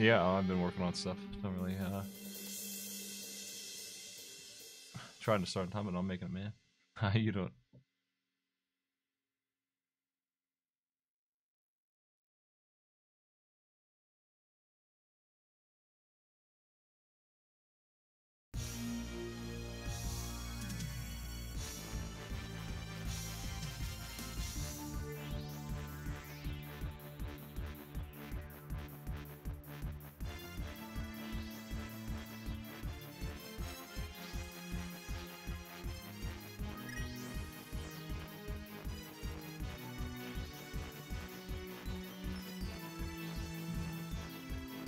Yeah, I've been working on stuff. Don't really, trying to start time, but I'm making it, man. How you doing?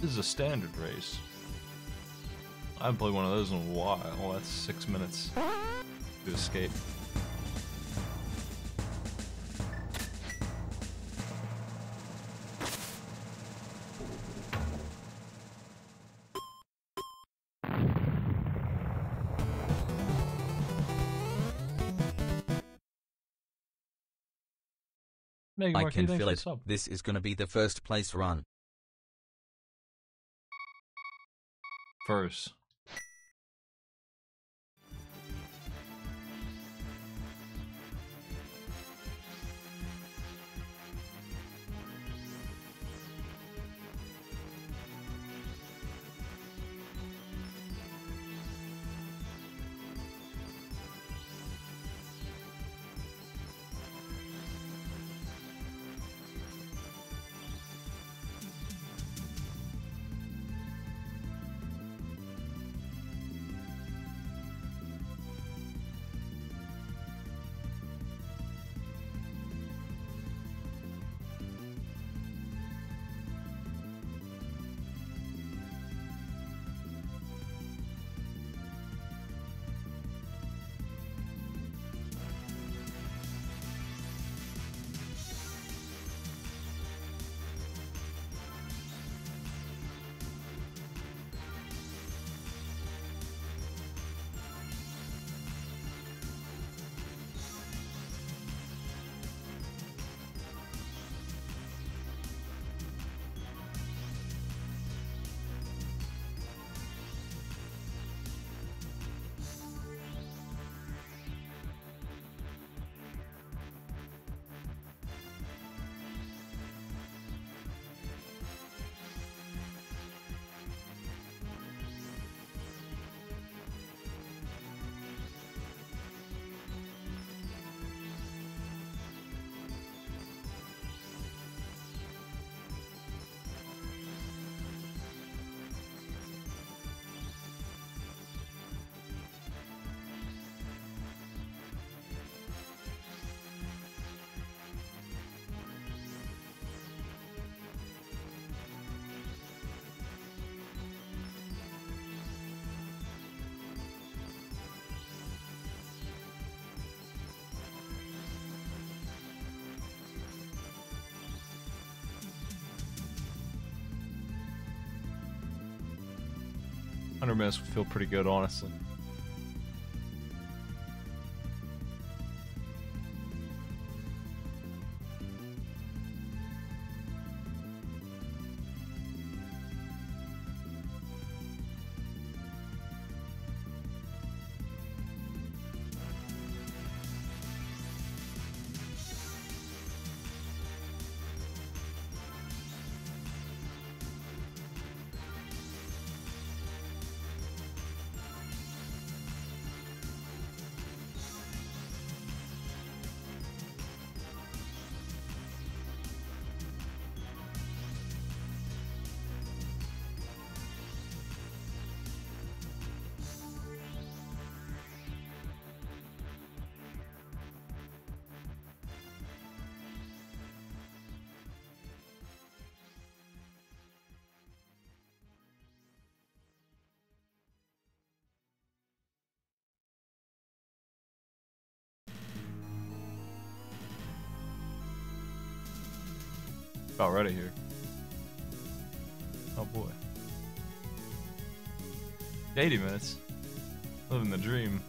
This is a standard race. I haven't played one of those in a while. That's 6 minutes to escape. I can feel it. This is gonna be the first place run. First. $100 minutes would feel pretty good, honestly. About ready here. Oh boy. 80 minutes. Living the dream.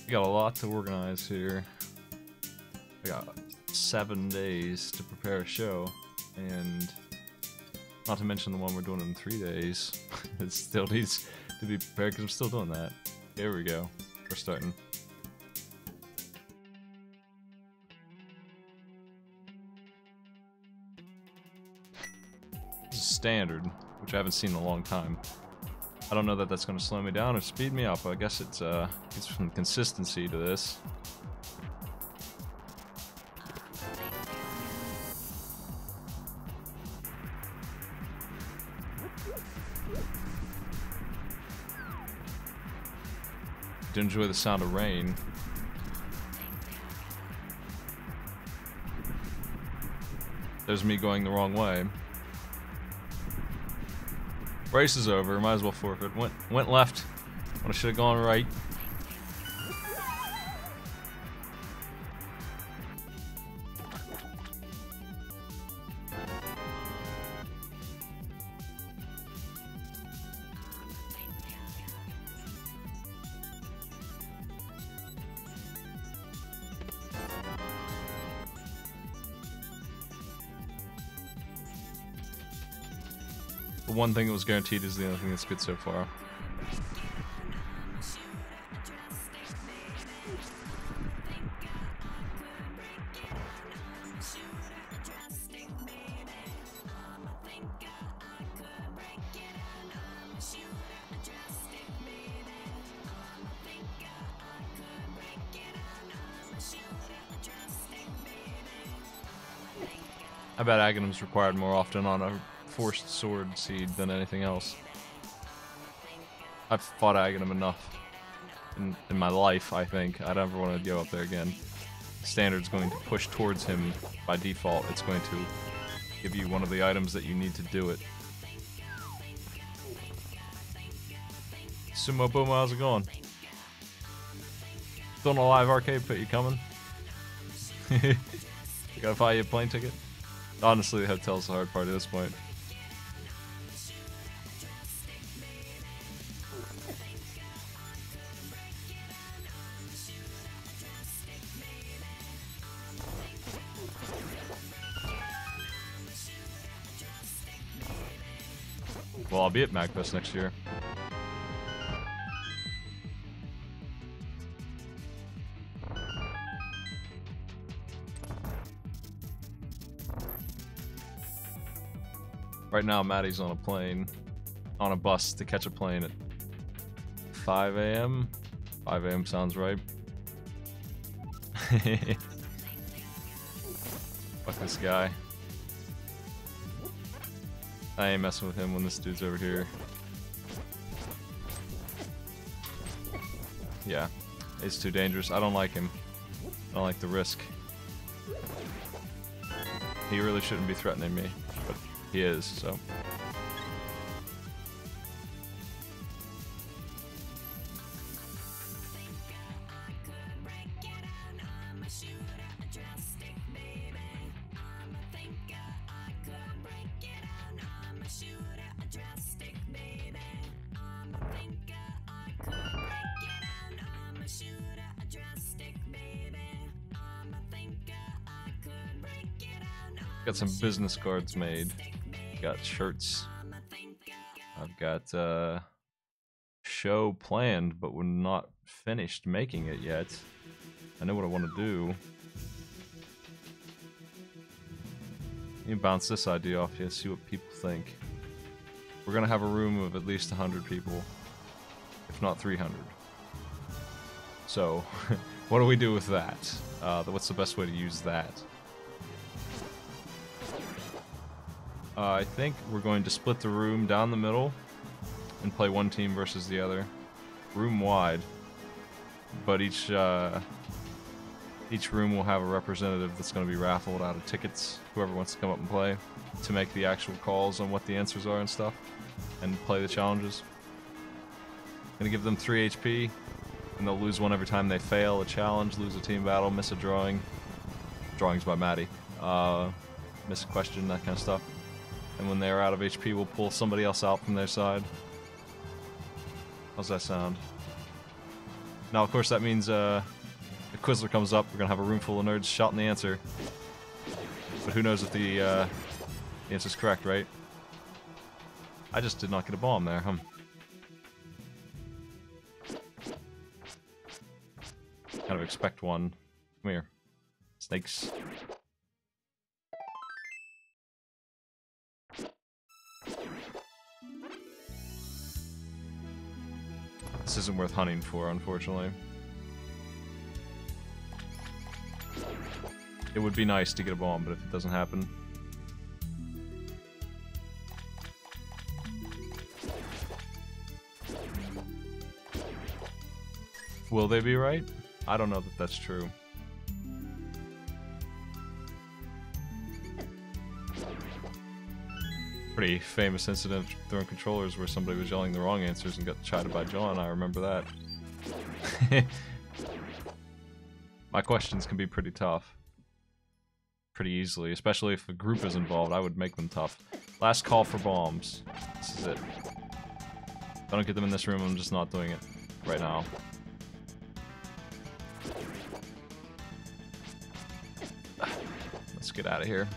We got a lot to organize here. I got 7 days to prepare a show, and not to mention the one we're doing in 3 days. It still needs to be prepared because I'm still doing that. Here we go. We're starting. This is standard, which I haven't seen in a long time. I don't know that that's going to slow me down or speed me up. I guess it's some consistency to this. To enjoy the sound of rain. There's me going the wrong way. Race is over, might as well forfeit. Went left when I should have gone right. The one thing that was guaranteed is the only thing that's good so far. I bet Aghanim's required more often on a forced sword seed than anything else. I've fought Aghanim enough in my life, I think. I don't ever want to go up there again. Standard's going to push towards him by default. It's going to give you one of the items that you need to do it. Sumo Boom, how's it going? Still in a live arcade pit, you coming? You gotta buy you a plane ticket? Honestly, the hotel's the hard part at this point. Well, I'll be at MagFest next year. Right now, Maddie's on a plane, on a bus to catch a plane at 5 a.m. 5 a.m. sounds right. Fuck this guy. I ain't messing with him when this dude's over here. Yeah, it's too dangerous. I don't like him. I don't like the risk. He really shouldn't be threatening me, but he is, so. Got some business cards made. Got shirts. I've got show planned, but we're not finished making it yet. I know what I want to do. You can bounce this idea off you, see what people think. We're gonna have a room of at least 100 people, if not 300. So, what do we do with that? What's the best way to use that? I think we're going to split the room down the middle and play one team versus the other, room wide. But each room will have a representative that's going to be raffled out of tickets. Whoever wants to come up and play to make the actual calls on what the answers are and stuff, and play the challenges. Gonna give them 3 HP, and they'll lose one every time they fail a challenge, lose a team battle, miss a drawing. Drawings by Maddie. Miss a question, that kind of stuff. And when they're out of HP, we'll pull somebody else out from their side. How's that sound? Now, of course, that means if Quizler comes up, we're gonna have a room full of nerds shouting the answer. But who knows if the answer's correct, right? I just did not get a bomb there, Kind of expect one. Come here. Snakes. This isn't worth hunting for, unfortunately. It would be nice to get a bomb, but if it doesn't happen... Will they be right? I don't know that that's true. Pretty famous incident throwing controllers where somebody was yelling the wrong answers and got chided by John. I remember that. My questions can be pretty tough. Pretty easily, especially if a group is involved. I would make them tough. Last call for bombs. This is it. If I don't get them in this room, I'm just not doing it right now. Let's get out of here.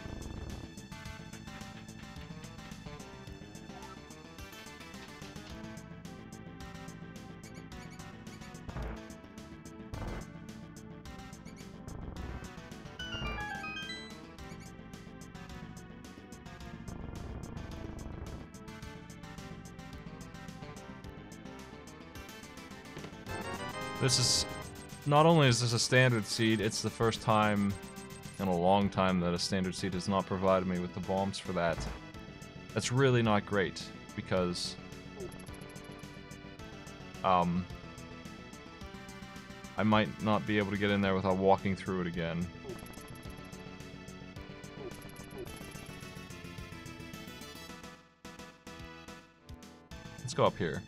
This is, not only is this a standard seed, it's the first time in a long time that a standard seed has not provided me with the bombs for that. That's really not great, because I might not be able to get in there without walking through it again. Let's go up here.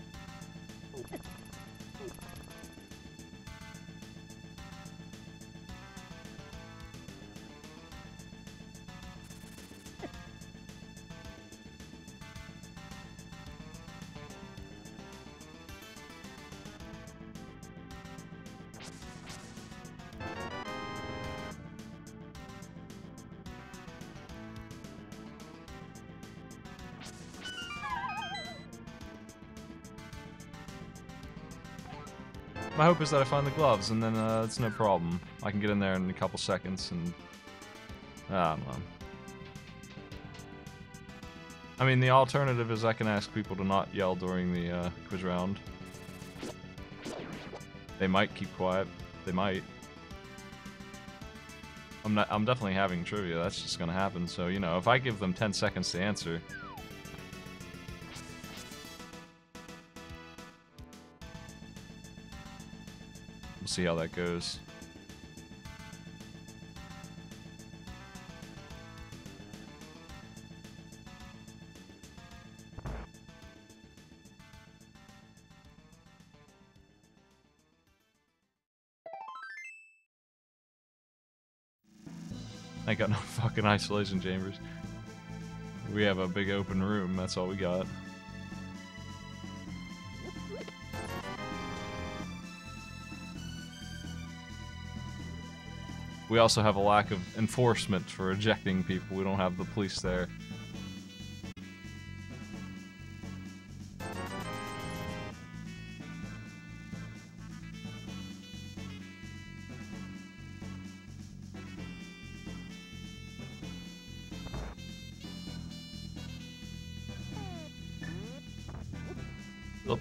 My hope is that I find the gloves, and then it's no problem. I can get in there in a couple seconds, and... I don't know. I mean, the alternative is I can ask people to not yell during the quiz round. They might keep quiet. They might. I'm definitely having trivia. That's just gonna happen. So, you know, if I give them 10 seconds to answer... We'll see how that goes. I ain't got no fucking isolation chambers. We have a big open room, that's all we got. We also have a lack of enforcement for ejecting people. We don't have the police there. Oop.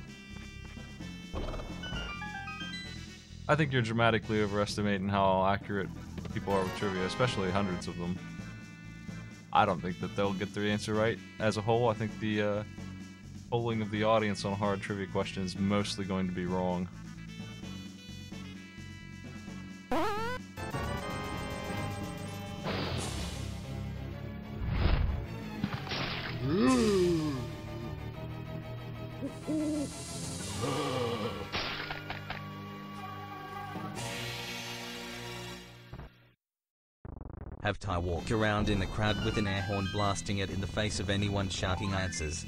I think you're dramatically overestimating how accurate people are with trivia, especially hundreds of them. I don't think that they'll get their answer right as a whole. I think the polling of the audience on hard trivia questions is mostly going to be wrong. Have Ty walk around in the crowd with an air horn blasting it in the face of anyone shouting answers.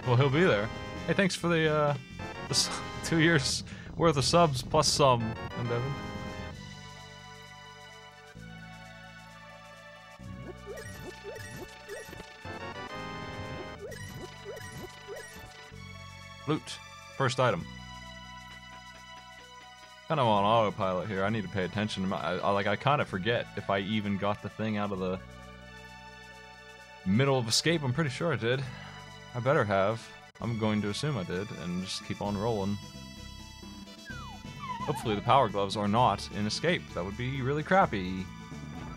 Well, he'll be there. Hey, thanks for the 2 years Worth of subs plus some, and Devin. Loot. First item. Kind of on autopilot here. I need to pay attention. I kind of forget if I even got the thing out of the middle of escape. I'm pretty sure I did. I better have. I'm going to assume I did, and just keep on rolling. Hopefully the power gloves are not in escape. That would be really crappy.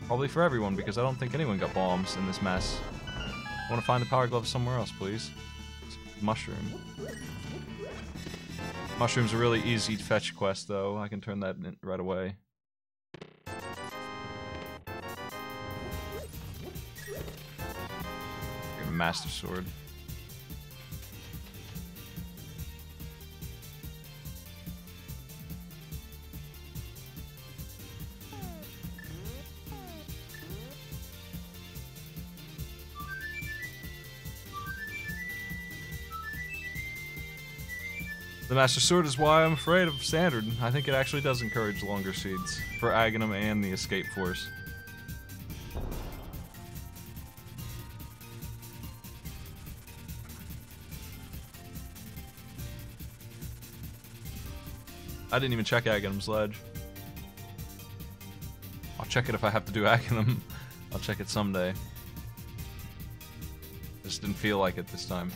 Probably for everyone, because I don't think anyone got bombs in this mess. I want to find the power gloves somewhere else, please. Mushroom. Mushroom's a really easy fetch quest, though. I can turn that in right away. Get a Master Sword. The Master Sword is why I'm afraid of Standard. I think it actually does encourage longer seeds for Aghanim and the Escape Force. I didn't even check Aghanim's ledge. I'll check it if I have to do Aghanim. I'll check it someday. Just didn't feel like it this time.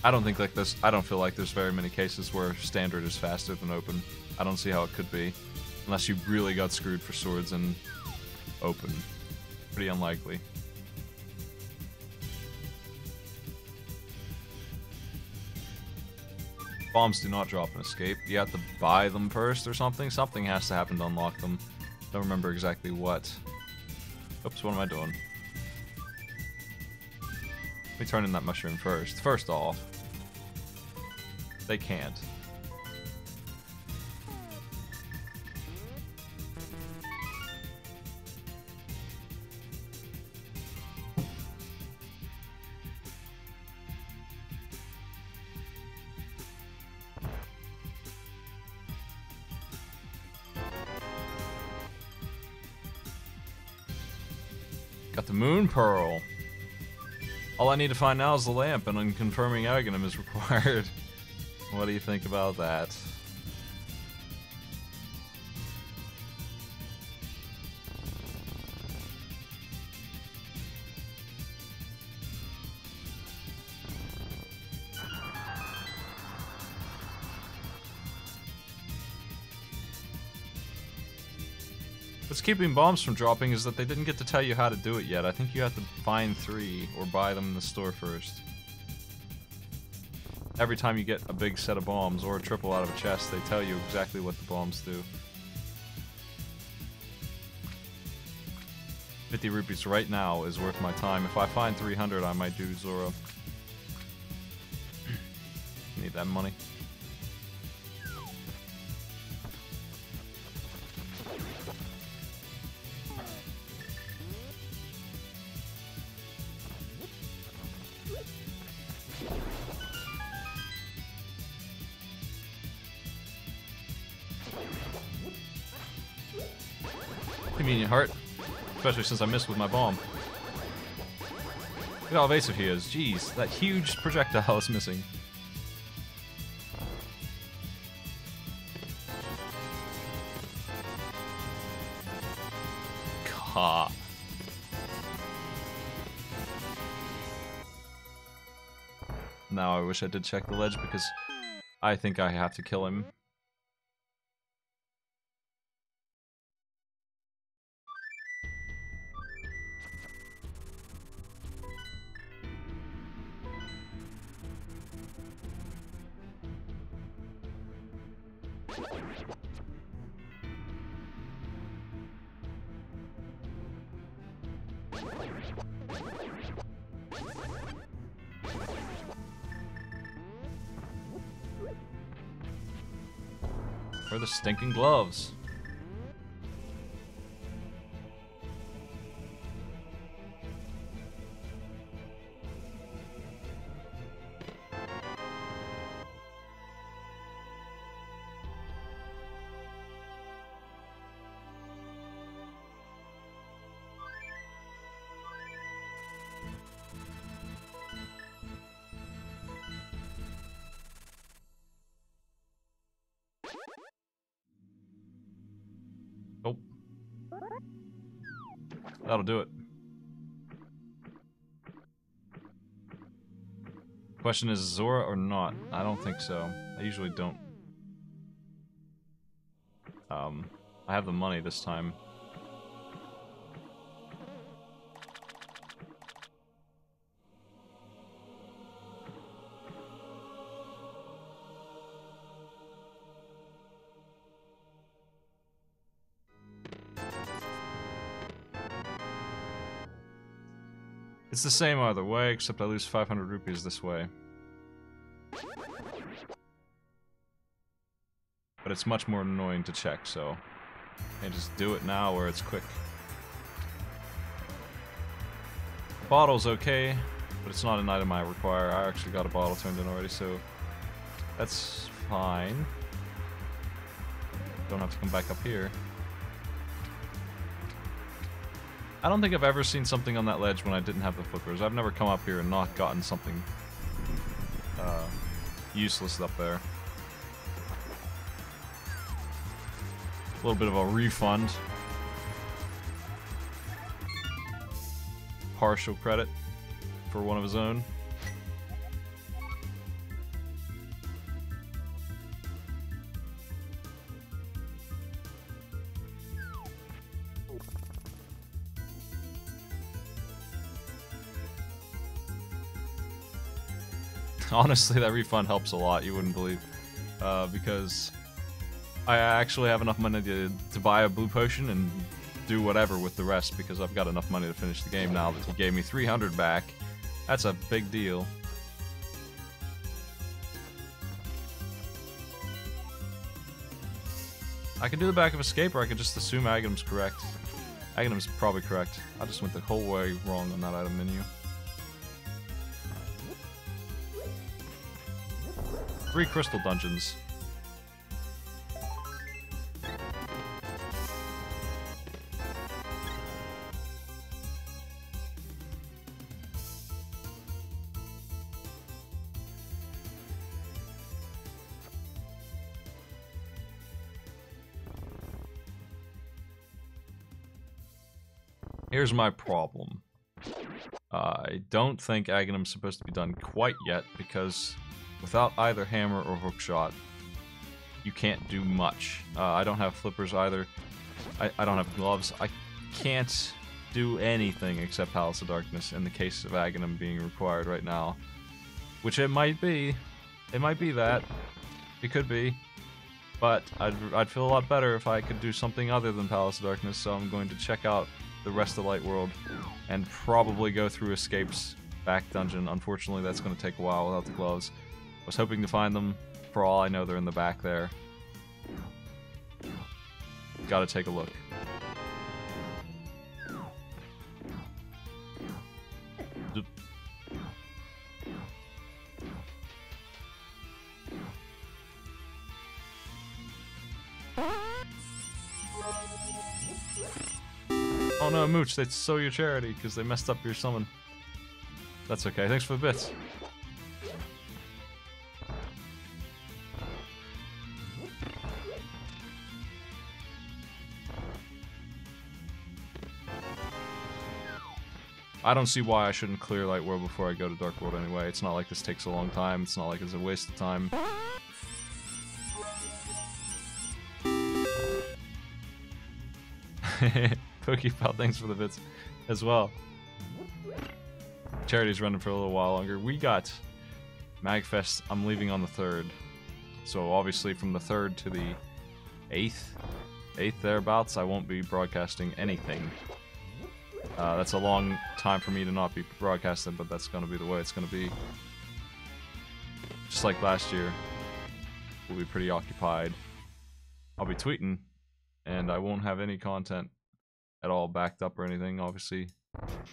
I don't think like this. I don't feel like there's very many cases where Standard is faster than Open. I don't see how it could be, unless you really got screwed for swords in Open. Pretty unlikely. Bombs do not drop in Escape. You have to buy them first or something. Something has to happen to unlock them. Don't remember exactly what. Oops, what am I doing? Let me turn in that mushroom first. First off, they can't. Got the Moon Pearl. All I need to find now is the lamp, and then confirming Aghanim is required. What do you think about that? What's keeping bombs from dropping is that they didn't get to tell you how to do it yet. I think you have to find 3 or buy them in the store first. Every time you get a big set of bombs or a triple out of a chest, they tell you exactly what the bombs do. 50 rupees right now is worth my time. If I find 300, I might do Zora. Need that money. Convenient heart. Especially since I missed with my bomb. Look how evasive he is. Jeez, that huge projectile is missing. God. Now I wish I did check the ledge because I think I have to kill him. Where are the stinking gloves? That'll do it. Question is Zora or not? I don't think so. I usually don't. I have the money this time. It's the same either way, except I lose 500 rupees this way. But it's much more annoying to check, so I just do it now where it's quick. The bottle's okay, but it's not an item I require. I actually got a bottle turned in already, so that's fine. Don't have to come back up here. I don't think I've ever seen something on that ledge when I didn't have the flippers. I've never come up here and not gotten something useless up there. A little bit of a refund. Partial credit for one of his own. Honestly, that refund helps a lot, you wouldn't believe. Because I actually have enough money to buy a blue potion and do whatever with the rest, because I've got enough money to finish the game now that he gave me 300 back. That's a big deal. I can do the back of escape, or I can just assume Aghanim's correct. Aghanim's probably correct. I just went the whole way wrong on that item menu. 3 crystal dungeons. Here's my problem. I don't think Aghanim's supposed to be done quite yet, because without either hammer or hookshot, you can't do much. I don't have flippers either. I don't have gloves. I can't do anything except Palace of Darkness in the case of Aghanim being required right now. Which it might be. It might be that. It could be. But I'd feel a lot better if I could do something other than Palace of Darkness, so I'm going to check out the rest of Light World and probably go through Escape's back dungeon. Unfortunately, that's going to take a while without the gloves. I was hoping to find them. For all I know, they're in the back there. Gotta take a look. Oh no, Mooch, they stole your charity because they messed up your summon. That's okay, thanks for the bits. I don't see why I shouldn't clear Light World before I go to Dark World anyway. It's not like this takes a long time. It's not like it's a waste of time. Pokepal, thanks for the bits as well. Charity's running for a little while longer. We got Magfest. I'm leaving on the 3rd. So obviously from the 3rd to the 8th thereabouts, I won't be broadcasting anything. That's a long time for me to not be broadcasting, but that's going to be the way it's going to be. Just like last year, we'll be pretty occupied. I'll be tweeting, and I won't have any content at all backed up or anything, obviously,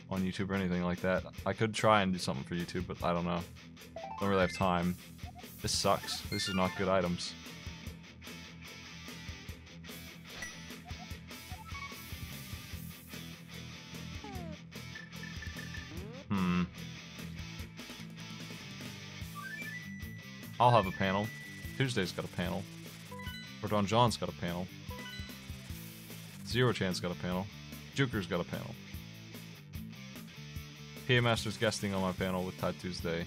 on YouTube or anything like that. I could try and do something for YouTube, but I don't know. Don't really have time. This sucks. This is not good items. I'll have a panel. Tuesday's got a panel. Or Don John's got a panel. Zero Chan's got a panel. Juker's got a panel. PA Master's guesting on my panel with Tide Tuesday.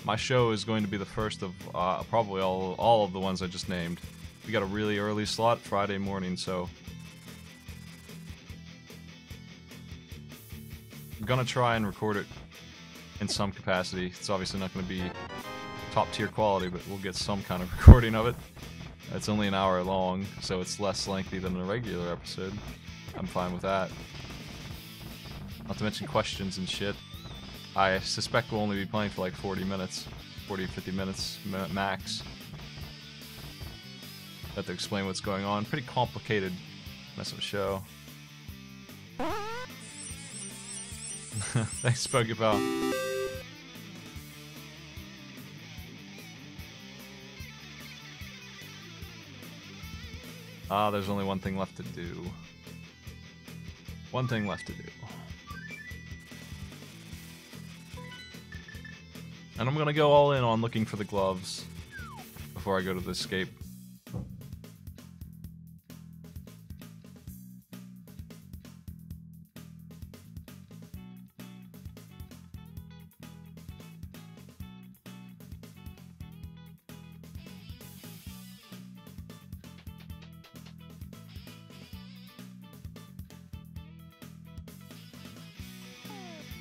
My show is going to be the first of probably all of the ones I just named. We got a really early slot Friday morning, so I'm gonna try and record it in some capacity. It's obviously not going to be top tier quality, but we'll get some kind of recording of it. It's only an hour long, so it's less lengthy than a regular episode. I'm fine with that. Not to mention questions and shit. I suspect we'll only be playing for like 40 minutes. 40 to 50 minutes max. Have to explain what's going on. Pretty complicated mess of a show. Thanks, Buggy Pal. There's only one thing left to do. One thing left to do. And I'm gonna go all in on looking for the gloves before I go to the escape.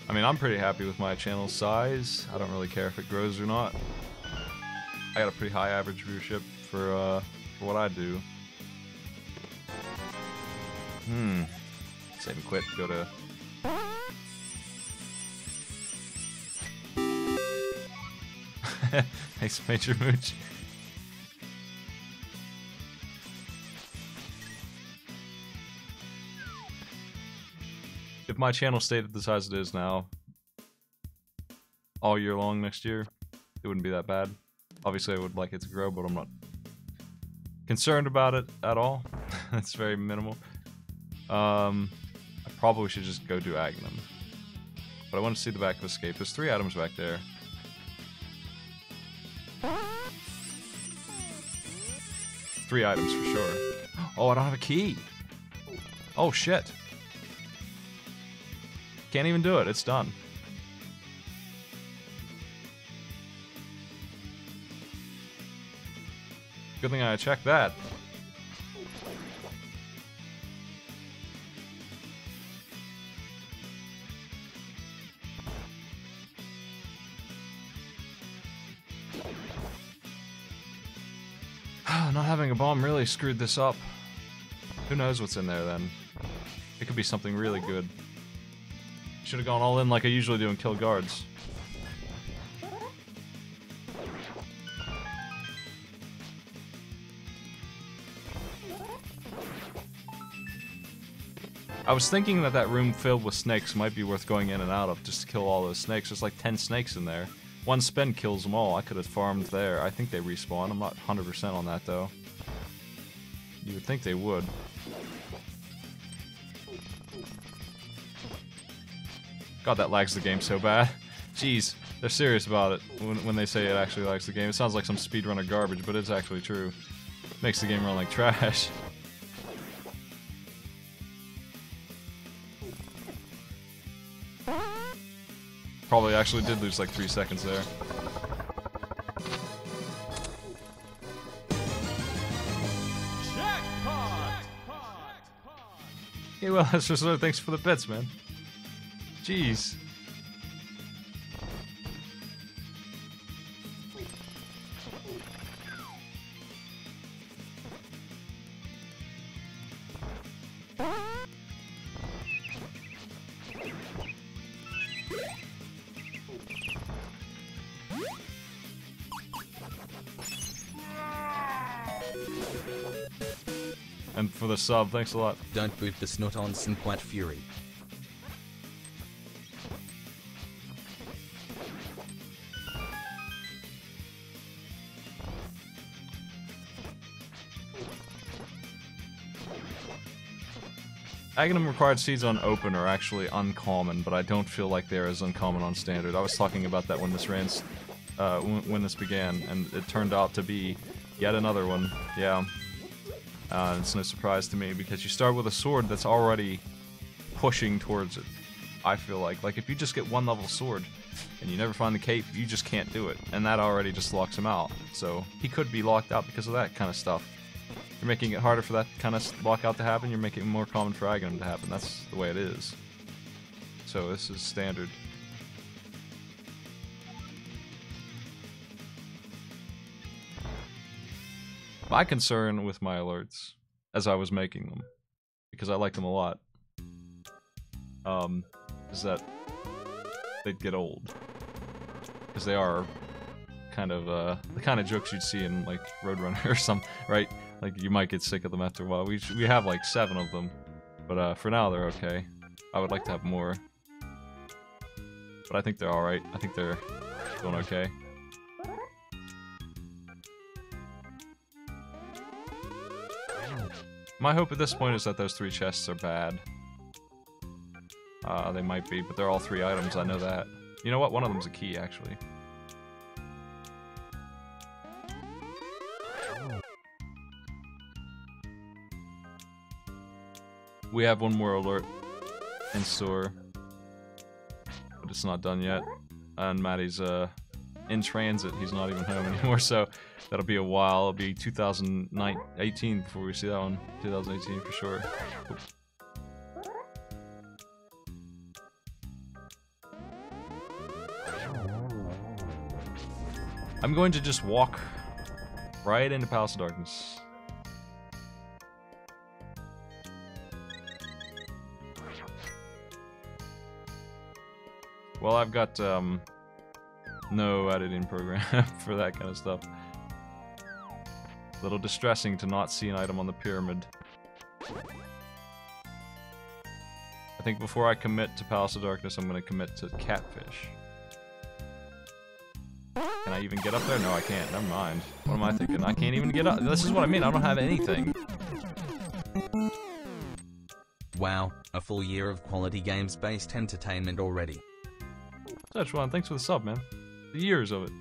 I mean, I'm pretty happy with my channel size. I don't really care if it grows or not. I got a pretty high average viewership for what I do. Save and quit. Go to. Thanks, Major Mooch. If my channel stayed at the size it is now, all year long next year, it wouldn't be that bad. Obviously, I would like it to grow, but I'm not concerned about it at all. It's very minimal. I probably should just go do Agnum. But I want to see the back of Escape. There's 3 items back there. 3 items for sure. Oh, I don't have a key. Oh, shit. Can't even do it. It's done. Good thing I checked that. Not having a bomb really screwed this up. Who knows what's in there then? It could be something really good. Should have gone all in like I usually do and killed guards. I was thinking that room filled with snakes might be worth going in and out of just to kill all those snakes. There's like 10 snakes in there. One spin kills them all. I could have farmed there. I think they respawn. I'm not 100% on that though. You would think they would. God, that lags the game so bad. Jeez, they're serious about it when they say it actually lags the game. It sounds like some speedrunner garbage, but it's actually true. Makes the game run like trash. Probably actually did lose like 3 seconds there. Yeah, well, that's just thanks for the bits, man. Jeez. And for the sub, thanks a lot. Don't boot the snot on Sinquat Fury. Aghanim required seeds on open are actually uncommon, but I don't feel like they're as uncommon on standard. I was talking about that when this ran when this began, and it turned out to be yet another one. Yeah, it's no surprise to me because you start with a sword that's already pushing towards it. I feel like if you just get one level sword and you never find the cape, you just can't do it, and that already just locks him out. So he could be locked out because of that kind of stuff. You're making it harder for that kind of lockout to happen. You're making it more common for Aghanim to happen. That's the way it is. So this is standard. My concern with my alerts, as I was making them, because I like them a lot, is that they'd get old. Because they are kind of the kind of jokes you'd see in like Roadrunner or some, right? Like you might get sick of them after a while. We have like 7 of them, but for now they're okay. I would like to have more, but I think they're all right. I think they're doing okay. My hope at this point is that those 3 chests are bad. They might be, but they're all 3 items, I know that. You know what? One of them's a key, actually. We have one more alert in store, but it's not done yet. And Maddie's in transit. He's not even home anymore, so that'll be a while. It'll be 2018 before we see that one. 2018 for sure. Oops. I'm going to just walk right into Palace of Darkness. Well, I've got no editing program for that kind of stuff. A little distressing to not see an item on the pyramid. I think before I commit to Palace of Darkness, I'm going to commit to Catfish. Can I even get up there? No, I can't. Never mind. What am I thinking? I can't even get up. This is what I mean. I don't have anything. Wow, a full year of quality games-based entertainment already. Such one. Thanks for the sub, man. The years of it.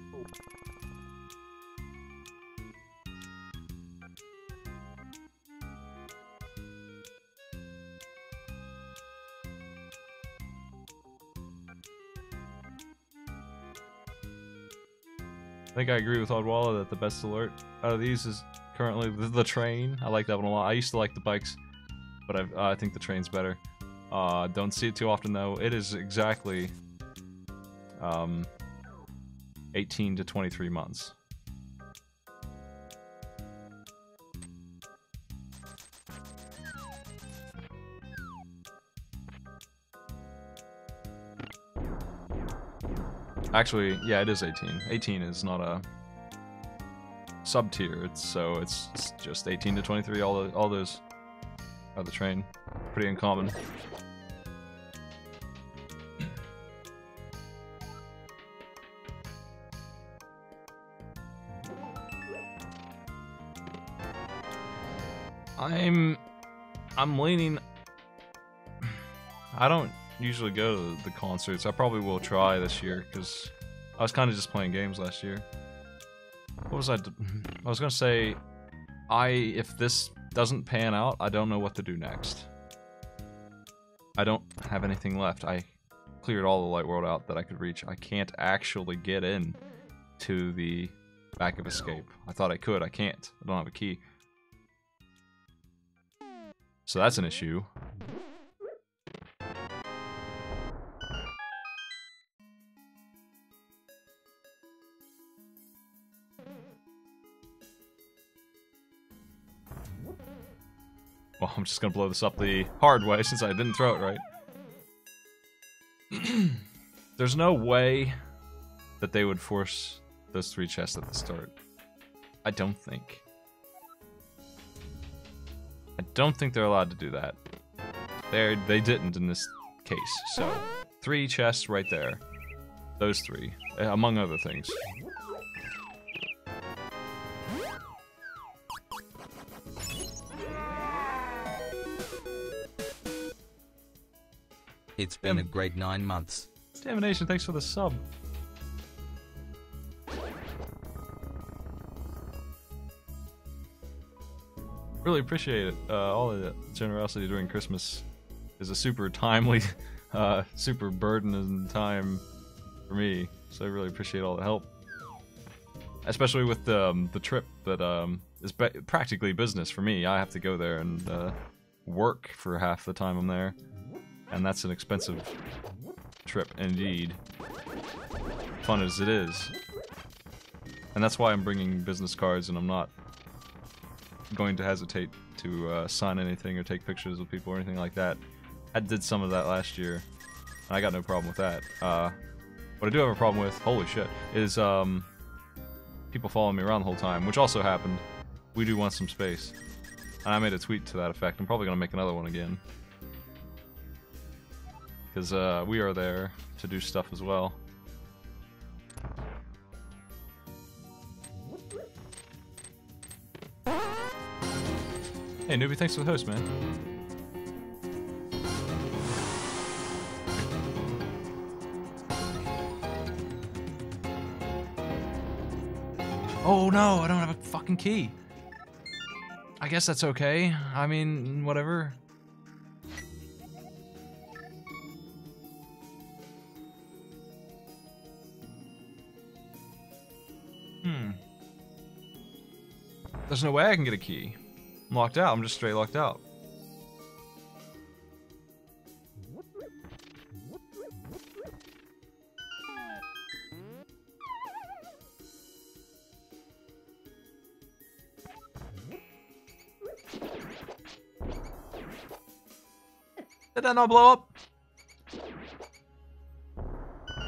I think I agree with Oddwalla that the best alert out of these is currently the train. I like that one a lot. I used to like the bikes, but I think the train's better. Don't see it too often though. It is exactly 18 to 23 months. Actually, yeah, it is 18. 18 is not a sub-tier, it's just 18 to 23, all those are the train. Pretty uncommon. I'm leaning. I don't usually go to the concerts. I probably will try this year because I was kind of just playing games last year. What was I was gonna say, if this doesn't pan out, I don't know what to do next. I don't have anything left. I cleared all the light world out that I could reach. I can't actually get in to the back of Escape. I thought I could. I can't. I don't have a key. So that's an issue. Well, I'm just gonna blow this up the hard way since I didn't throw it right. There's no way that they would force those 3 chests at the start. I don't think. I don't think they're allowed to do that. They didn't in this case. So, 3 chests right there. Those 3, among other things. It's been a great 9 months. Damnation, thanks for the sub. Really appreciate it. All the generosity during Christmas is a super timely, super burden time for me. So I really appreciate all the help, especially with the trip that is practically business for me. I have to go there and work for half the time I'm there, and that's an expensive trip indeed. Fun as it is, and that's why I'm bringing business cards, and I'm not going to hesitate to sign anything or take pictures with people or anything like that. I did some of that last year, and I got no problem with that. What I do have a problem with, holy shit, is people following me around the whole time, which also happened. We do want some space. And I made a tweet to that effect. I'm probably going to make another one again. Because we are there to do stuff as well. Hey, Newbie, thanks for the host, man. Oh no, I don't have a fucking key. I guess that's okay. I mean, whatever. There's no way I can get a key. I'm locked out. I'm just straight locked out. Did that not blow up?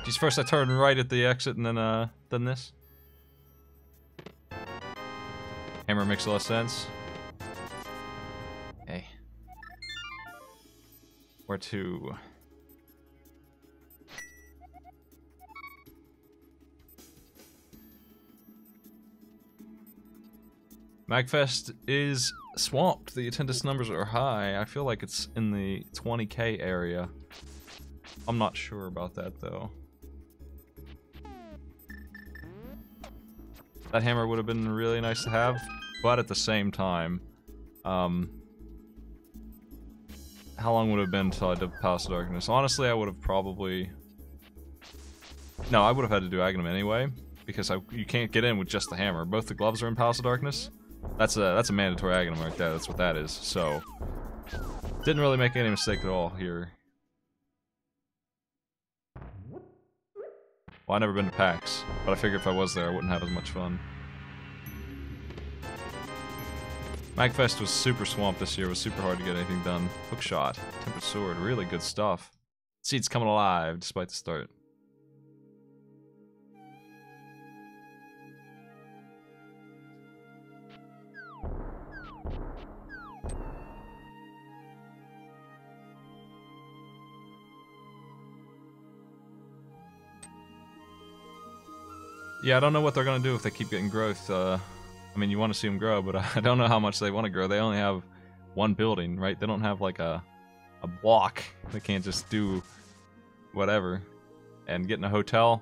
Geez, first I turned right at the exit and then done this. Hammer makes a lot of sense. Hey. Where to? Magfest is swamped. The attendance numbers are high. I feel like it's in the 20K area. I'm not sure about that though. That hammer would have been really nice to have, but at the same time, how long would it have been until I did Palace of Darkness? Honestly, I would have probably... No, I would have had to do Aghanim anyway, because you can't get in with just the hammer. Both the gloves are in Palace of Darkness. That's a mandatory Aghanim right there. That's what that is. So, didn't really make any mistake at all here. Well, I've never been to PAX, but I figured if I was there, I wouldn't have as much fun. Magfest was super swamped this year. It was super hard to get anything done. Hookshot, Tempered Sword, really good stuff. Seed's coming alive despite the start. Yeah, I don't know what they're gonna do if they keep getting growth. I mean, you want to see them grow, but I don't know how much they want to grow. They only have one building, right? They don't have like a block. They can't just do whatever. And getting a hotel,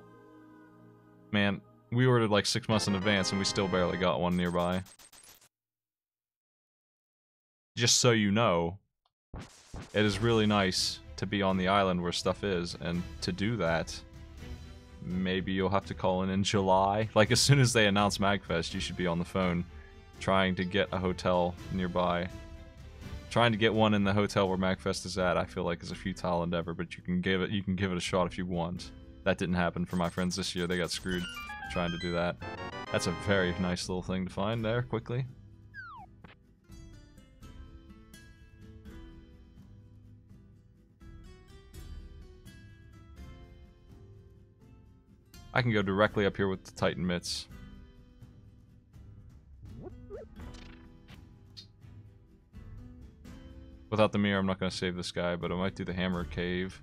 man, we ordered like 6 months in advance and we still barely got one nearby. Just so you know, it is really nice to be on the island where stuff is, and to do that, maybe you'll have to call in July. Like, as soon as they announce Magfest, you should be on the phone trying to get a hotel nearby. Trying to get one in the hotel where Magfest is at, I feel like, is a futile endeavor, but you can give it a shot if you want. That didn't happen for my friends this year. They got screwed trying to do that. That's a very nice little thing to find there quickly. I can go directly up here with the Titan mitts. Without the mirror, I'm not going to save this guy, but I might do the hammer cave.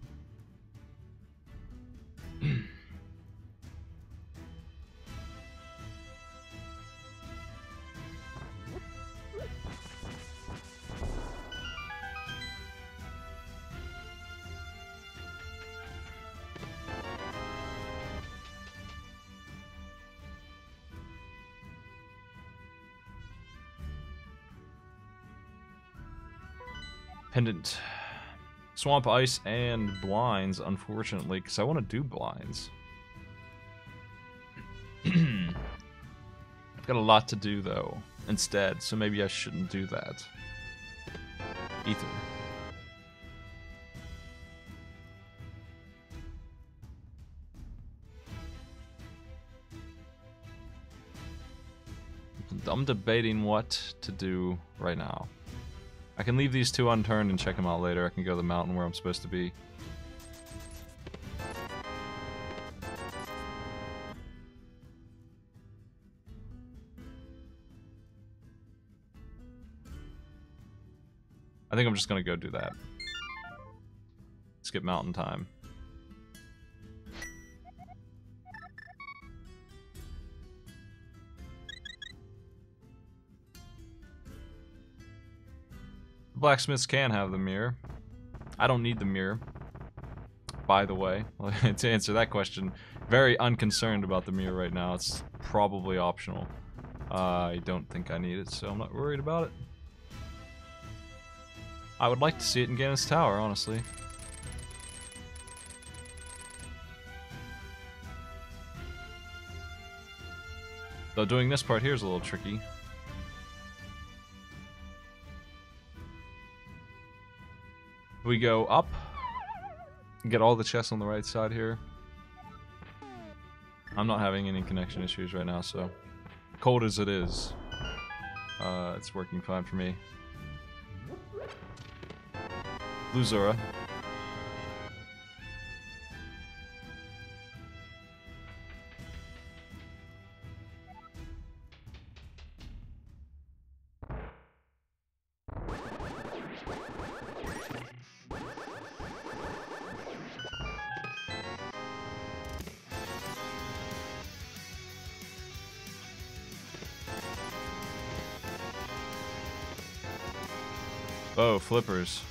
Pendant. Swamp ice and blinds, unfortunately, because I want to do blinds. I've got a lot to do, though, instead, so maybe I shouldn't do that. Ether. I'm debating what to do right now. I can leave these two unturned and check them out later. I can go to the mountain where I'm supposed to be. I think I'm just gonna go do that. Skip mountain time. Blacksmiths can have the mirror. I don't need the mirror. By the way, to answer that question, very unconcerned about the mirror right now. It's probably optional. I don't think I need it, so I'm not worried about it. I would like to see it in Ganon's Tower, honestly. Though doing this part here is a little tricky. We go up, get all the chests on the right side here. I'm not having any connection issues right now, so cold as it is, it's working fine for me. Blue Zora. Oh, flippers.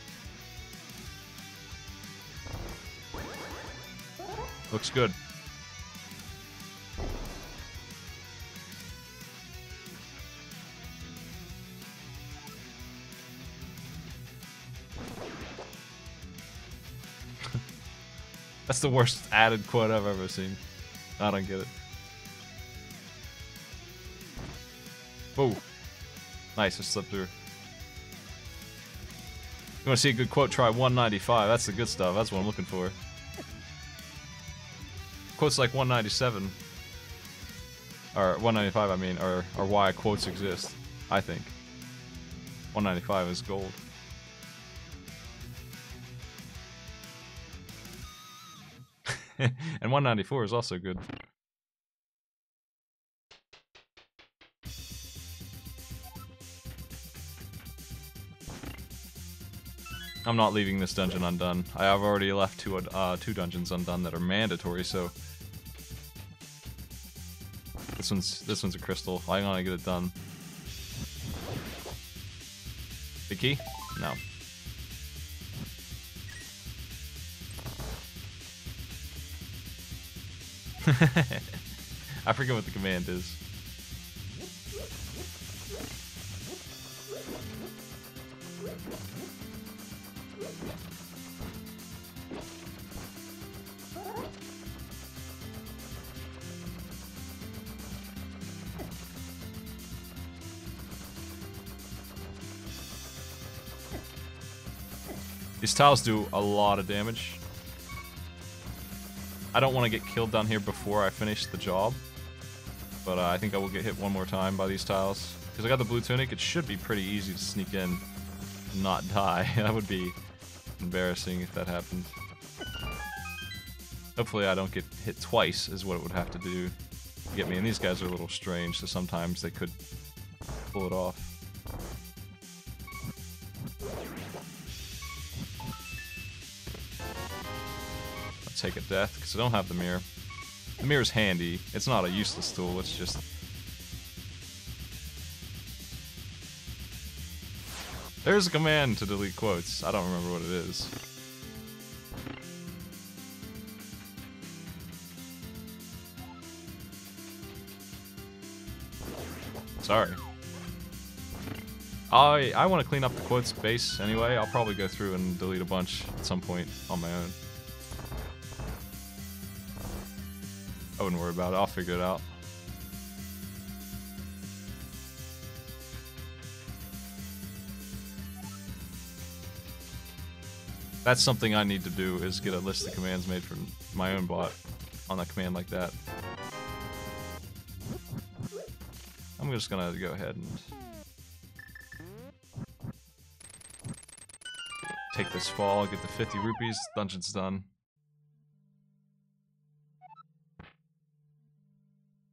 Looks good. That's the worst added quote I've ever seen. I don't get it. Whoa. Nice, I slipped through. You want to see a good quote? Try 195. That's the good stuff. That's what I'm looking for. Quotes like 197. Or 195, I mean, are why quotes exist, I think. 195 is gold. And 194 is also good. I'm not leaving this dungeon undone. I have already left two dungeons undone that are mandatory, so this one's a crystal. I'm gonna get it done. The key? No. I forget what the command is. These tiles do a lot of damage. I don't want to get killed down here before I finish the job, but I think I will get hit one more time by these tiles. Because I got the blue tunic, it should be pretty easy to sneak in and not die. That would be embarrassing if that happened. Hopefully I don't get hit twice is what it would have to do to get me. And these guys are a little strange, so sometimes they could pull it off. Take a death because I don't have the mirror. The mirror's handy. It's not a useless tool. It's just there's a command to delete quotes. I don't remember what it is. Sorry. I want to clean up the quotes base anyway. I'll probably go through and delete a bunch at some point on my own. I wouldn't worry about it. I'll figure it out. That's something I need to do, is get a list of commands made for my own bot on a command like that. I'm just gonna go ahead and take this fall, get the 50 rupees, dungeon's done.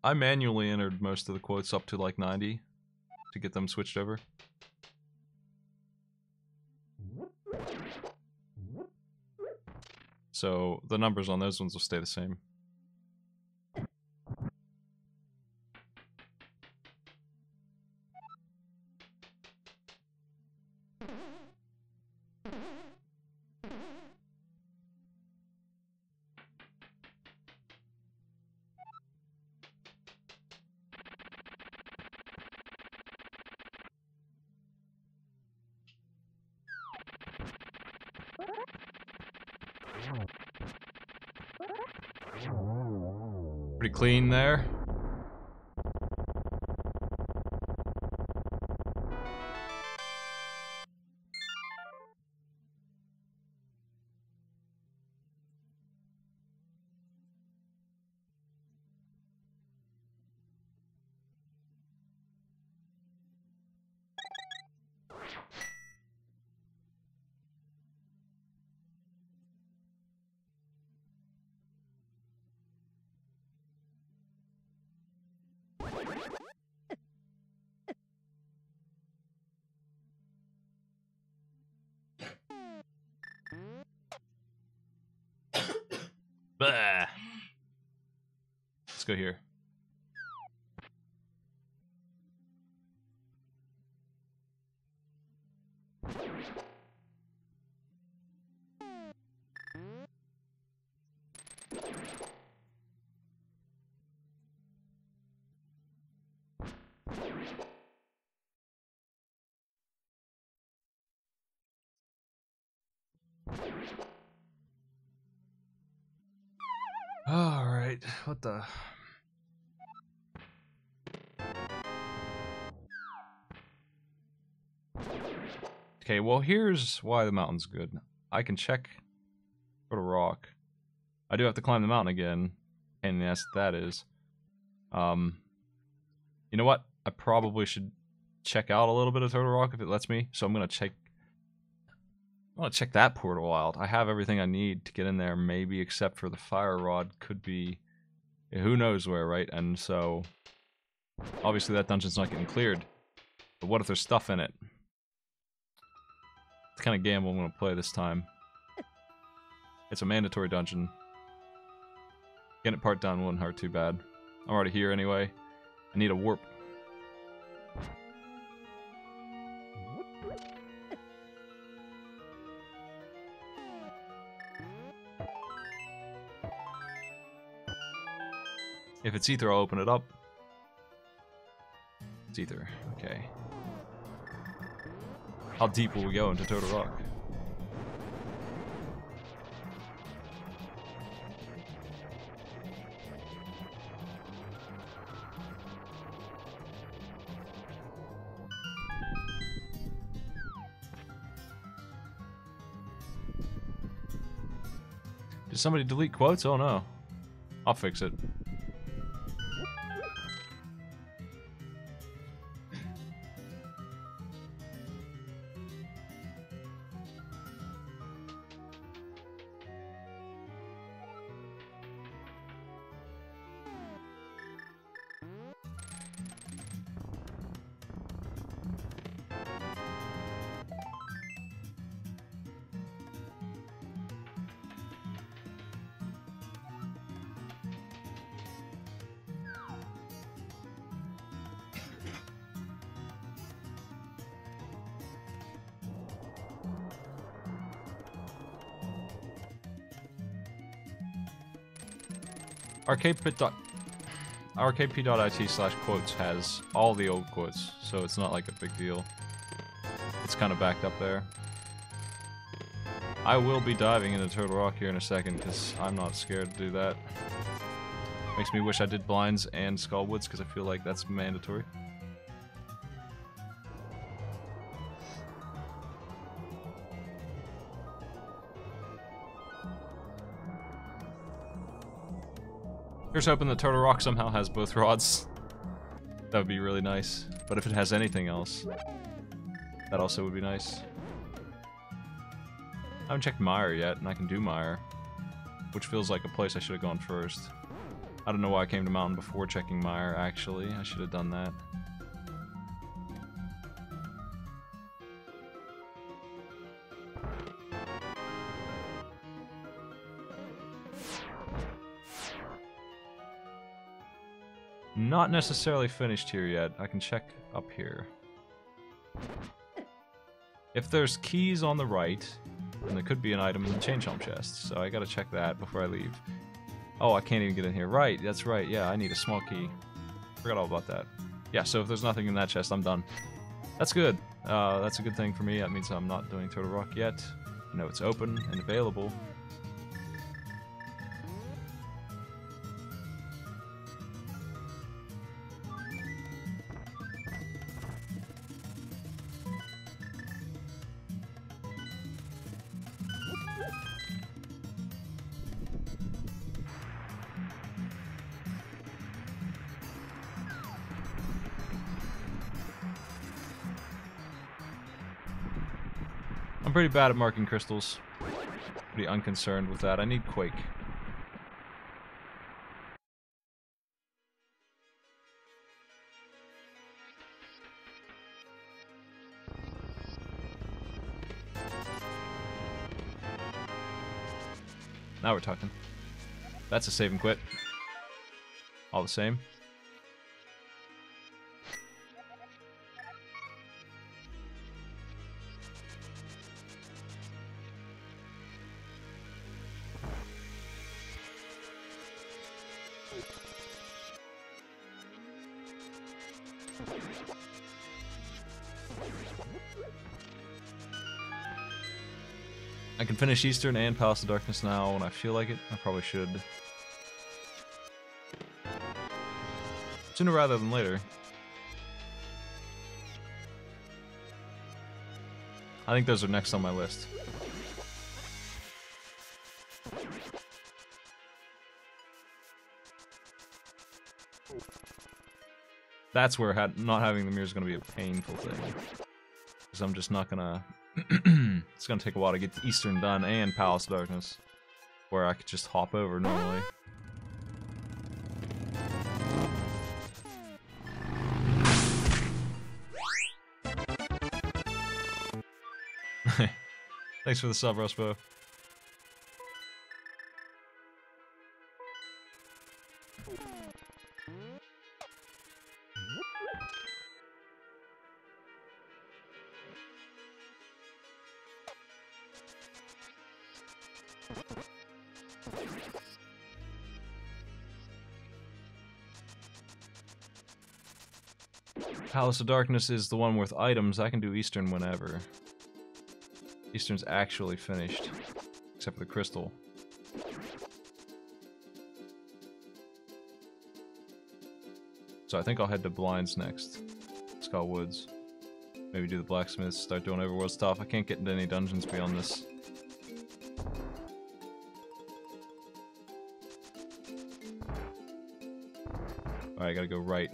I manually entered most of the quotes up to like 90 to get them switched over. So the numbers on those ones will stay the same. Pretty clean there. Bah. Let's go here. Alright, what the... Okay, well here's why the mountain's good. I can check for the rock. I do have to climb the mountain again, and yes, that is. You know what? I probably should check out a little bit of Total Rock if it lets me, so I'm gonna check... I want to check that portal out. I have everything I need to get in there, maybe except for the fire rod. Could be... who knows where, right? And so... obviously that dungeon's not getting cleared. But what if there's stuff in it? It's the kind of gamble I'm going to play this time. It's a mandatory dungeon. Getting it part done wouldn't hurt too bad. I'm already here anyway. I need a warp. If it's ether, I'll open it up. It's ether. Okay. How deep will we go into Total Rock? Did somebody delete quotes? Oh no. I'll fix it. Arcadep.it/quotes has all the old quotes, so it's not like a big deal. It's kind of backed up there. I will be diving into Turtle Rock here in a second because I'm not scared to do that. Makes me wish I did blinds and Skullwoods because I feel like that's mandatory. Here's hoping that Turtle Rock somehow has both rods. That would be really nice. But if it has anything else, that also would be nice. I haven't checked Mire yet, and I can do Mire, which feels like a place I should have gone first. I don't know why I came to Mountain before checking Mire, actually. I should have done that. Not necessarily finished here yet. I can check up here. If there's keys on the right, then there could be an item in the Chain Chomp chest, so I gotta check that before I leave. Oh, I can't even get in here. Right, that's right. Yeah, I need a small key. Forgot all about that. Yeah, so if there's nothing in that chest, I'm done. That's good. That's a good thing for me. That means I'm not doing Turtle Rock yet. I know it's open and available. I'm pretty bad at marking crystals. Pretty unconcerned with that. I need Quake. Now we're talking. That's a save and quit. All the same. I can finish Eastern and Palace of Darkness now when I feel like it. I probably should. Sooner rather than later. I think those are next on my list. That's where not having the mirror is going to be a painful thing. Because I'm just not going to... It's going to take a while to get Eastern done and Palace of Darkness. Where I could just hop over normally. Thanks for the sub, Rospo. Palace of Darkness is the one with items. I can do Eastern whenever. Eastern's actually finished. Except for the crystal. So I think I'll head to Blinds next. Skull Woods. Maybe do the blacksmiths, start doing overworld stuff. I can't get into any dungeons beyond this. Alright, I gotta go right.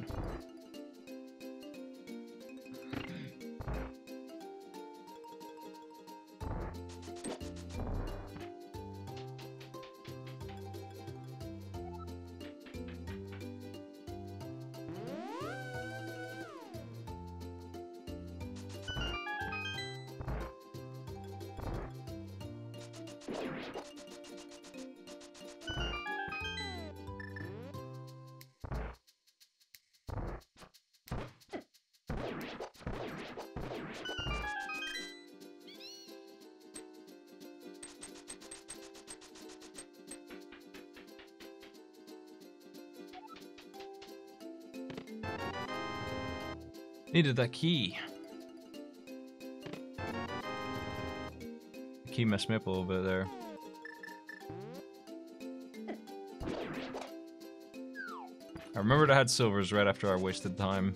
Needed that key. Key messed me up a little bit there. I remembered I had silvers right after I wasted time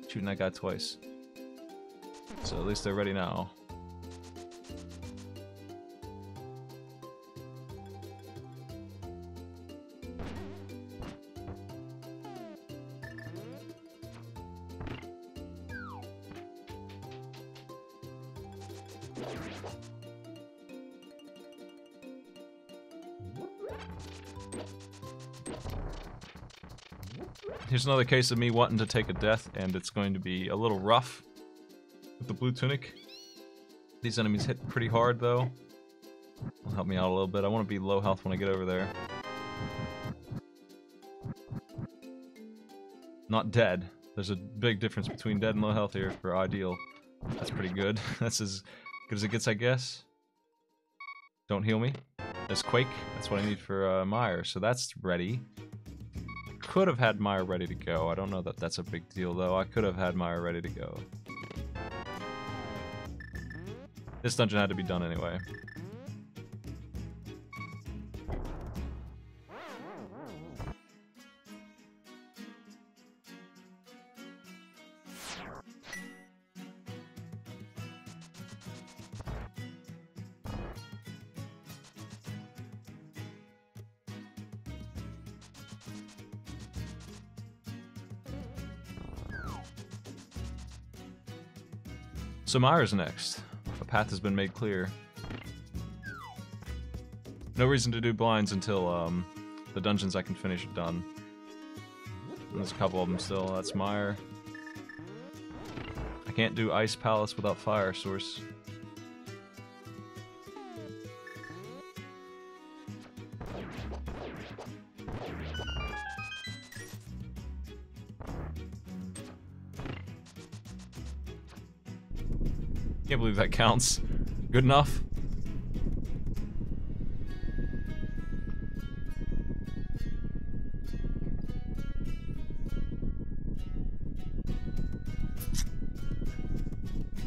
shooting that guy twice. So at least they're ready now. Here's another case of me wanting to take a death, and it's going to be a little rough with the blue tunic. These enemies hit pretty hard, though. Will help me out a little bit. I want to be low health when I get over there. Not dead. There's a big difference between dead and low health here for ideal. That's pretty good. That's as good as it gets, I guess. Don't heal me. There's Quake. That's what I need for Meyer, so that's ready. Could have had Meyer ready to go. I don't know that that's a big deal, though. I could have had Meyer ready to go. This dungeon had to be done anyway. So Meyer's next. The path has been made clear. No reason to do blinds until the dungeons I can finish are done. And there's a couple of them still. That's Meyer. I can't do Ice Palace without Fire Source. Can't believe that counts. Good enough?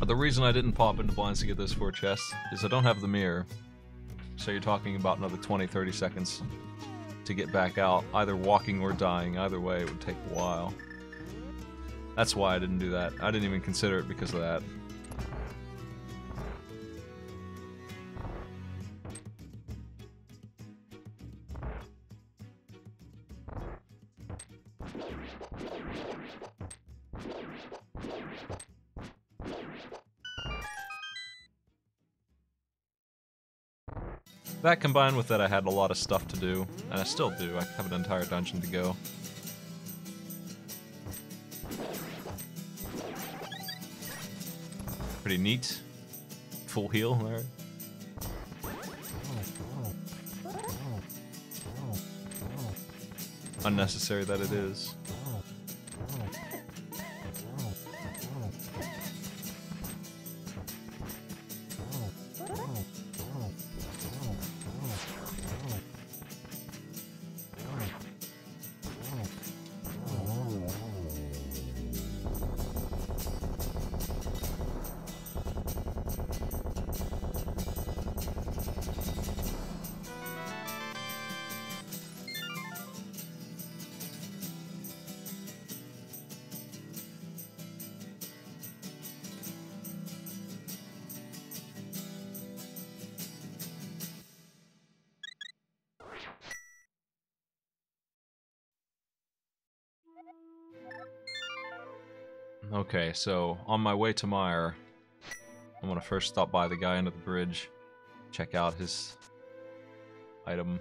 The reason I didn't pop into blinds to get those 4 chests is I don't have the mirror. So you're talking about another 20-30 seconds to get back out. Either walking or dying. Either way, it would take a while. That's why I didn't do that. I didn't even consider it because of that. That combined with that I had a lot of stuff to do, and I still do. I have an entire dungeon to go. Pretty neat. Full heal there. Unnecessary that it is. Okay, so on my way to Meyer, I'm gonna first stop by the guy under the bridge, check out his item,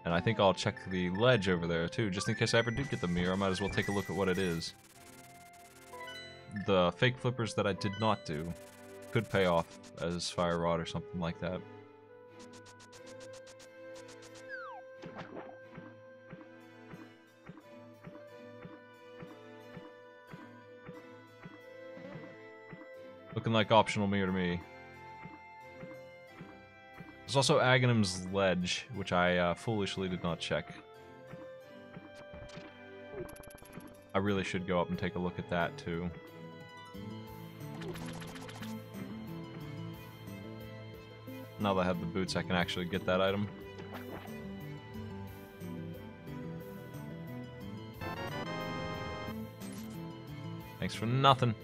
and I think I'll check the ledge over there too, just in case I ever did get the mirror. I might as well take a look at what it is. The fake flippers that I did not do could pay off as fire rod or something like that. Looking like optional mirror to me. There's also Aghanim's ledge, which I foolishly did not check. I really should go up and take a look at that too. Now that I have the boots, I can actually get that item. Thanks for nothing.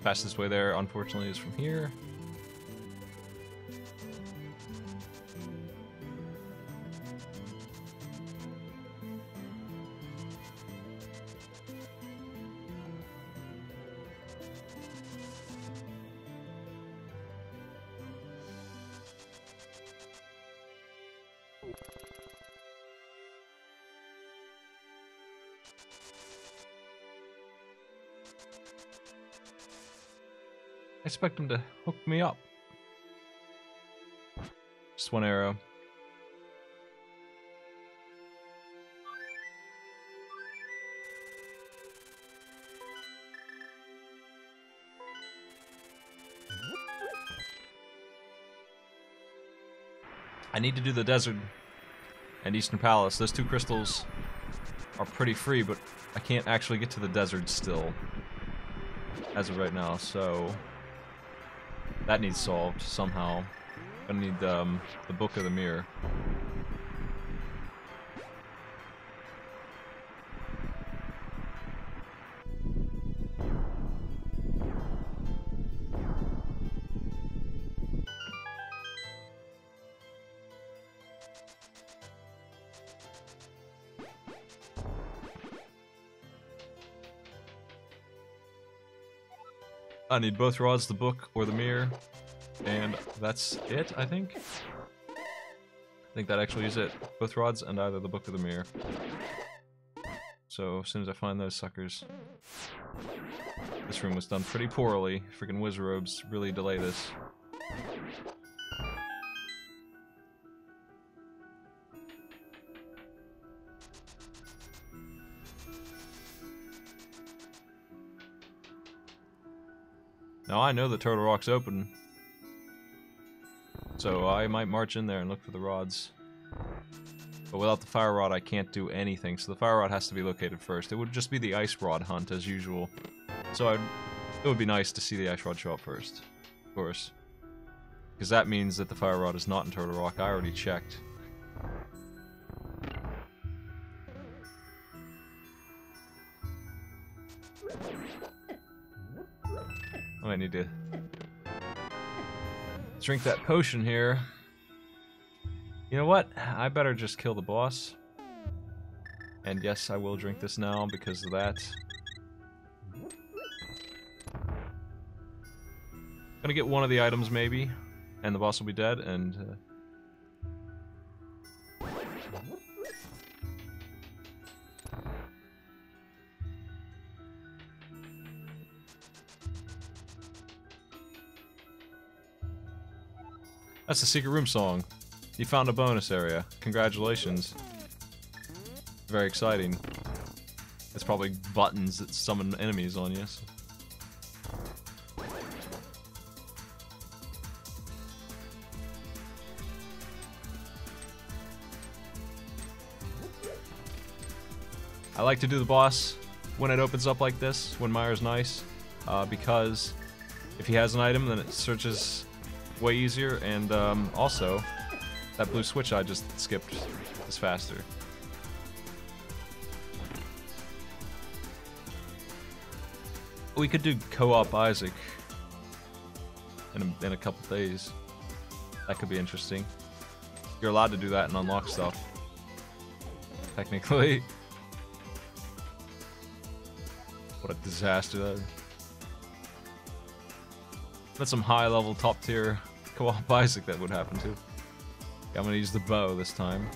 Fastest way there, unfortunately, is from here. I expect him to hook me up. Just one arrow. I need to do the desert and Eastern Palace. Those two crystals are pretty free, but I can't actually get to the desert still as of right now, so that needs solved somehow. Gonna need the Book of the Mirror. I need both rods, the book or the mirror, and that's it, I think. I think that actually is it. Both rods and either the book or the mirror. So as soon as I find those suckers. This room was done pretty poorly. Freaking wizarobes really delay this. Now I know the Turtle Rock's open, so I might march in there and look for the rods. But without the fire rod, I can't do anything, so the fire rod has to be located first. It would just be the ice rod hunt as usual. So it would be nice to see the ice rod show up first, of course. Because that means that the fire rod is not in Turtle Rock. I already checked. I might need to drink that potion here. You know what? I better just kill the boss. And yes, I will drink this now because of that. Gonna get one of the items maybe, and the boss will be dead, and that's the secret room song. You found a bonus area. Congratulations. Very exciting. It's probably buttons that summon enemies on you. So. I like to do the boss when it opens up like this, when Myra's nice, because if he has an item, then it searches way easier, and also, that blue switch I just skipped is faster. We could do co-op Isaac in a couple days. That could be interesting. You're allowed to do that and unlock stuff. Technically. What a disaster that is. That's some high-level, top-tier co-op Isaac that would happen too. I'm gonna use the bow this time.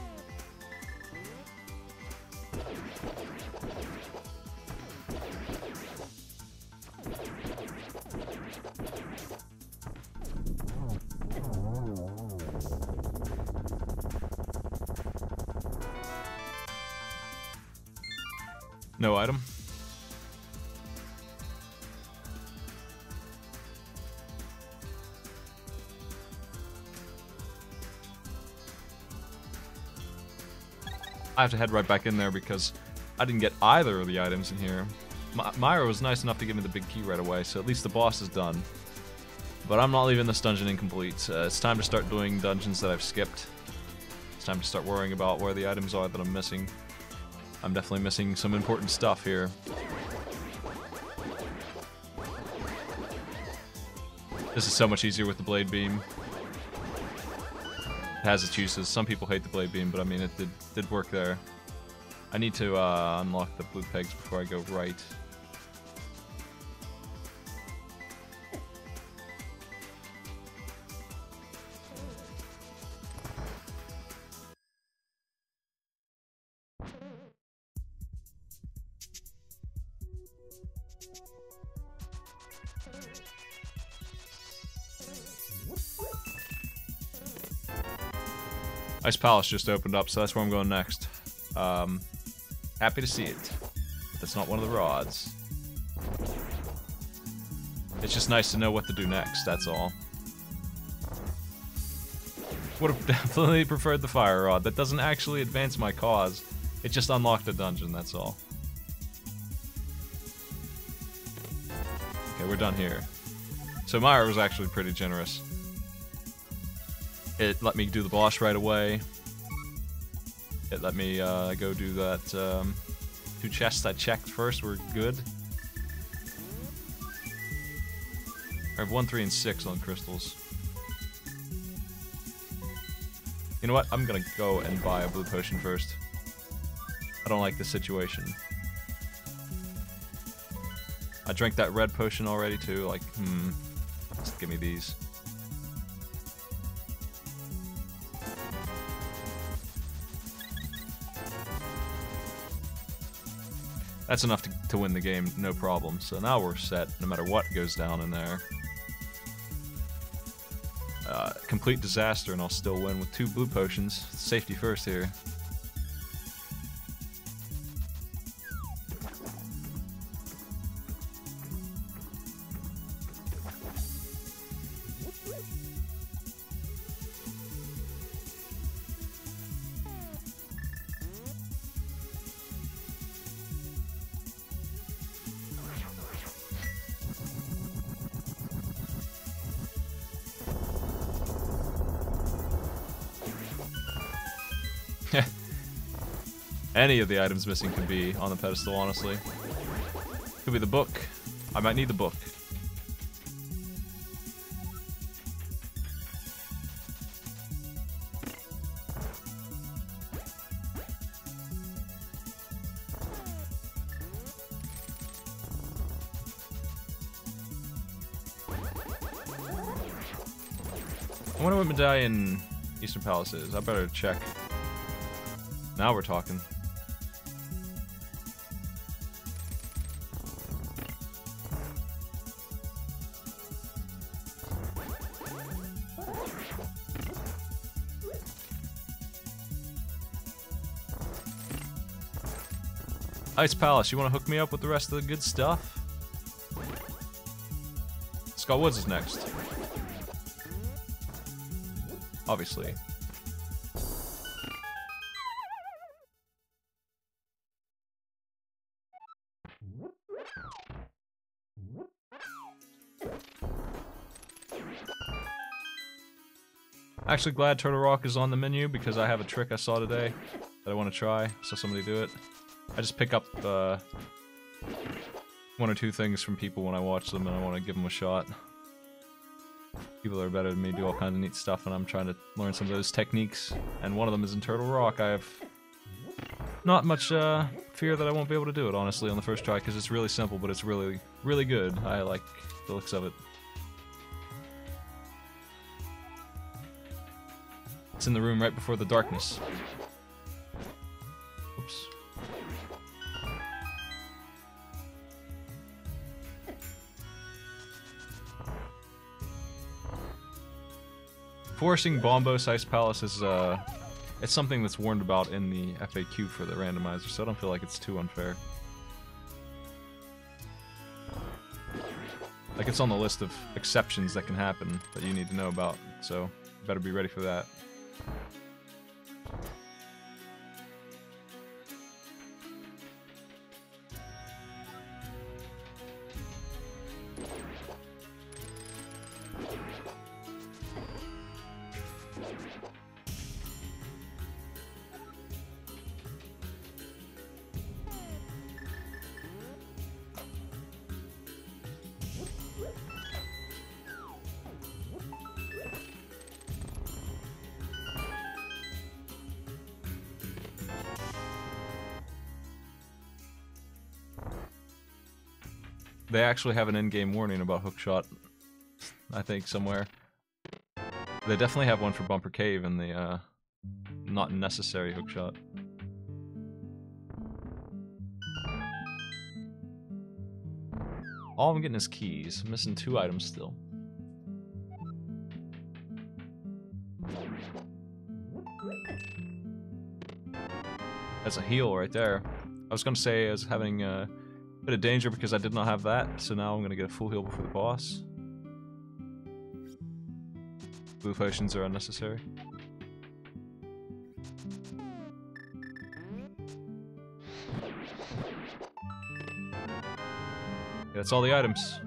No item. I have to head right back in there because I didn't get either of the items in here. Myra was nice enough to give me the big key right away, so at least the boss is done. But I'm not leaving this dungeon incomplete. It's time to start doing dungeons that I've skipped. It's time to start worrying about where the items are that I'm missing. I'm definitely missing some important stuff here. This is so much easier with the blade beam. It has its uses. Some people hate the blade beam, but I mean, it did work there. I need to unlock the blue pegs before I go right. Ice Palace just opened up, so that's where I'm going next. Happy to see it. That's not one of the rods. It's just nice to know what to do next, that's all. Would have definitely preferred the fire rod. That doesn't actually advance my cause. It just unlocked a dungeon, that's all. Okay, we're done here. So Myra was actually pretty generous. It let me do the boss right away. It let me go do that. 2 chests I checked first were good. I have 1, 3, and 6 on crystals. You know what? I'm gonna go and buy a blue potion first. I don't like this situation. I drank that red potion already too. Like, just give me these. That's enough to win the game, no problem. So now we're set, no matter what goes down in there. Complete disaster, and I'll still win with 2 blue potions. Safety first here. Any of the items missing could be on the pedestal, honestly. Could be the book. I might need the book. I wonder what medallion Eastern Palace is. I better check. Now we're talking. Ice Palace, you want to hook me up with the rest of the good stuff? Scott Woods is next. Obviously. Actually glad Turtle Rock is on the menu because I have a trick I saw today that I want to try. I saw somebody do it. I just pick up 1 or 2 things from people when I watch them and I want to give them a shot. People that are better than me do all kinds of neat stuff and I'm trying to learn some of those techniques. And one of them is in Turtle Rock. I have not much fear that I won't be able to do it, honestly, on the first try because it's really simple, but it's really, really good. I like the looks of it. It's in the room right before the darkness. Oops. Forcing Bombos Ice Palace is, it's something that's warned about in the FAQ for the randomizer, so I don't feel like it's too unfair. Like, it's on the list of exceptions that can happen that you need to know about, so you better be ready for that. They actually have an in-game warning about hookshot, I think, somewhere. They definitely have one for Bumper Cave in the not necessary hookshot. All I'm getting is keys. I'm missing 2 items still. That's a heal right there. I was gonna say I was having a bit of danger because I did not have that, so now I'm gonna get a full heal before the boss. Blue potions are unnecessary. Yeah, that's all the items.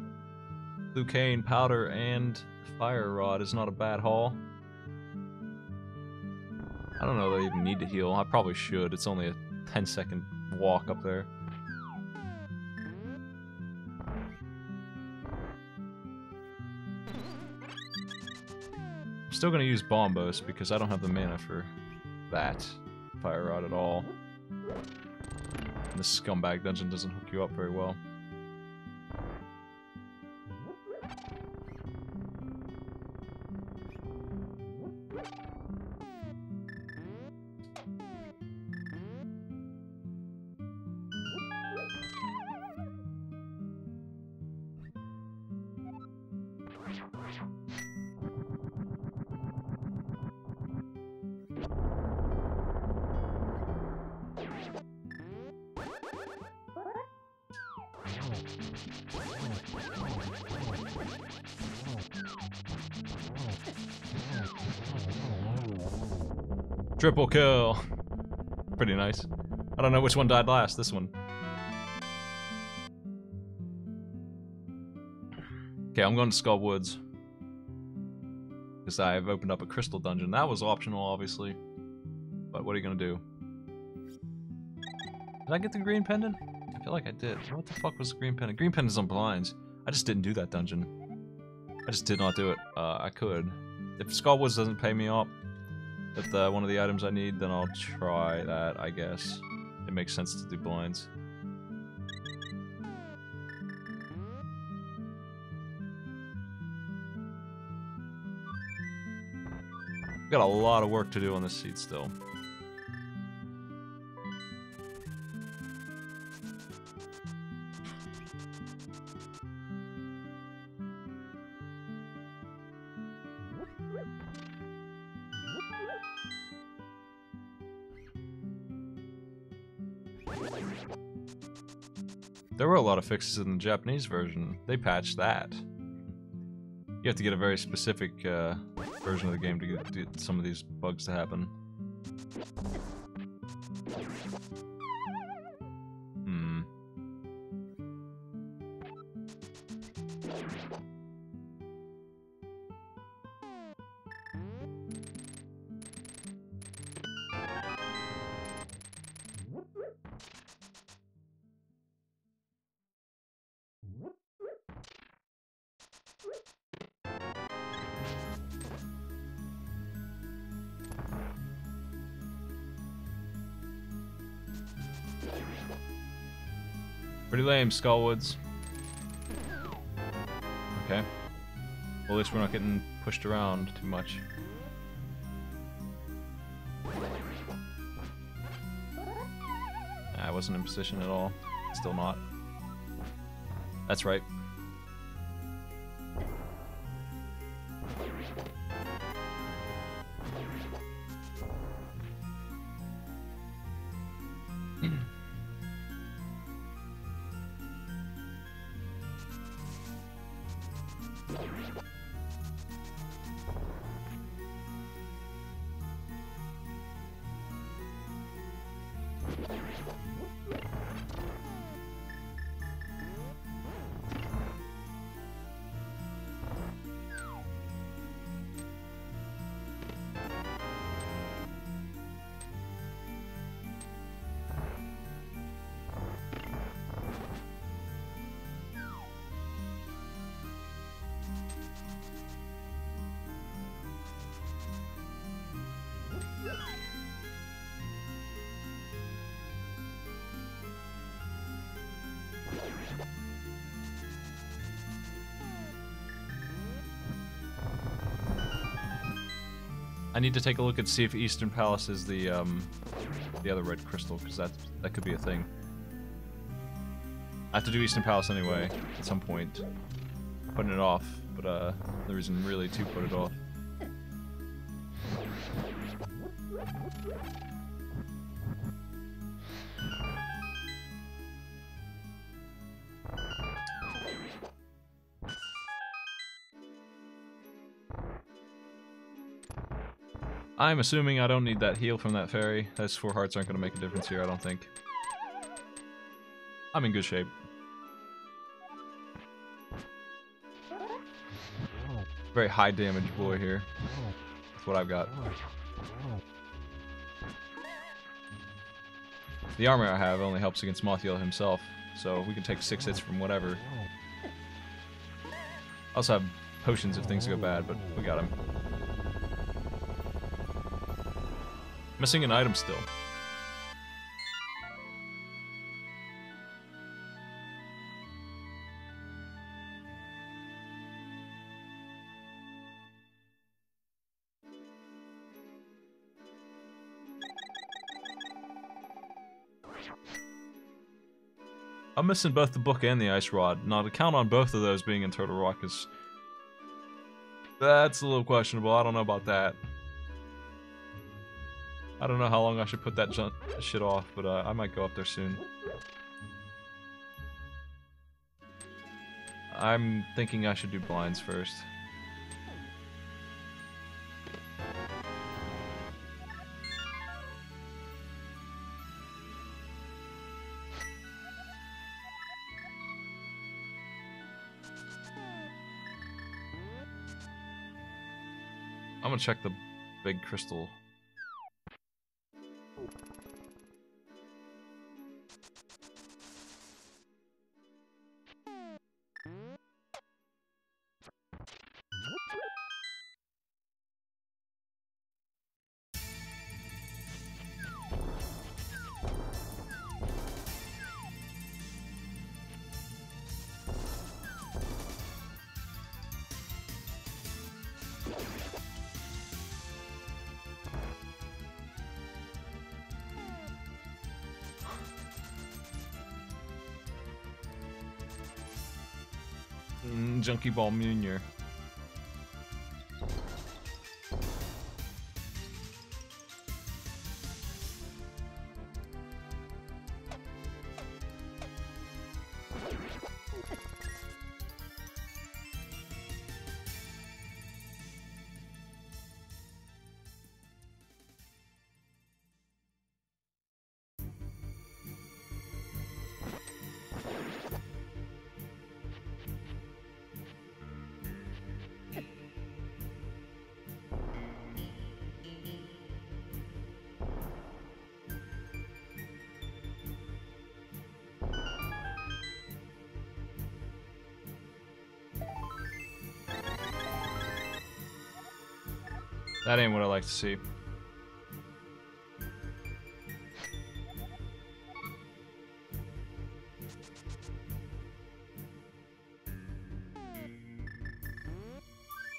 Blue cane, powder, and fire rod is not a bad haul. I don't know that I even need to heal. I probably should. It's only a 10-second walk up there. I'm still going to use Bombos because I don't have the mana for that fire rod at all. And this scumbag dungeon doesn't hook you up very well. Triple kill. Pretty nice. I don't know which one died last. This one. Okay, I'm going to Skull Woods. Because I've opened up a crystal dungeon. That was optional, obviously. But what are you going to do? Did I get the green pendant? I feel like I did. What the fuck was the green pendant? Green pendant's on blinds. I just didn't do that dungeon. I just did not do it. I could. If Skull Woods doesn't pay me up with one of the items I need, then I'll try that, I guess. It makes sense to do blinds. Got a lot of work to do on this seat still. There were a lot of fixes in the Japanese version. They patched that. You have to get a very specific version of the game to get some of these bugs to happen. Pretty lame, Skullwoods. Okay. Well, at least we're not getting pushed around too much. I wasn't in position at all. Still not. That's right. I need to take a look and see if Eastern Palace is the other red crystal, because that could be a thing. I have to do Eastern Palace anyway at some point. Putting it off, but there isn't really to put it off. I'm assuming I don't need that heal from that fairy. Those 4 hearts aren't going to make a difference here, I don't think. I'm in good shape. Very high damage boy here. That's what I've got. The armor I have only helps against Mothiel himself, so we can take 6 hits from whatever. I also have potions if things go bad, but we got him. Missing an item still. I'm missing both the book and the ice rod. Now to count on both of those being in Turtle Rock is... that's a little questionable. I don't know about that. I don't know how long I should put that shit off, but I might go up there soon. I'm thinking I should do blinds first. I'm gonna check the big crystal. Junkie Ball Munir. That ain't what I like to see.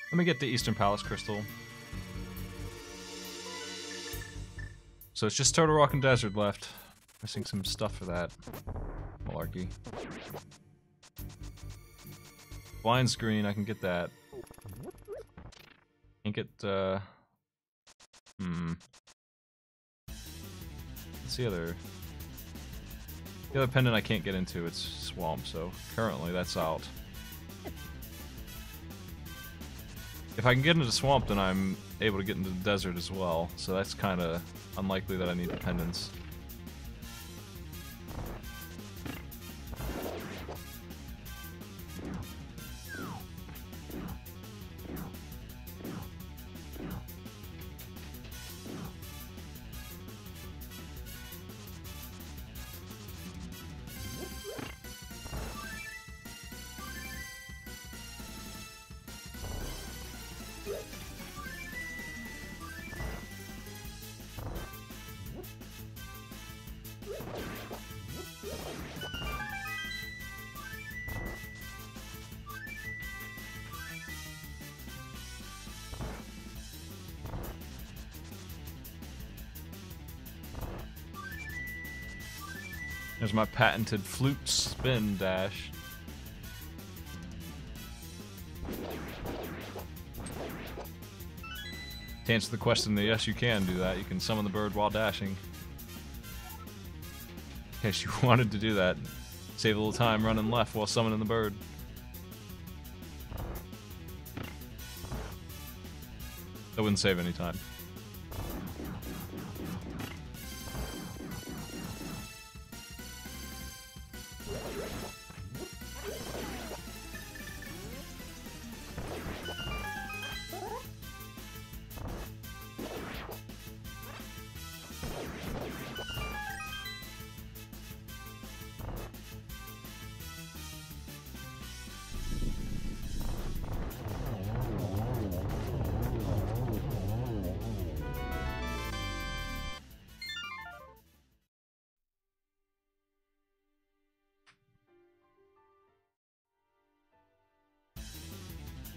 Let me get the Eastern Palace Crystal. So it's just Turtle Rock and Desert left. Missing some stuff for that. Malarkey. Blind screen, I can get that. Can't get, What's the other... The other pendant I can't get into, it's Swamp, so currently that's out. If I can get into Swamp, then I'm able to get into the desert as well, so that's kind of unlikely that I need the pendants. There's my patented flute spin dash. To answer the question, yes, you can do that. You can summon the bird while dashing. In case you wanted to do that. Save a little time running left while summoning the bird. That wouldn't save any time.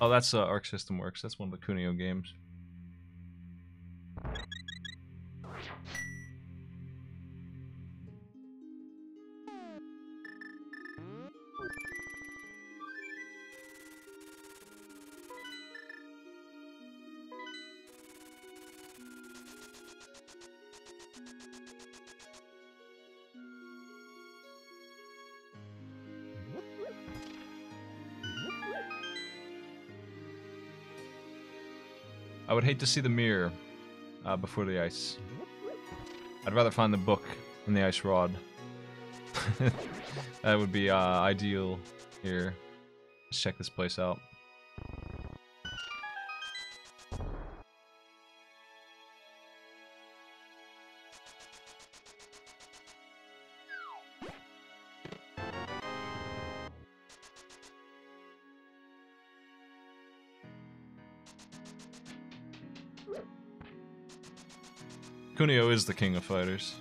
Oh, that's Arc System Works. That's one of the Kunio games. I would hate to see the mirror before the ice. I'd rather find the book than the ice rod. That would be ideal here. Let's check this place out. Kunio is the king of fighters.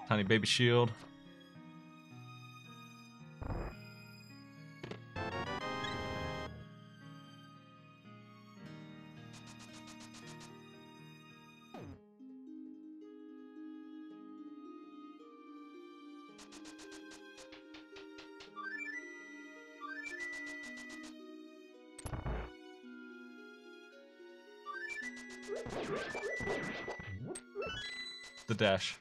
Tiny baby shield. The dash.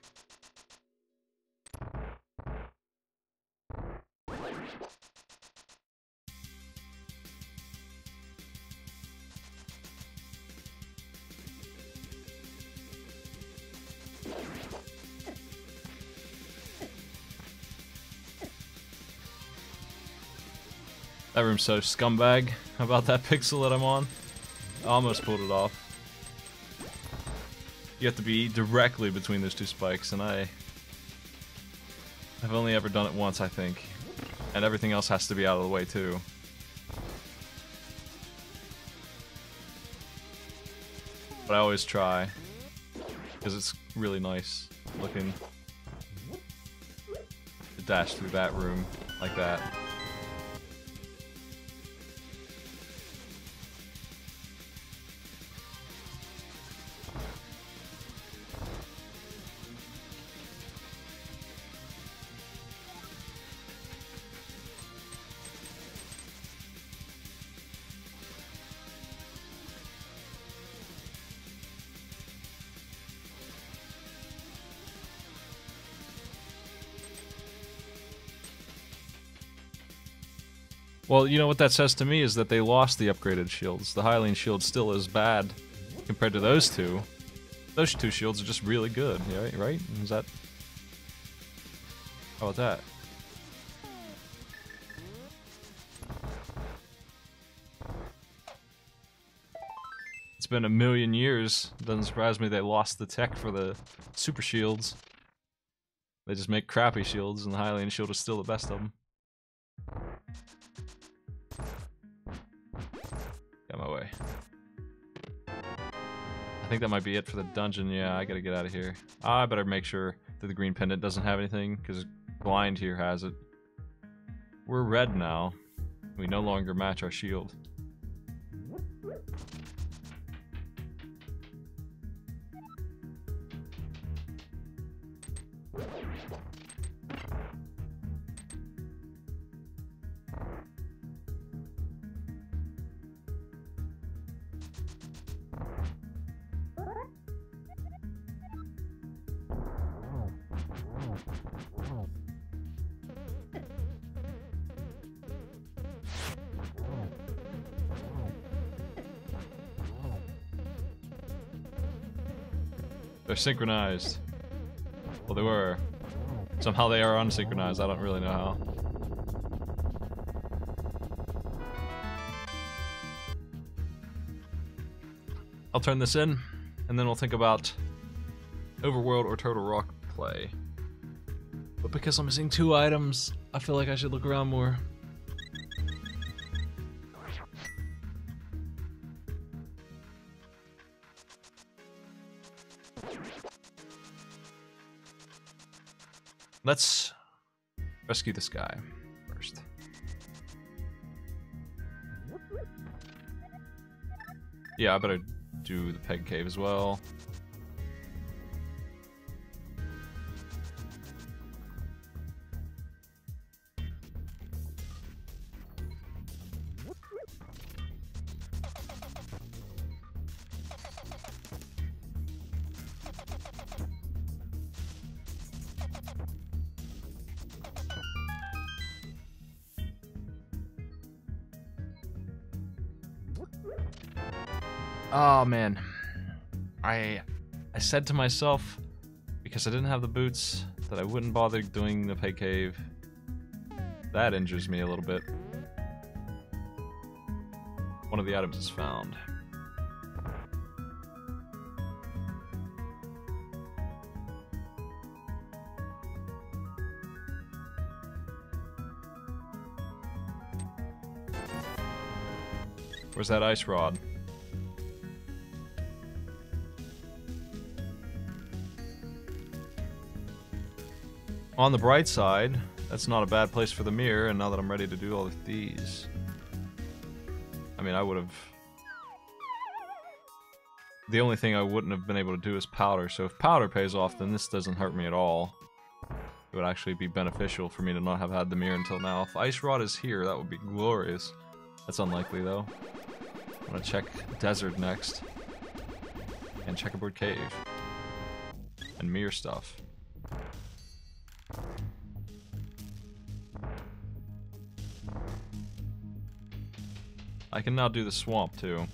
That room's so scumbag. How about that pixel that I'm on? I almost pulled it off. You have to be directly between those two spikes, and I've only ever done it once, I think. And everything else has to be out of the way, too. But I always try, because it's really nice looking to dash through that room like that. Well, you know what that says to me is that they lost the upgraded shields. The Hylian shield still is bad compared to those two. Those two shields are just really good, yeah, right? Is that... How about that? It's been a million years. Doesn't surprise me they lost the tech for the super shields. They just make crappy shields, and the Hylian shield is still the best of them. Got my way. I think that might be it for the dungeon. Yeah, I gotta get out of here. I better make sure that the green pendant doesn't have anything, because blind here has it. We're red now. We no longer match our shield. They're synchronized. Well, they were. Somehow they are unsynchronized. I don't really know how. I'll turn this in, and then we'll think about Overworld or Turtle Rock play. But because I'm missing 2 items, I feel like I should look around more. Let's rescue this guy first. Yeah, I better do the peg cave as well. Oh man, I said to myself, because I didn't have the boots, that I wouldn't bother doing the peg cave. That injures me a little bit. One of the items is found. Where's that ice rod? On the bright side, that's not a bad place for the mirror, and now that I'm ready to do all of these... I mean, I would have... The only thing I wouldn't have been able to do is powder, so if powder pays off, then this doesn't hurt me at all. It would actually be beneficial for me to not have had the mirror until now. If ice rod is here, that would be glorious. That's unlikely, though. I'm gonna check desert next. And checkerboard cave. And mirror stuff. I can now do the swamp too.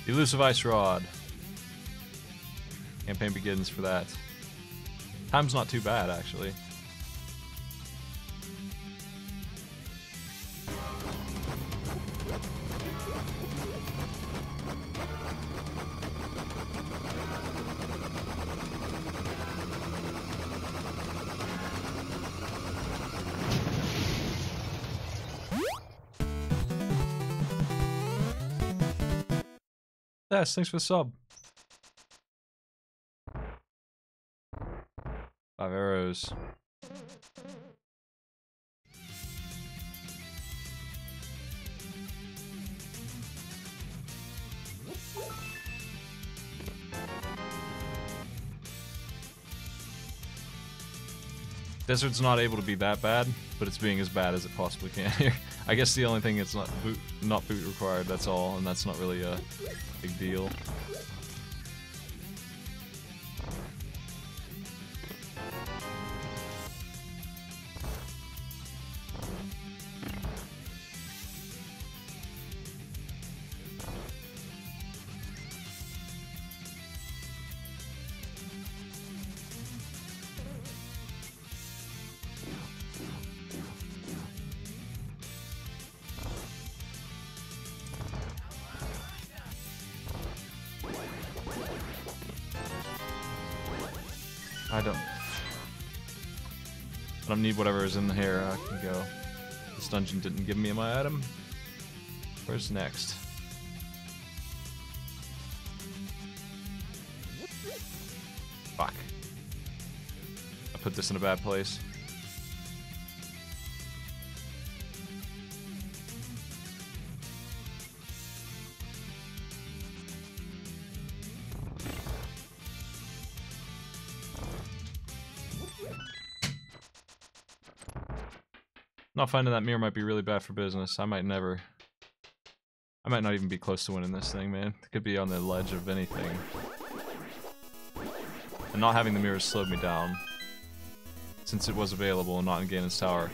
Elusive Ice Rod. Campaign begins for that. Time's not too bad, actually. Yes, thanks for the sub. 5 arrows. Desert's not able to be that bad, but it's being as bad as it possibly can here. I guess the only thing it's not boot required, that's all, and that's not really a big deal. I don't need whatever is in here. I can go. This dungeon didn't give me my item. Where's next? Fuck. I put this in a bad place. Not finding that mirror might be really bad for business. I might not even be close to winning this thing, man. It could be on the ledge of anything. And not having the mirror slowed me down. Since it was available and not in Ganon's tower,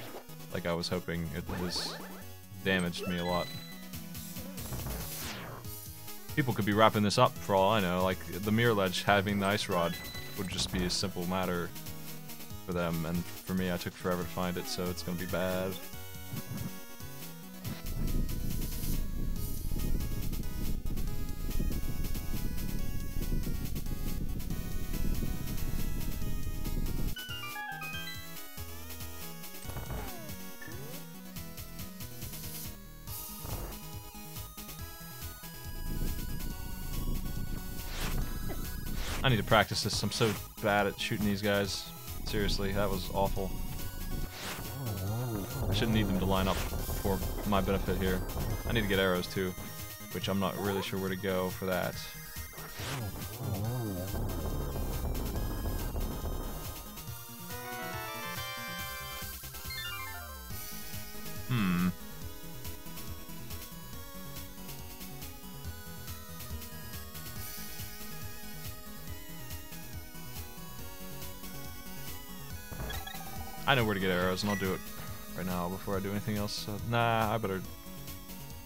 like I was hoping, it has damaged me a lot. People could be wrapping this up for all I know. Like, the mirror ledge having the ice rod would just be a simple matter for them, and for me, I took forever to find it, so it's gonna be bad. I need to practice this. I'm so bad at shooting these guys. Seriously, that was awful. I shouldn't need them to line up for my benefit here. I need to get arrows too, which I'm not really sure where to go for that. I know where to get arrows, and I'll do it right now before I do anything else. Nah, I better...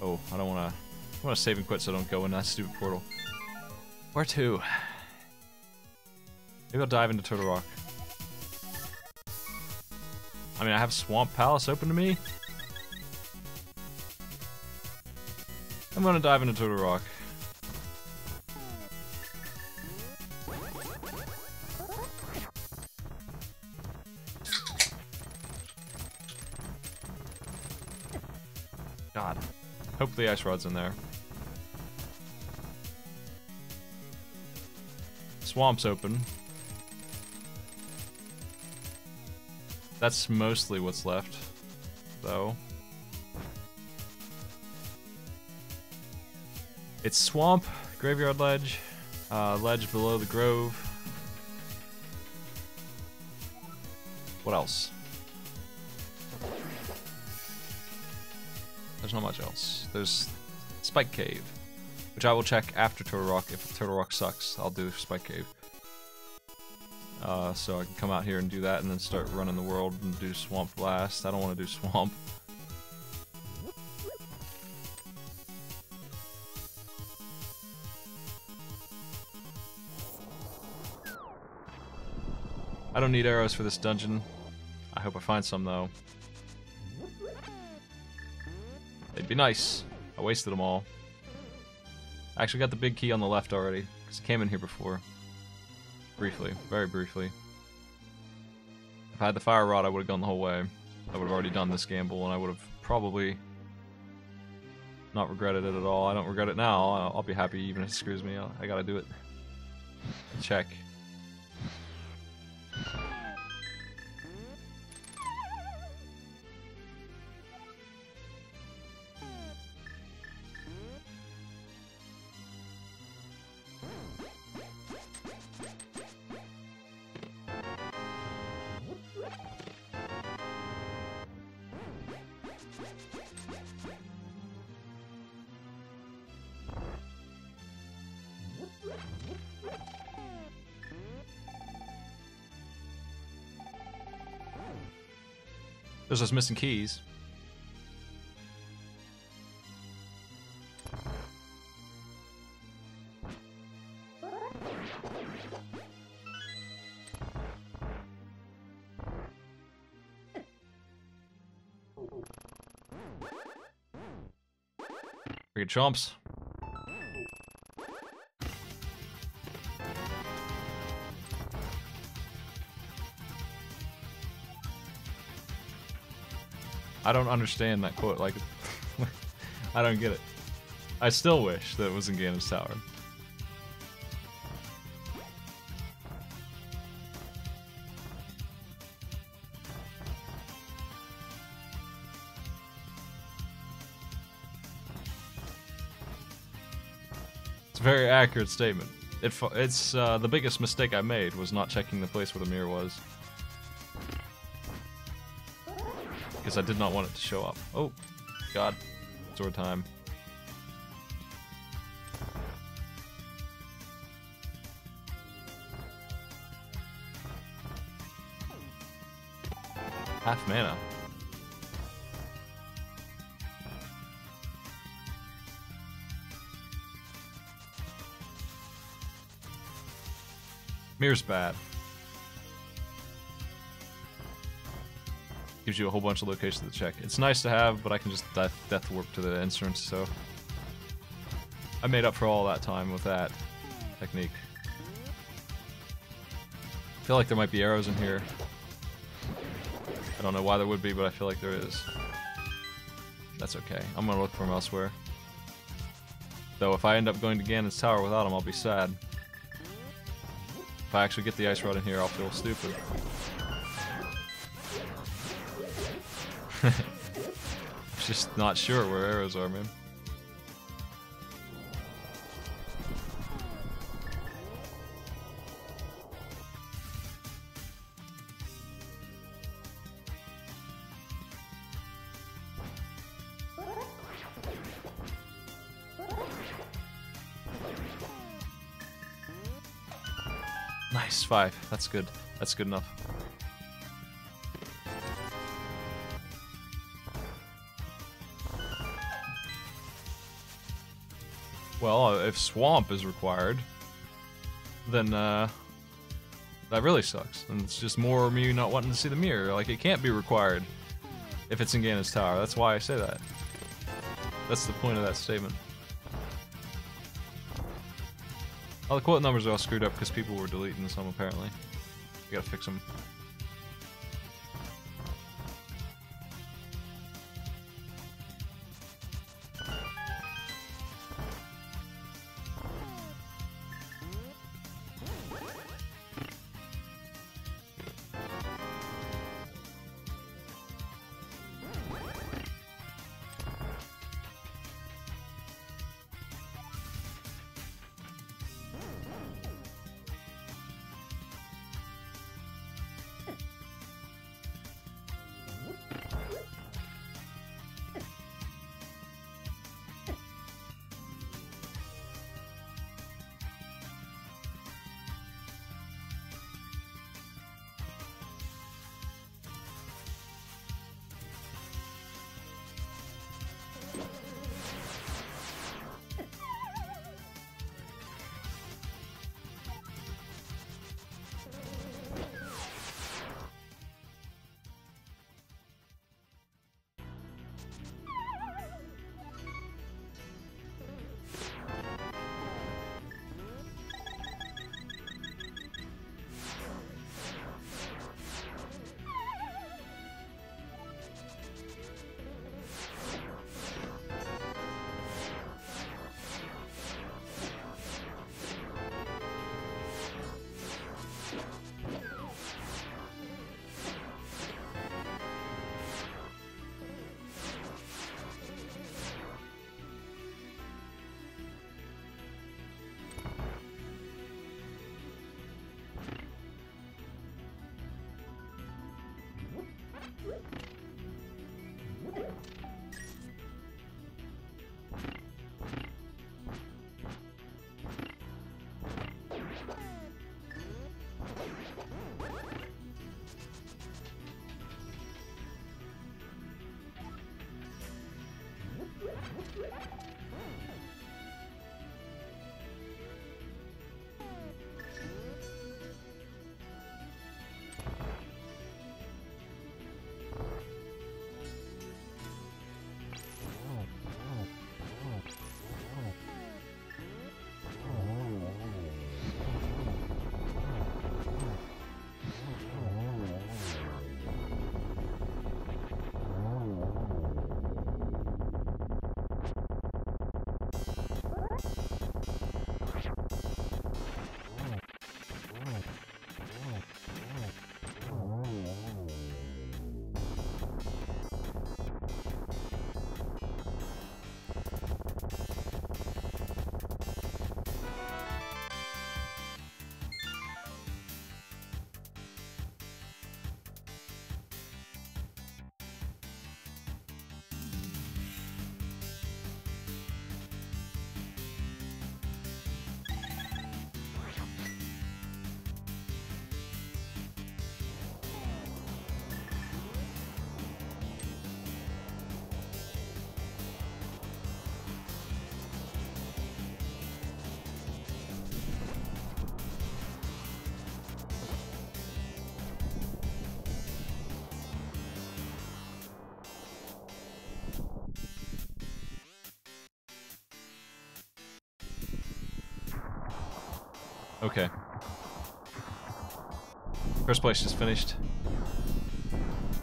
Oh, I don't want to... I want to save and quit so I don't go in that stupid portal. Where to? Maybe I'll dive into Turtle Rock. I mean, I have Swamp Palace open to me. I'm gonna dive into Turtle Rock. God. Hope the ice rod's in there. Swamp's open. That's mostly what's left, though. It's swamp, graveyard ledge, ledge below the grove. What else? There's not much else. There's Spike Cave, which I will check after Turtle Rock. If Turtle Rock sucks, I'll do Spike Cave. So I can come out here and do that and then start running the world and do Swamp Blast. I don't want to do Swamp. I don't need arrows for this dungeon. I hope I find some, though. They'd be nice. I wasted them all. I actually got the big key on the left already, because I came in here before. Briefly. Very briefly. If I had the fire rod, I would have gone the whole way. I would have already done this gamble, and I would have probably not regretted it at all. I don't regret it now. I'll be happy even if it screws me. I gotta do it. Check. There's those missing keys. Pretty good chomps. I don't understand that quote. Like, I don't get it. I still wish that it was in Ganon's Tower. It's a very accurate statement. It's the biggest mistake I made was not checking the place where the mirror was. Because I did not want it to show up. Oh, God. Sword time. Half mana. Mirror's bad. Gives you a whole bunch of locations to check. It's nice to have, but I can just death warp to the entrance, so I made up for all that time with that technique. I feel like there might be arrows in here. I don't know why there would be, but I feel like there is. That's okay. I'm gonna look for them elsewhere. Though if I end up going to Ganon's Tower without them, I'll be sad. If I actually get the ice rod in here, I'll feel stupid. Just not sure where arrows are, man. Nice, 5. That's good. That's good enough. Well, if swamp is required, then that really sucks. And it's just more of me not wanting to see the mirror. Like, it can't be required if it's in Ganon's Tower. That's why I say that. That's the point of that statement. Oh, the quote numbers are all screwed up because people were deleting some, apparently. You gotta fix them. Okay. First place just finished.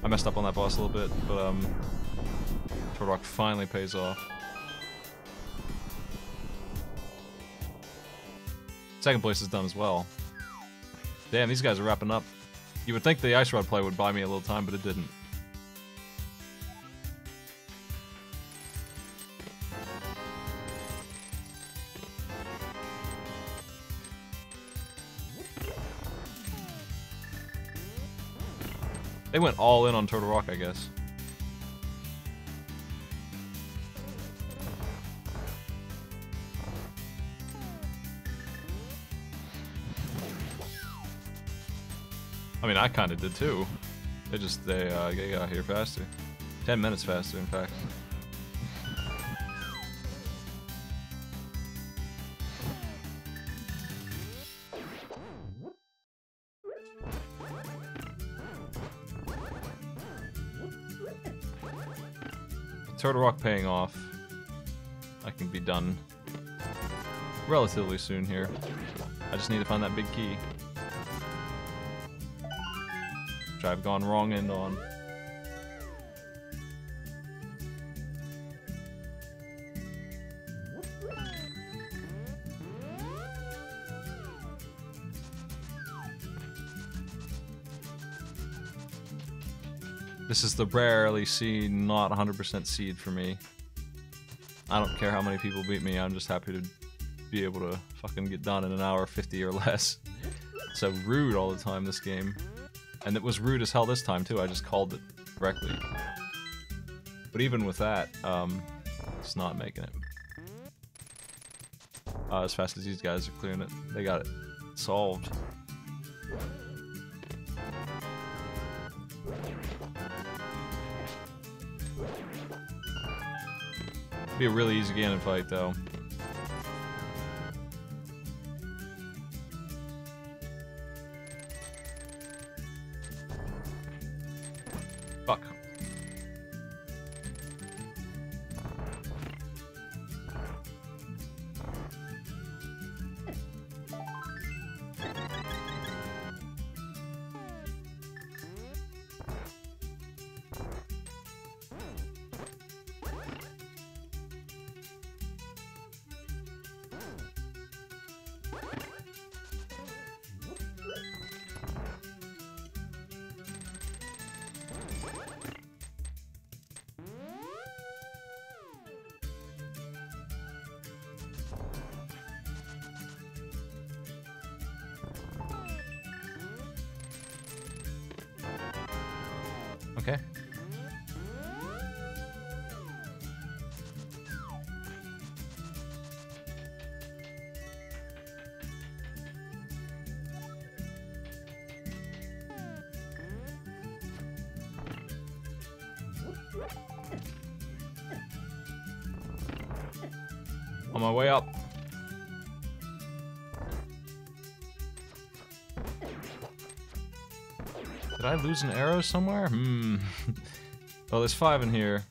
I messed up on that boss a little bit, but Turtle Rock finally pays off. Second place is done as well. Damn, these guys are wrapping up. You would think the Ice Rod play would buy me a little time, but it didn't. They went all in on Turtle Rock, I guess. I mean, I kind of did too. They got here faster. 10 minutes faster, in fact. Turtle Rock paying off. I can be done relatively soon here. I just need to find that big key. Which I've gone wrong end on. This is the rarely seen, not 100% seed for me. I don't care how many people beat me, I'm just happy to be able to fucking get done in an hour 50 or less. So rude all the time this game. And it was rude as hell this time too, I just called it correctly. But even with that, it's not making it. As fast as these guys are clearing it, they got it solved. Be a really easy Ganon fight, though. Fuck. Okay. On my way up. Did I lose an arrow somewhere? Oh, there's 5 in here.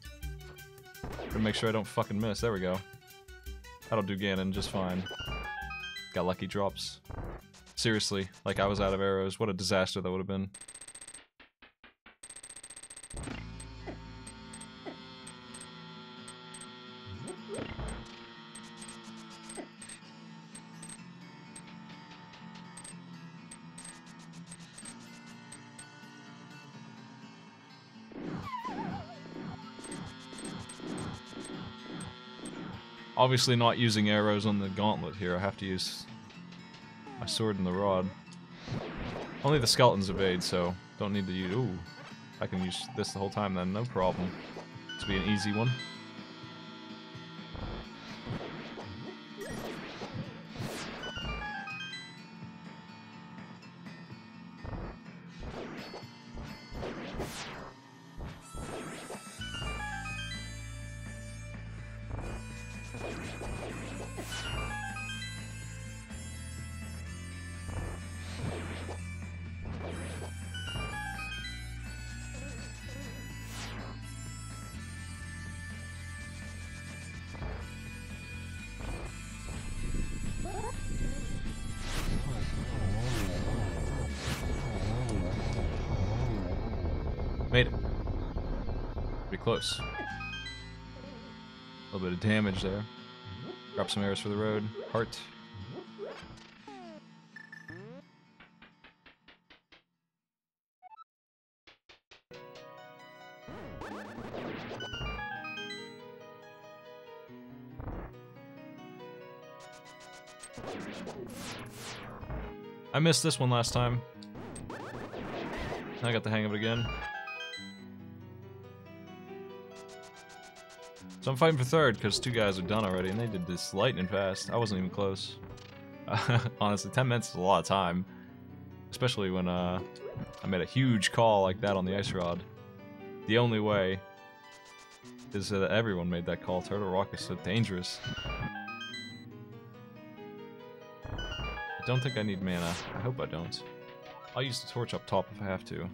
Gotta make sure I don't fucking miss. There we go. That'll do Ganon just fine. Got lucky drops. Seriously, like I was out of arrows. What a disaster that would have been. Obviously not using arrows on the gauntlet here. I have to use my sword and the rod. Only the skeletons evade, so don't need to use... Ooh, I can use this the whole time then, no problem. This will be an easy one. Made it. Pretty close. A little bit of damage there. Drop some arrows for the road. Heart. I missed this one last time. I got the hang of it again. So I'm fighting for third because 2 guys are done already, and they did this lightning fast. I wasn't even close. Honestly, 10 minutes is a lot of time. Especially when I made a huge call like that on the ice rod. The only way is that everyone made that call. Turtle Rock is so dangerous. I don't think I need mana. I hope I don't. I'll use the torch up top if I have to.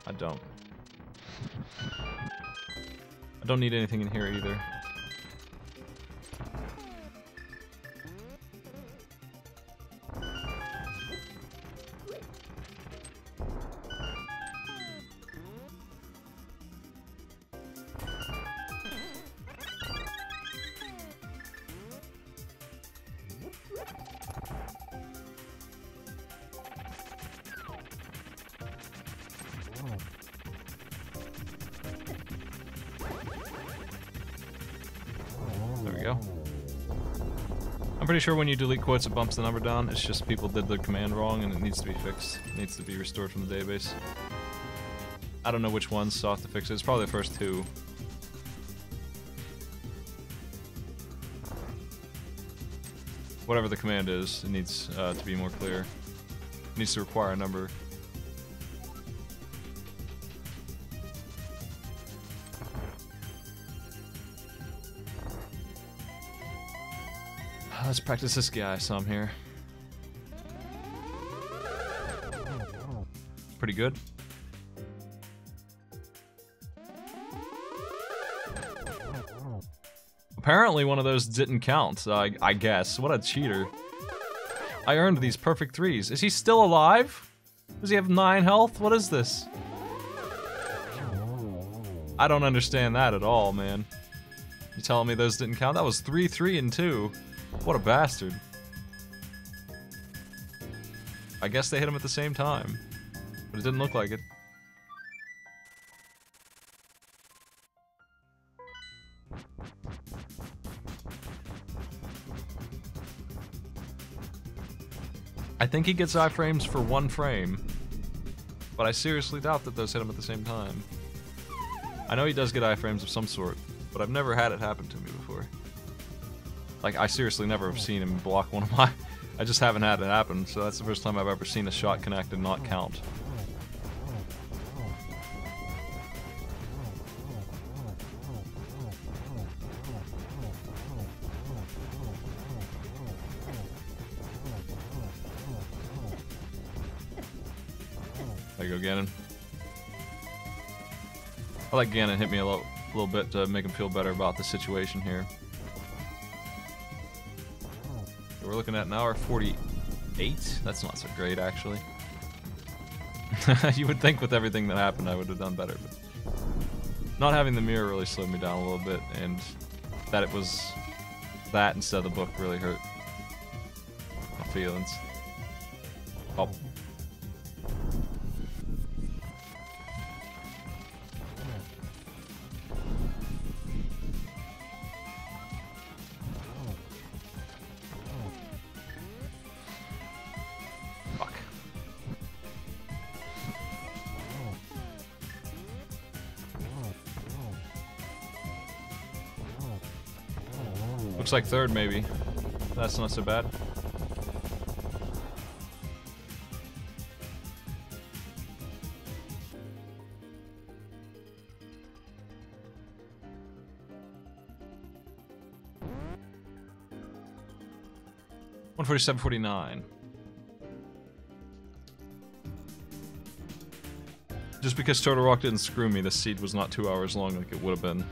I don't. I don't need anything in here either. There we go. I'm pretty sure when you delete quotes it bumps the number down. It's just people did the command wrong and it needs to be fixed. It needs to be restored from the database. I don't know which ones, so I'll have to fix it. It's probably the first 2. Whatever the command is, it needs to be more clear. It needs to require a number. Let's practice this guy some here. Pretty good. Apparently one of those didn't count, I guess. What a cheater. I earned these perfect 3s. Is he still alive? Does he have 9 health? What is this? I don't understand that at all, man. You telling me those didn't count? That was 3, 3, and 2. What a bastard. I guess they hit him at the same time, but it didn't look like it. I think he gets iframes for 1 frame, but I seriously doubt that those hit him at the same time. I know he does get iframes of some sort, but I've never had it happen to me before. Like, I seriously never have seen him block one of my... I just haven't had it happen, so that's the first time I've ever seen a shot connect and not count. There you go, Ganon. I like Ganon hit me a little bit to make him feel better about the situation here. We're looking at an hour 48. That's not so great, actually. You would think with everything that happened I would have done better, but not having the mirror really slowed me down a little bit, and that it was that instead of the book really hurt my feelings. Oh. Looks like third, maybe. That's not so bad. $147.49. Just because Turtle Rock didn't screw me, the seed was not 2 hours long like it would have been.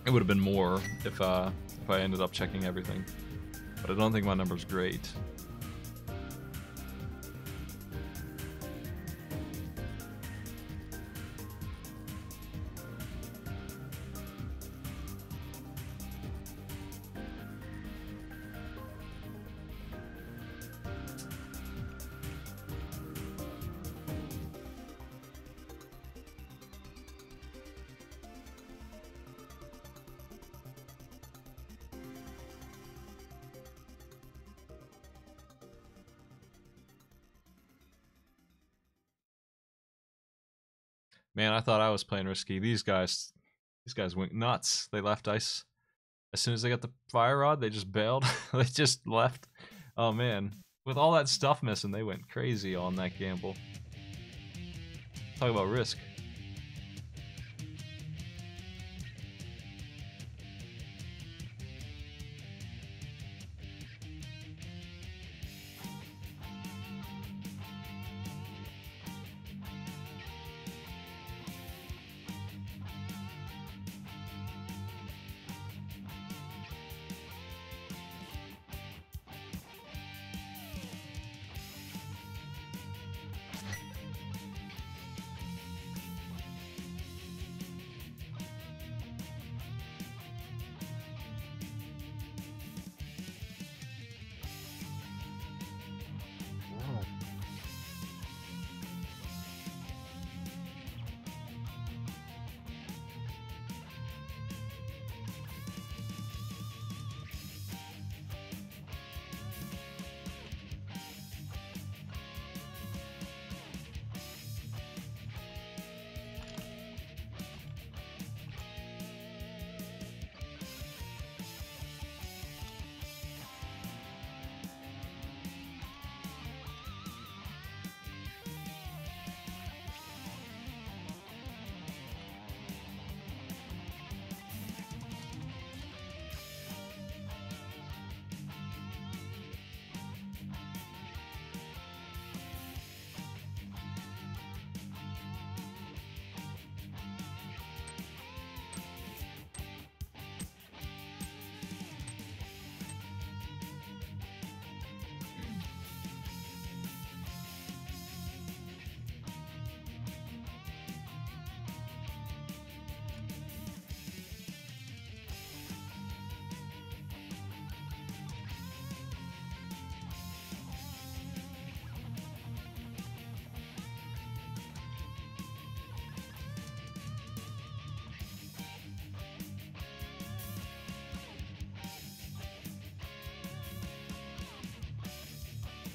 It would have been more if I ended up checking everything. But I don't think my number's great. Man, I thought I was playing risky. These guys went nuts. They left ice. As soon as they got the fire rod, they just bailed. They just left. Oh man. With all that stuff missing, they went crazy on that gamble. Talk about risk.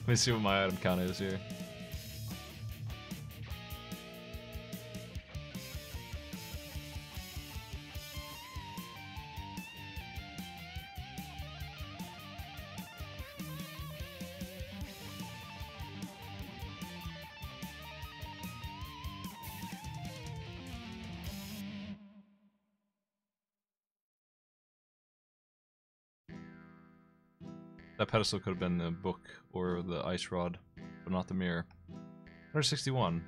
Let me see what my item count is here. That pedestal could have been the book or the ice rod, but not the mirror. 161.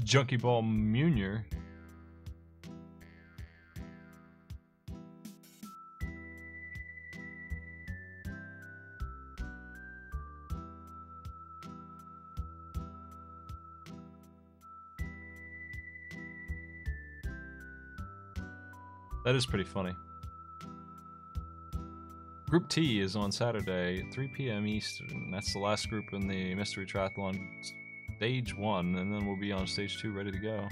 Junkie Ball Munier. That is pretty funny. Group T is on Saturday, 3 p.m. Eastern. That's the last group in the Mystery Triathlon Stage 1, and then we'll be on Stage 2 ready to go.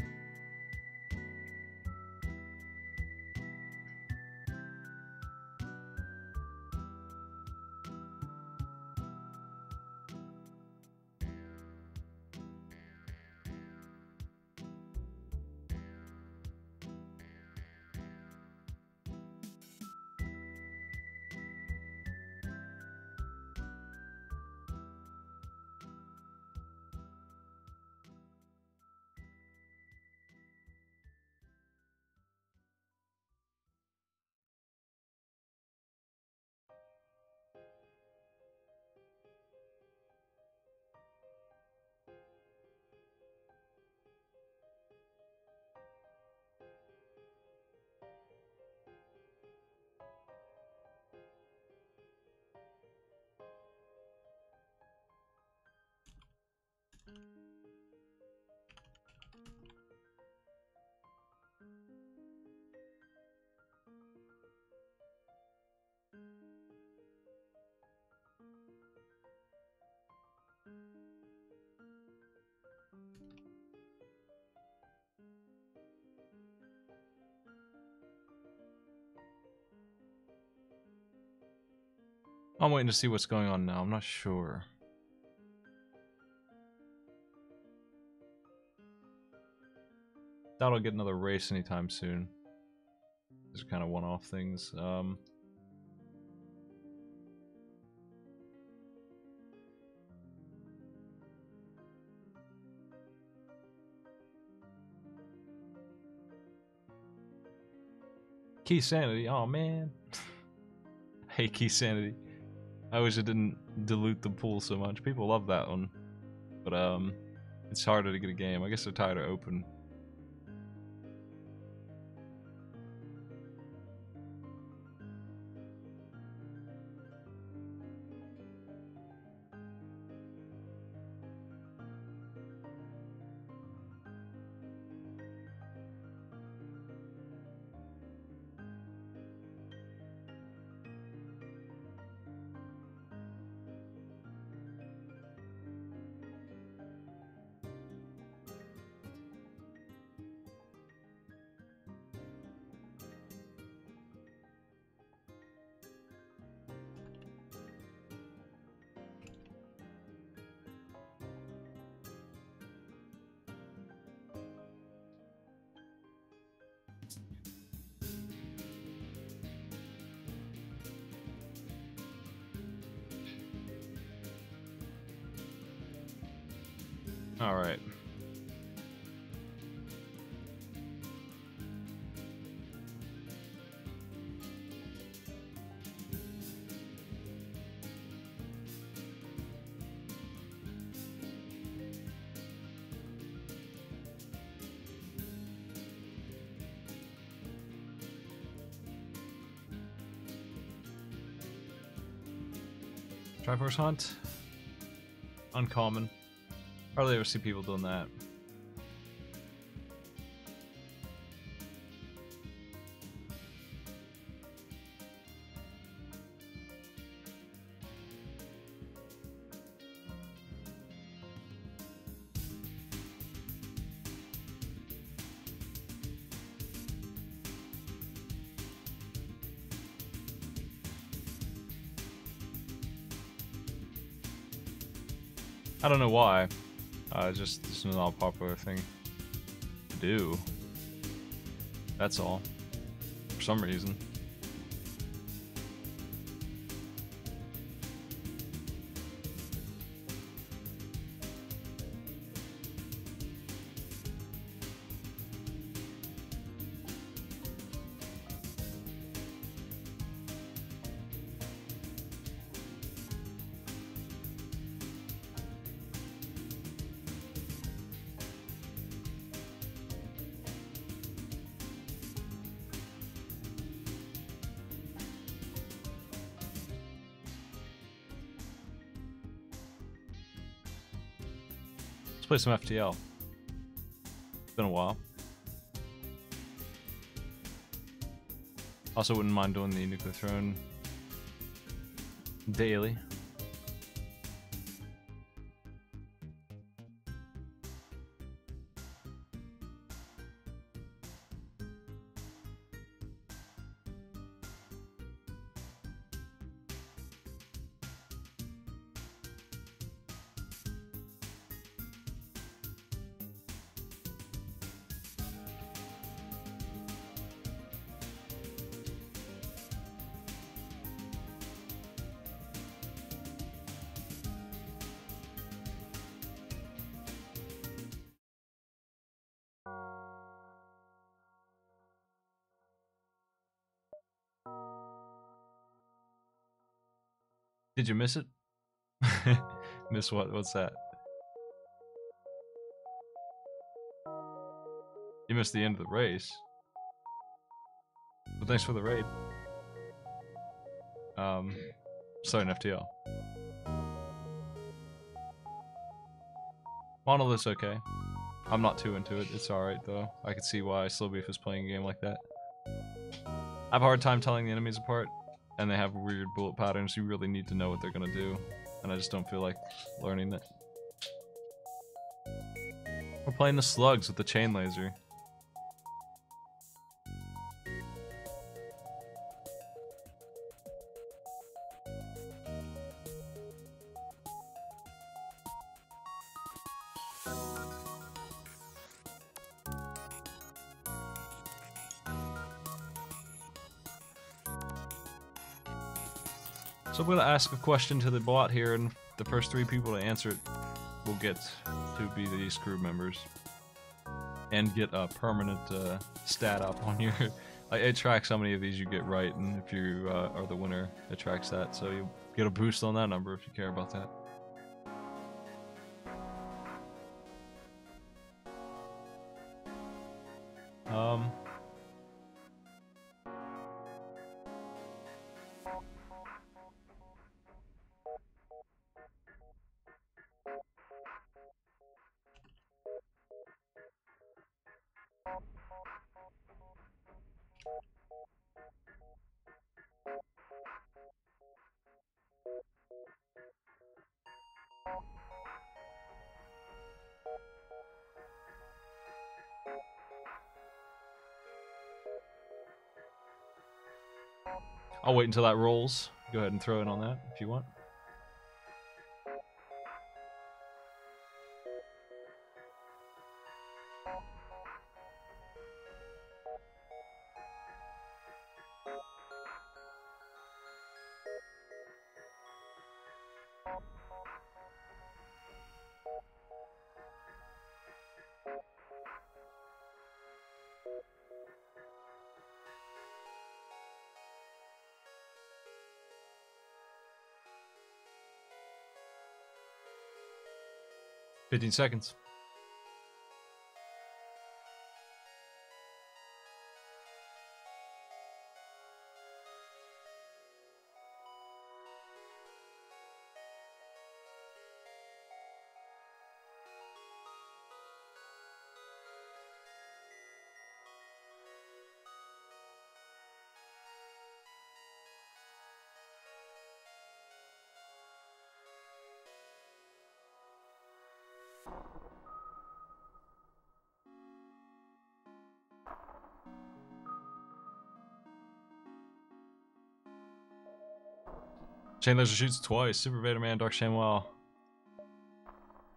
I'm waiting to see what's going on now. I'm not sure. Doubt I'll get another race anytime soon. These are kind of one-off things. Key Sanity. Oh man. Hey, Key Sanity. I wish it didn't dilute the pool so much. People love that one. But it's harder to get a game. I guess they're tired of open. All right. Triforce Hunt. Uncommon. Hardly ever see people doing that. I don't know why. Just this is not a popular thing to do. That's all. For some reason. Play some FTL. It's been a while. Also wouldn't mind doing the Nuclear Throne daily. Did you miss it? Miss what? What's that? You missed the end of the race. Well, thanks for the raid. Starting FTL. Monolith's okay. I'm not too into it. It's alright though. I can see why Slowbeef is playing a game like that. I have a hard time telling the enemies apart. and they have weird bullet patterns, you really need to know what they're gonna do. And I just don't feel like learning it. We're playing the slugs with the chain laser. So I'm gonna ask a question to the bot here, and the first 3 people to answer it will get to be these crew members and get a permanent stat up on your. Like, it tracks how many of these you get right, and if you are the winner, it tracks that. So you get a boost on that number if you care about that. I'll wait until that rolls. Go ahead and throw in on that if you want. $15 seconds. Chain laser shoots twice. Super Vader Man, Dark Shamwell.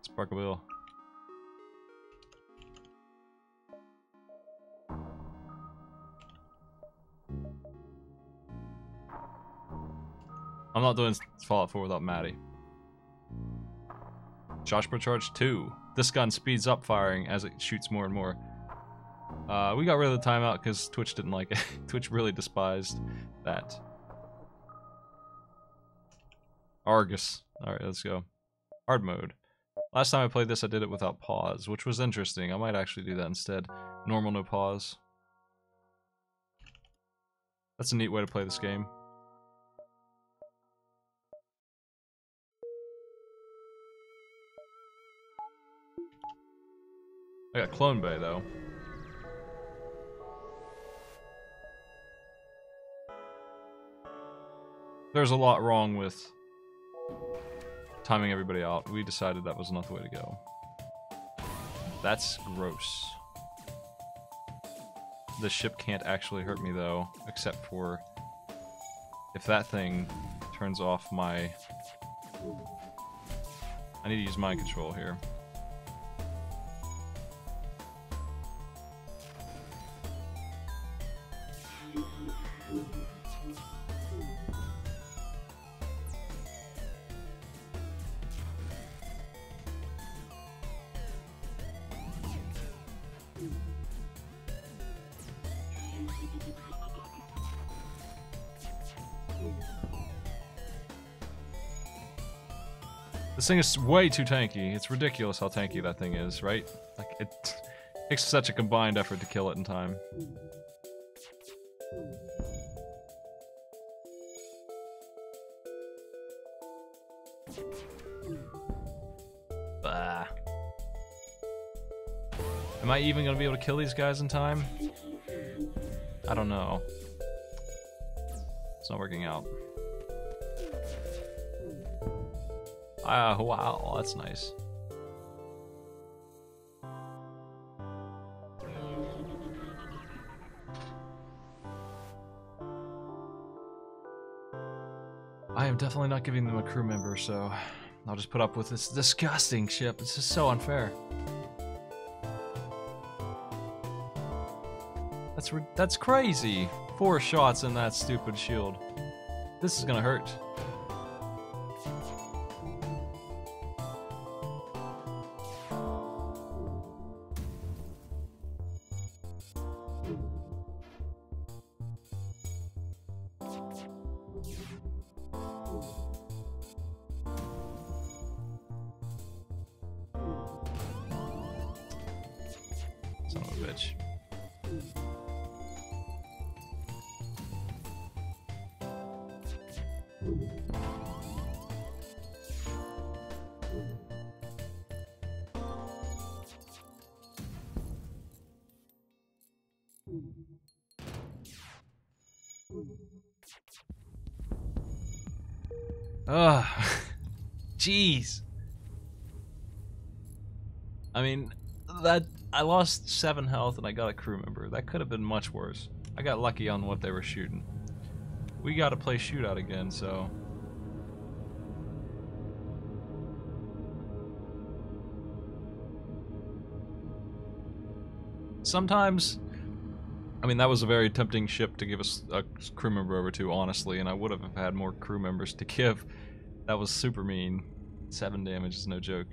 Sparkle Bill. I'm not doing Fallout 4 without Maddie. Josh Pro Charge 2. This gun speeds up firing as it shoots more and more. We got rid of the timeout because Twitch didn't like it. Twitch really despised that. Argus. Alright, let's go. Hard mode. Last time I played this, I did it without pause, which was interesting. I might actually do that instead. Normal, no pause. That's a neat way to play this game. I got Clone Bay, though. There's a lot wrong with timing everybody out. We decided that was not the way to go. That's gross. The ship can't actually hurt me, though, except for if that thing turns off my... I need to use mind control here. This thing is way too tanky. It's ridiculous how tanky that thing is, right? Like, it takes such a combined effort to kill it in time. Bah. Am I even gonna be able to kill these guys in time? I don't know. It's not working out. Ah, wow, that's nice. I am definitely not giving them a crew member, so I'll just put up with this disgusting ship. It's just so unfair. That's crazy. 4 shots in that stupid shield. This is gonna hurt. Son of a bitch. Ugh. Jeez. I mean, that I lost 7 health and I got a crew member. That could have been much worse. I got lucky on what they were shooting. We gotta play shootout again, so... Sometimes... I mean, that was a very tempting ship to give us a crew member over to, honestly, and I would have had more crew members to give. That was super mean. 7 damage is no joke.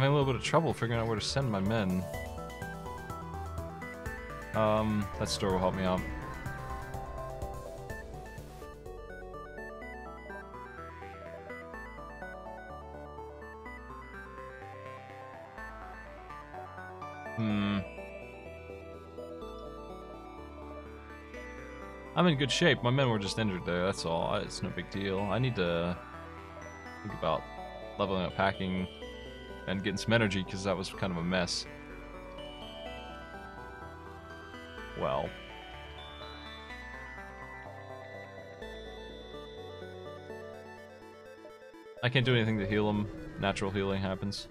having a little bit of trouble figuring out where to send my men. That store will help me out. I'm in good shape. My men were just injured there, that's all. It's no big deal. I need to think about leveling up hacking and getting some energy, because that was kind of a mess. Well. I can't do anything to heal him. Natural healing happens.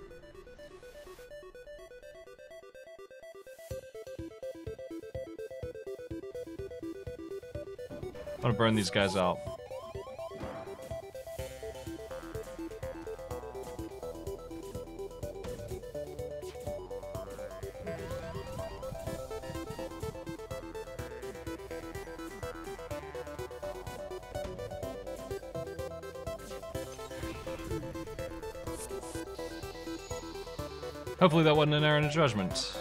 I'm gonna burn these guys out. Hopefully that wasn't an error in judgment.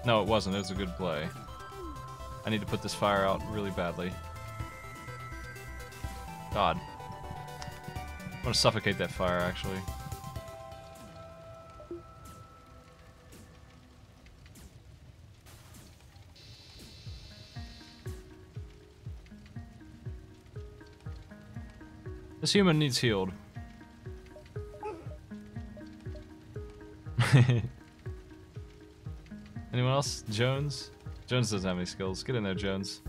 No, it wasn't. It was a good play. I need to put this fire out really badly. God. I want to suffocate that fire, actually. This human needs healed. Anyone else? Jones? Jones doesn't have any skills. Get in there, Jones.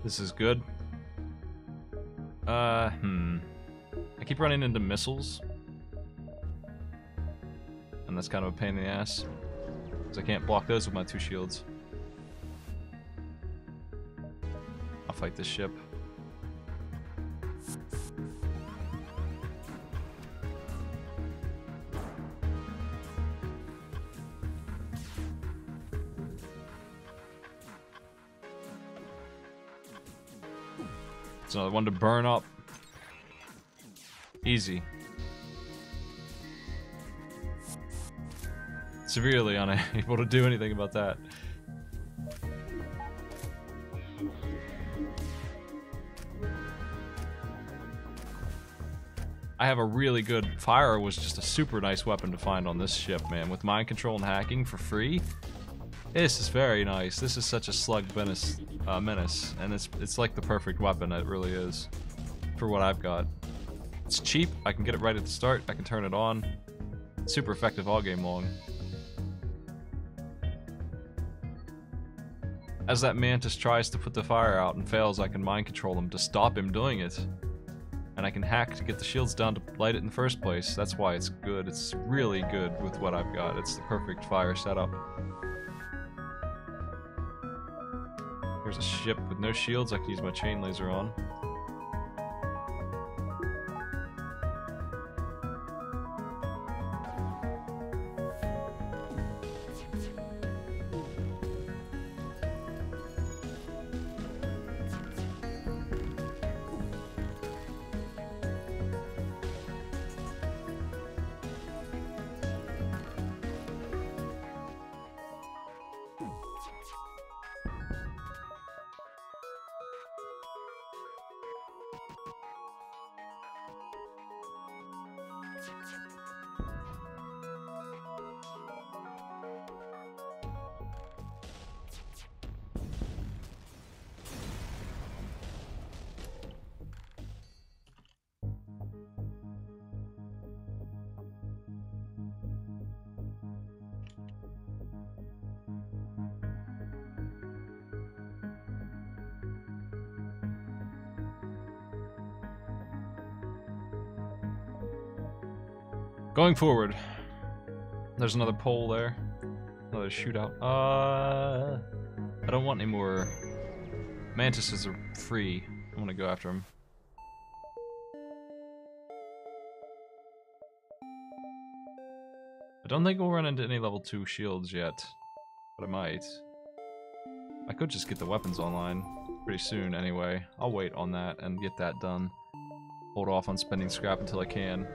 This is good. I keep running into missiles. And that's kind of a pain in the ass. Because I can't block those with my 2 shields. I'll fight this ship. It's another one to burn up. Easy. Severely unable to do anything about that. I have a really good... Fire was just a super nice weapon to find on this ship, man. With mind control and hacking for free. This is very nice. This is such a slug menace, and it's like the perfect weapon. It really is for what I've got. It's cheap. I can get it right at the start. I can turn it on. It's super effective all game long. As that mantis tries to put the fire out and fails, I can mind control him to stop him doing it, and I can hack to get the shields down to light it in the first place. That's why it's good. It's really good with what I've got. It's the perfect fire setup. Here's a ship with no shields. I can use my chain laser on. Going forward. There's another pole there. Another shootout. I don't want any more. Mantises are free. I want to go after them. I don't think we'll run into any level 2 shields yet, but I might. I could just get the weapons online pretty soon anyway. I'll wait on that and get that done. Hold off on spending scrap until I can.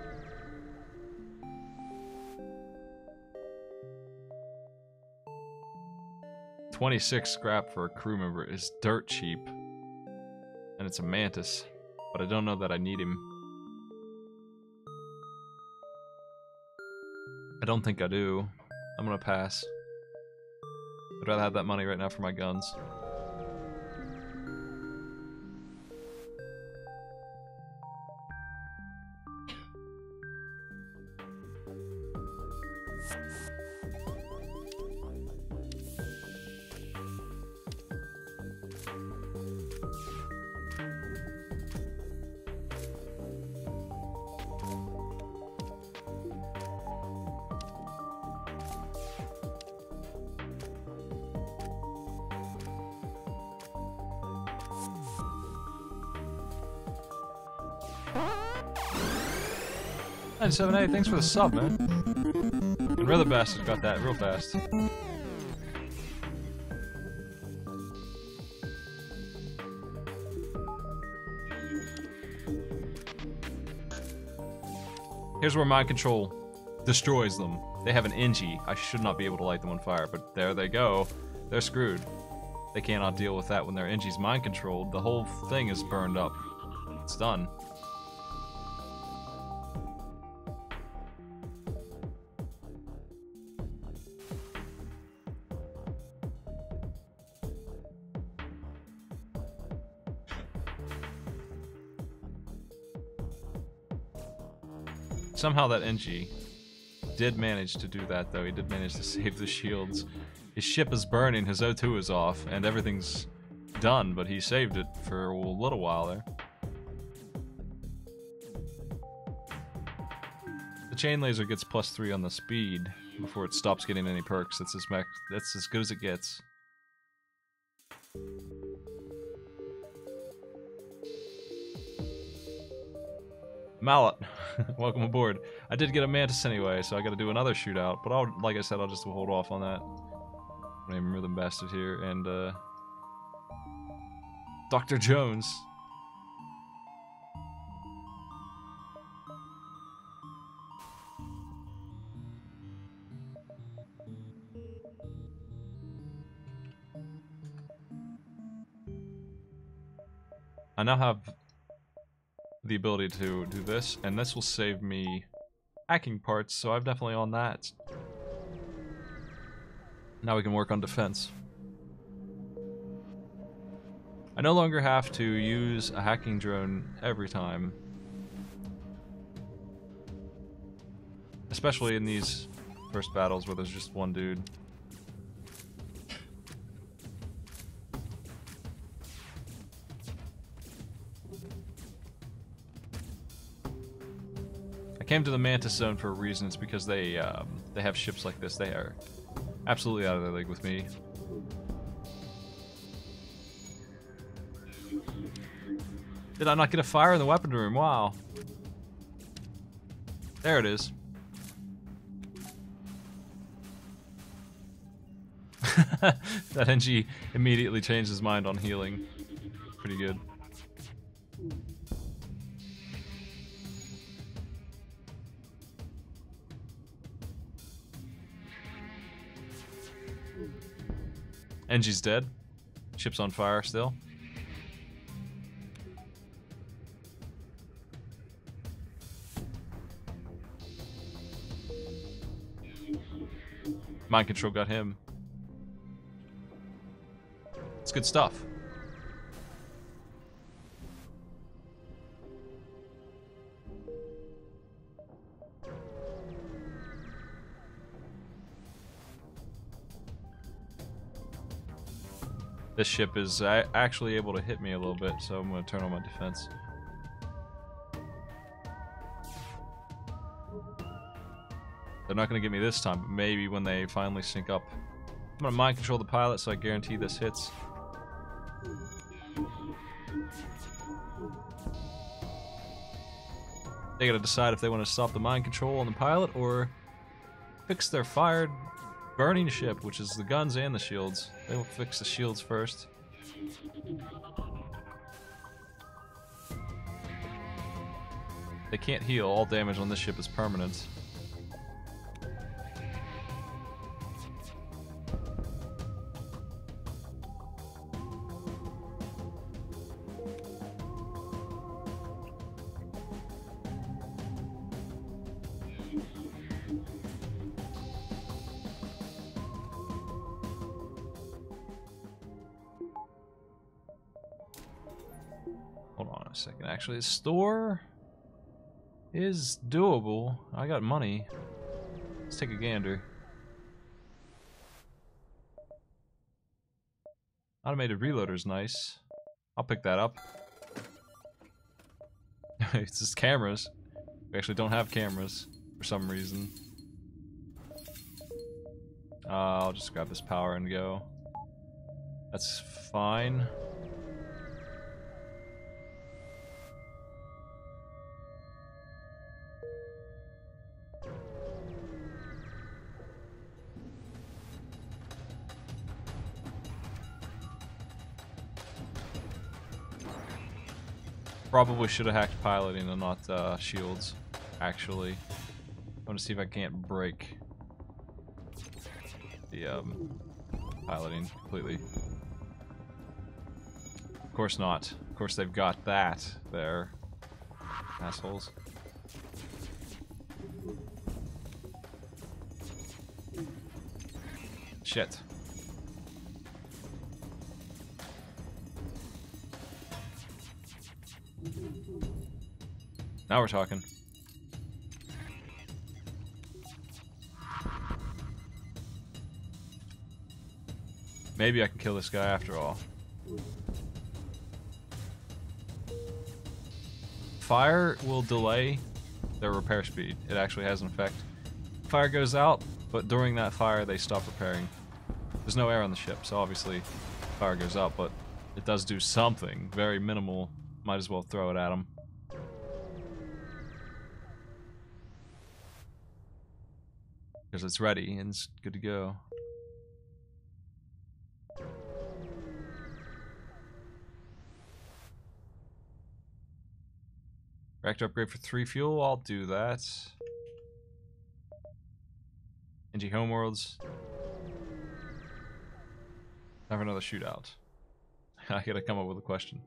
$26 scrap for a crew member is dirt cheap. And it's a mantis, but I don't know that I need him. I don't think I do. I'm gonna pass. I'd rather have that money right now for my guns. And 7A, thanks for the sub, man. And Rather Bastard got that real fast. Here's where mind control destroys them. They have an NG. I should not be able to light them on fire, but there they go. They're screwed. They cannot deal with that when their NG's mind controlled. The whole thing is burned up. It's done. Somehow that NG did manage to do that, though. He did manage to save the shields. His ship is burning, his O2 is off, and everything's done, but he saved it for a little while there. The chain laser gets +3 on the speed before it stops getting any perks. That's as good as it gets. Mallet, welcome aboard. I did get a mantis anyway, so I gotta do another shootout, but like I said, I'll just hold off on that. I remember the bastard here, and Dr. Jones. I now have the ability to do this, and this will save me hacking parts, so I'm definitely on that. Now we can work on defense. I no longer have to use a hacking drone every time. Especially in these first battles where there's just one dude. I came to the Mantis Zone for a reason. It's because they have ships like this. They are absolutely out of their league with me. Did I not get a fire in the weapon room? Wow. There it is. That NG immediately changed his mind on healing. Pretty good. NG's dead. Ship's on fire still. Mind control got him. It's good stuff. This ship is actually able to hit me a little bit, so I'm going to turn on my defense. They're not going to get me this time, but maybe when they finally sync up. I'm going to mind control the pilot so I guarantee this hits. They got to decide if they want to stop the mind control on the pilot or fix their fired burning ship, which is the guns and the shields. They will fix the shields first. They can't heal. All damage on this ship is permanent. Hold on a second. Actually, the store is doable. I got money. Let's take a gander. Automated reloader's nice. I'll pick that up. It's just cameras. We actually don't have cameras for some reason. I'll just grab this power and go. That's fine. Probably should have hacked piloting and not shields, actually. I want to see if I can't break the piloting completely. Of course not. Of course they've got that there. Assholes. Shit. Now we're talking. Maybe I can kill this guy after all. Fire will delay their repair speed. It actually has an effect. Fire goes out, but during that fire they stop repairing. There's no air on the ship, so obviously fire goes out, but it does do something. Very minimal. Might as well throw it at them. Because it's ready and it's good to go. Reactor upgrade for 3 fuel, I'll do that. NG Homeworlds. Have another shootout. I gotta come up with a question.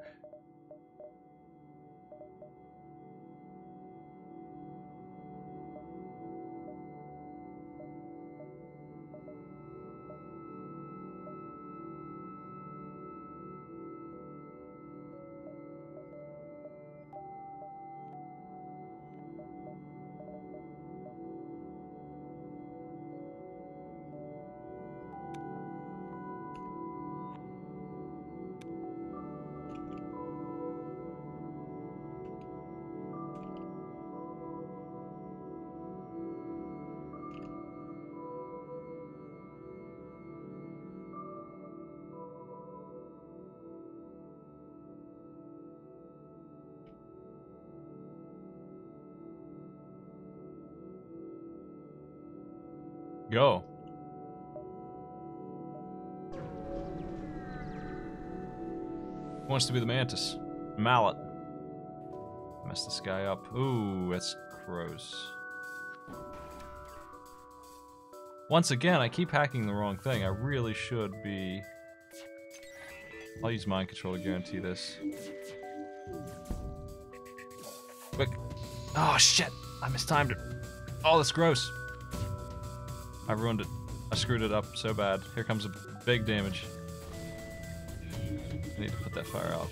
Go. Who wants to be the mantis? Mallet. Mess this guy up. Ooh, that's gross. Once again, I keep hacking the wrong thing. I really should be... I'll use mind control to guarantee this. Quick. Oh, shit. I mistimed it. Oh, that's gross. I ruined it. I screwed it up so bad. Here comes a big damage. I need to put that fire out.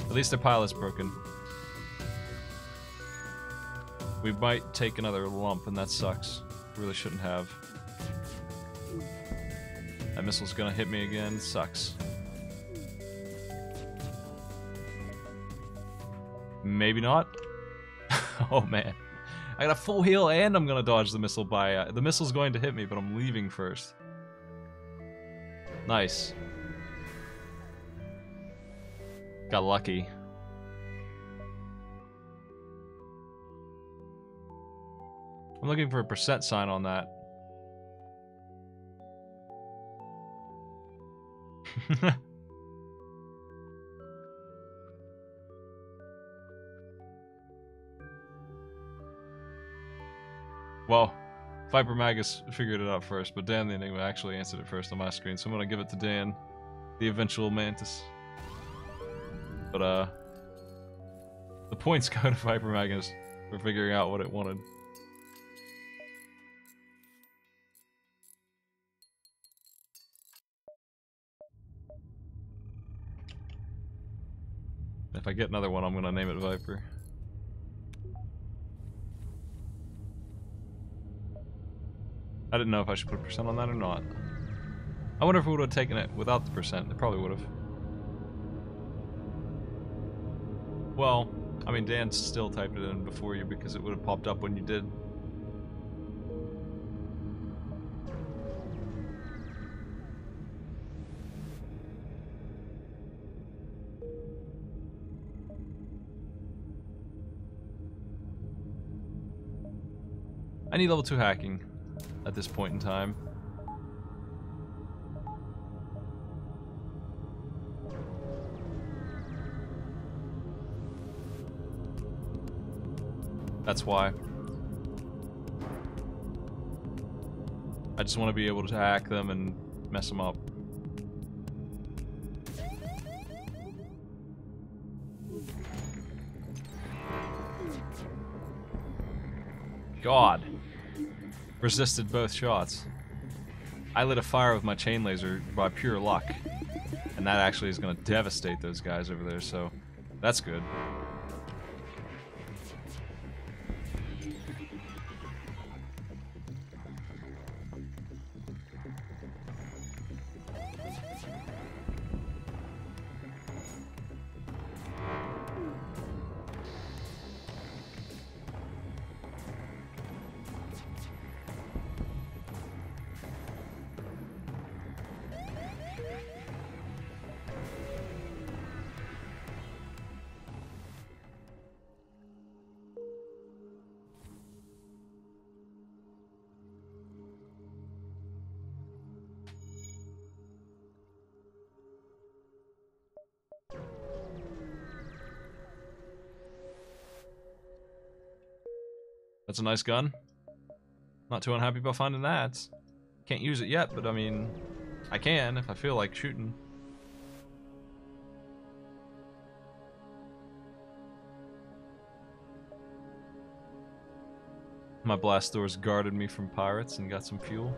At least their pilot's broken. We might take another lump, and that sucks. Really shouldn't have. That missile's gonna hit me again. Sucks. Maybe not. Oh man. I got a full heal and I'm gonna dodge the missile by... the missile's going to hit me, but I'm leaving first. Nice. Got lucky. I'm looking for a percent sign on that. Well, Viper Magus figured it out first, but Dan the Enigma actually answered it first on my screen, so I'm gonna give it to Dan, the eventual Mantis. But, the points go to Viper Magus for figuring out what it wanted. If I get another one, I'm gonna name it Viper. I didn't know if I should put a percent on that or not. I wonder if we would have taken it without the percent. It probably would have. Well, I mean, Dan still typed it in before you because it would have popped up when you did. I need level 2 hacking at this point in time. That's why. I just want to be able to hack them and mess them up. God. Resisted both shots. I lit a fire with my chain laser by pure luck. And that actually is going to devastate those guys over there, so that's good. That's a nice gun. Not too unhappy about finding that. Can't use it yet, but I mean, I can if I feel like shooting. My blast doors guarded me from pirates and got some fuel.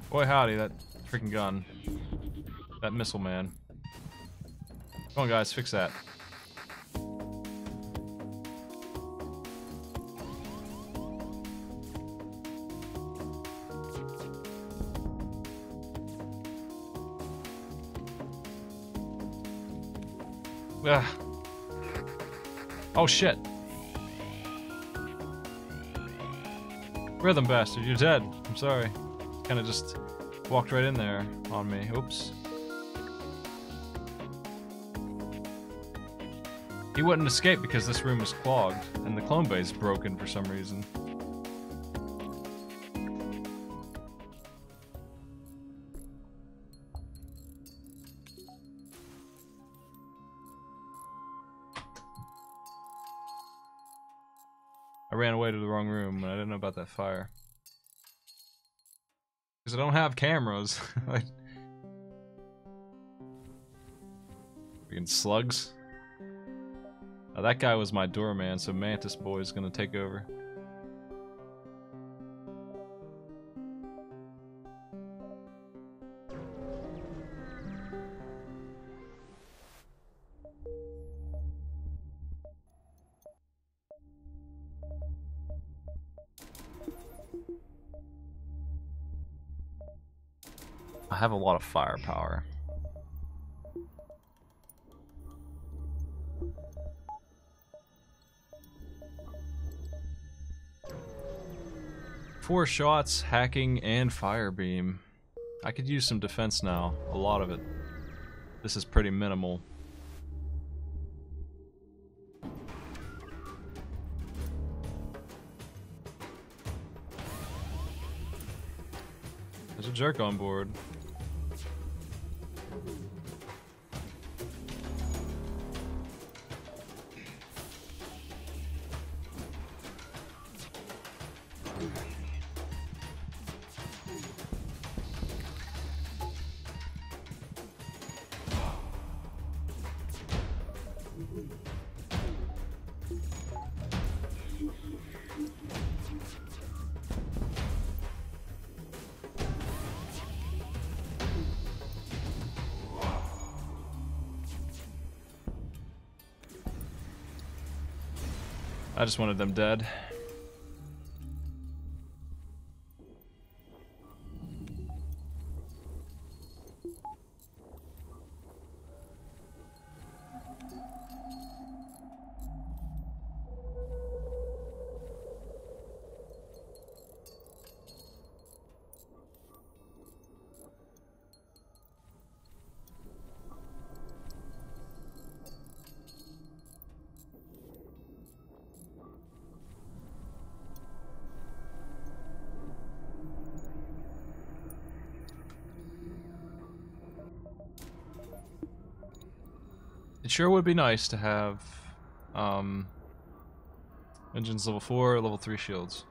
Boy howdy, that freaking gun. That missile man. Come on guys, fix that. Ugh. Oh shit. Rhythm bastard, you're dead. I'm sorry. Kinda just walked right in there on me. Oops. He wouldn't escape because this room was clogged, and the clone bay is broken for some reason. ran away to the wrong room and I didn't know about that fire. Because I don't have cameras. Like, freaking slugs. That guy was my doorman, so Mantis Boy is gonna take over. I have a lot of firepower. Four shots, hacking, and fire beam. I could use some defense now. A lot of it. This is pretty minimal. There's a jerk on board. I just wanted them dead. It sure would be nice to have engines level 4, level 3 shields.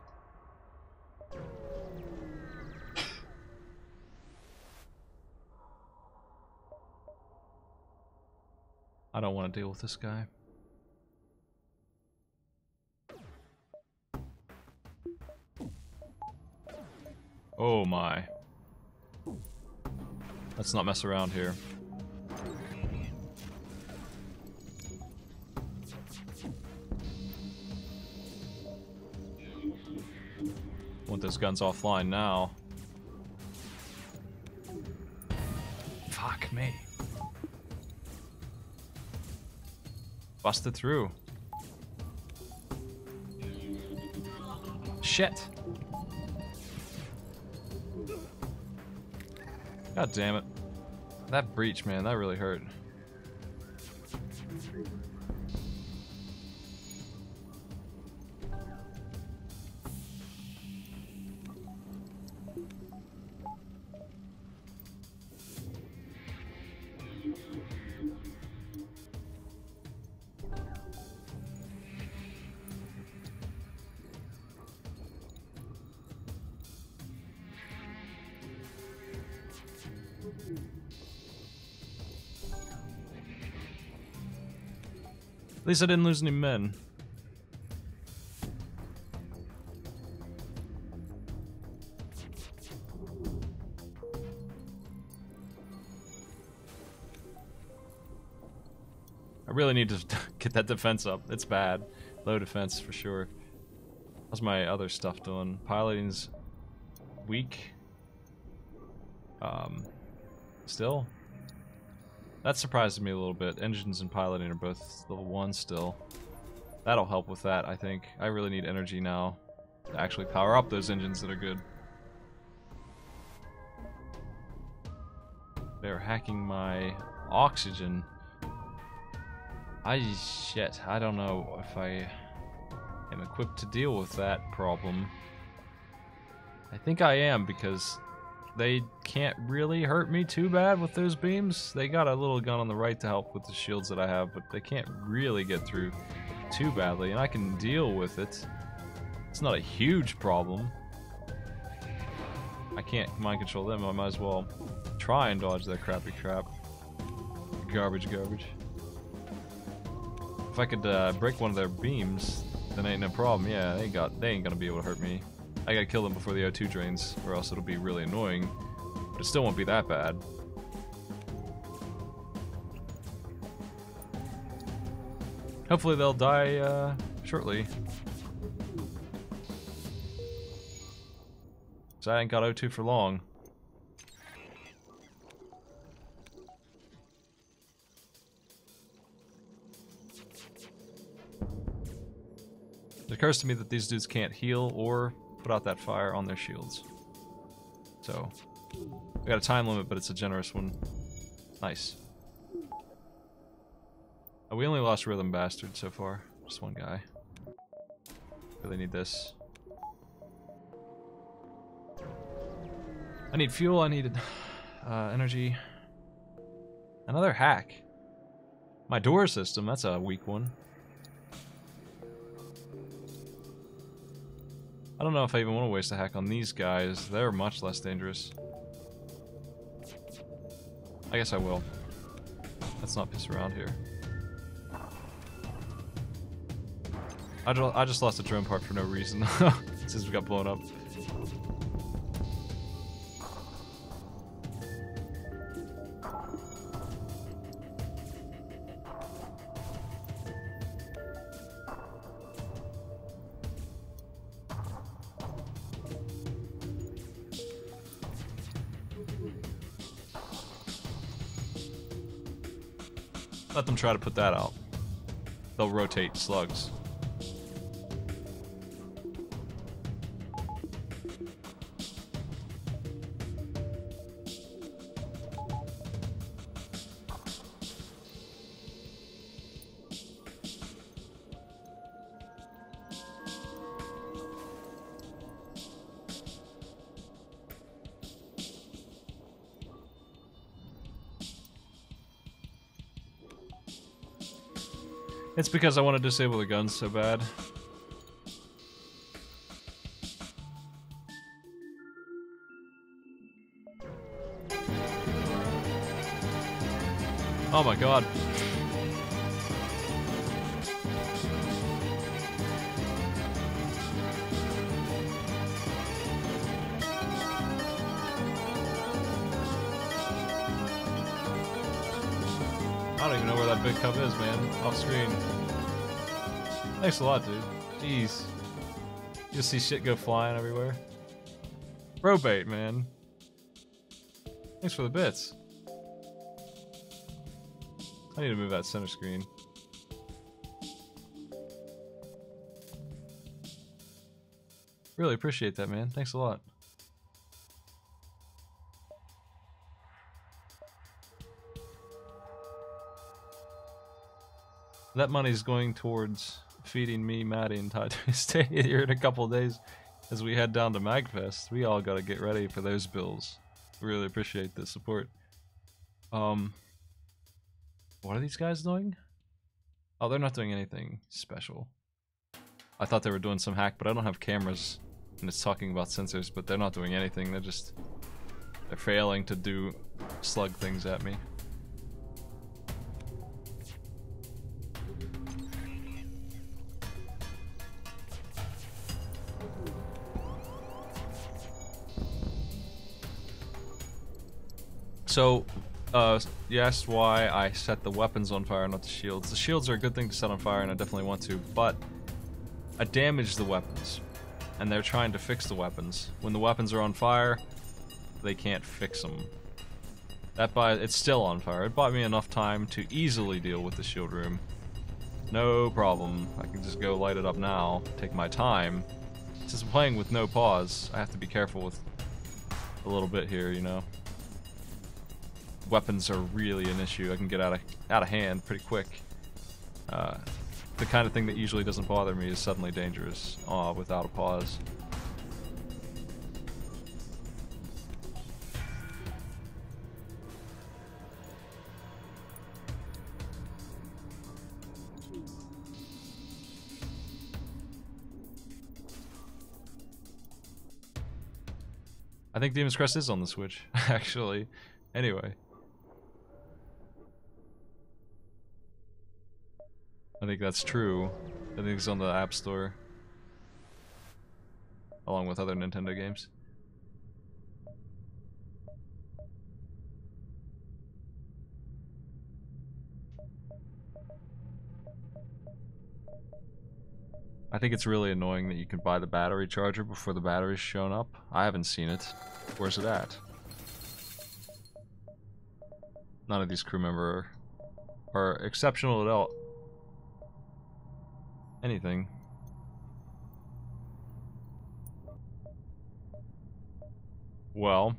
I don't want to deal with this guy. Oh my. Let's not mess around here. Want those guns offline now. Fuck me. Busted through. Shit. God damn it. That breach, man, that really hurt. At least I didn't lose any men. I really need to get that defense up. It's bad. Low defense for sure. How's my other stuff doing? Piloting's weak. Still? That surprises me a little bit. Engines and piloting are both level 1 still. That'll help with that, I think. I really need energy now to actually power up those engines that are good. They're hacking my oxygen. Shit, I don't know if I am equipped to deal with that problem. I think I am, because they can't really hurt me too bad with those beams. They got a little gun on the right to help with the shields that I have, but they can't really get through too badly, and I can deal with it. It's not a huge problem. I can't mind control them. I might as well try and dodge their crappy crap. Garbage, garbage. If I could break one of their beams, then ain't no problem. Yeah, they ain't gonna be able to hurt me. I gotta kill them before the O2 drains, or else it'll be really annoying. But it still won't be that bad. Hopefully they'll die shortly. So I ain't got O2 for long. It occurs to me that these dudes can't heal or put out that fire on their shields. So, we got a time limit, but it's a generous one. Nice. Oh, we only lost Rhythm Bastard so far. Just one guy. Really need this. I need fuel, I need energy. Another hack. My door system, that's a weak one. I don't know if I even want to waste a hack on these guys. They're much less dangerous. I guess I will. Let's not piss around here. I just lost a drone part for no reason. Since we got blown up. Let them try to put that out. They'll rotate slugs. It's because I want to disable the guns so bad. Oh my god. I don't even know where that big cub is, man. Off screen. Thanks a lot, dude. Jeez. You just see shit go flying everywhere. Probate, man. Thanks for the bits. I need to move that center screen. Really appreciate that, man. Thanks a lot. That money's going towards feeding me, Maddie, and Ty to stay here in a couple of days as we head down to MagFest. We all gotta get ready for those bills. Really appreciate the support. What are these guys doing? Oh, they're not doing anything special. I thought they were doing some hack, but I don't have cameras, and it's talking about sensors, but they're not doing anything. They're failing to do slug things at me. So, you asked why I set the weapons on fire, not the shields. The shields are a good thing to set on fire, and I definitely want to, but I damaged the weapons, and they're trying to fix the weapons. When the weapons are on fire, they can't fix them. It's still on fire. It bought me enough time to easily deal with the shield room. No problem. I can just go light it up now, take my time. Since I'm playing with no pause, I have to be careful with a little bit here, you know. Weapons are really an issue. I can get out of hand pretty quick. The kind of thing that usually doesn't bother me is suddenly dangerous without a pause. I think Demon's Crest is on the Switch, actually. Anyway. I think that's true. I think it's on the App Store. Along with other Nintendo games. I think it's really annoying that you can buy the battery charger before the battery's shown up. I haven't seen it. Where's it at? None of these crew members are exceptional at all. Anything. Well.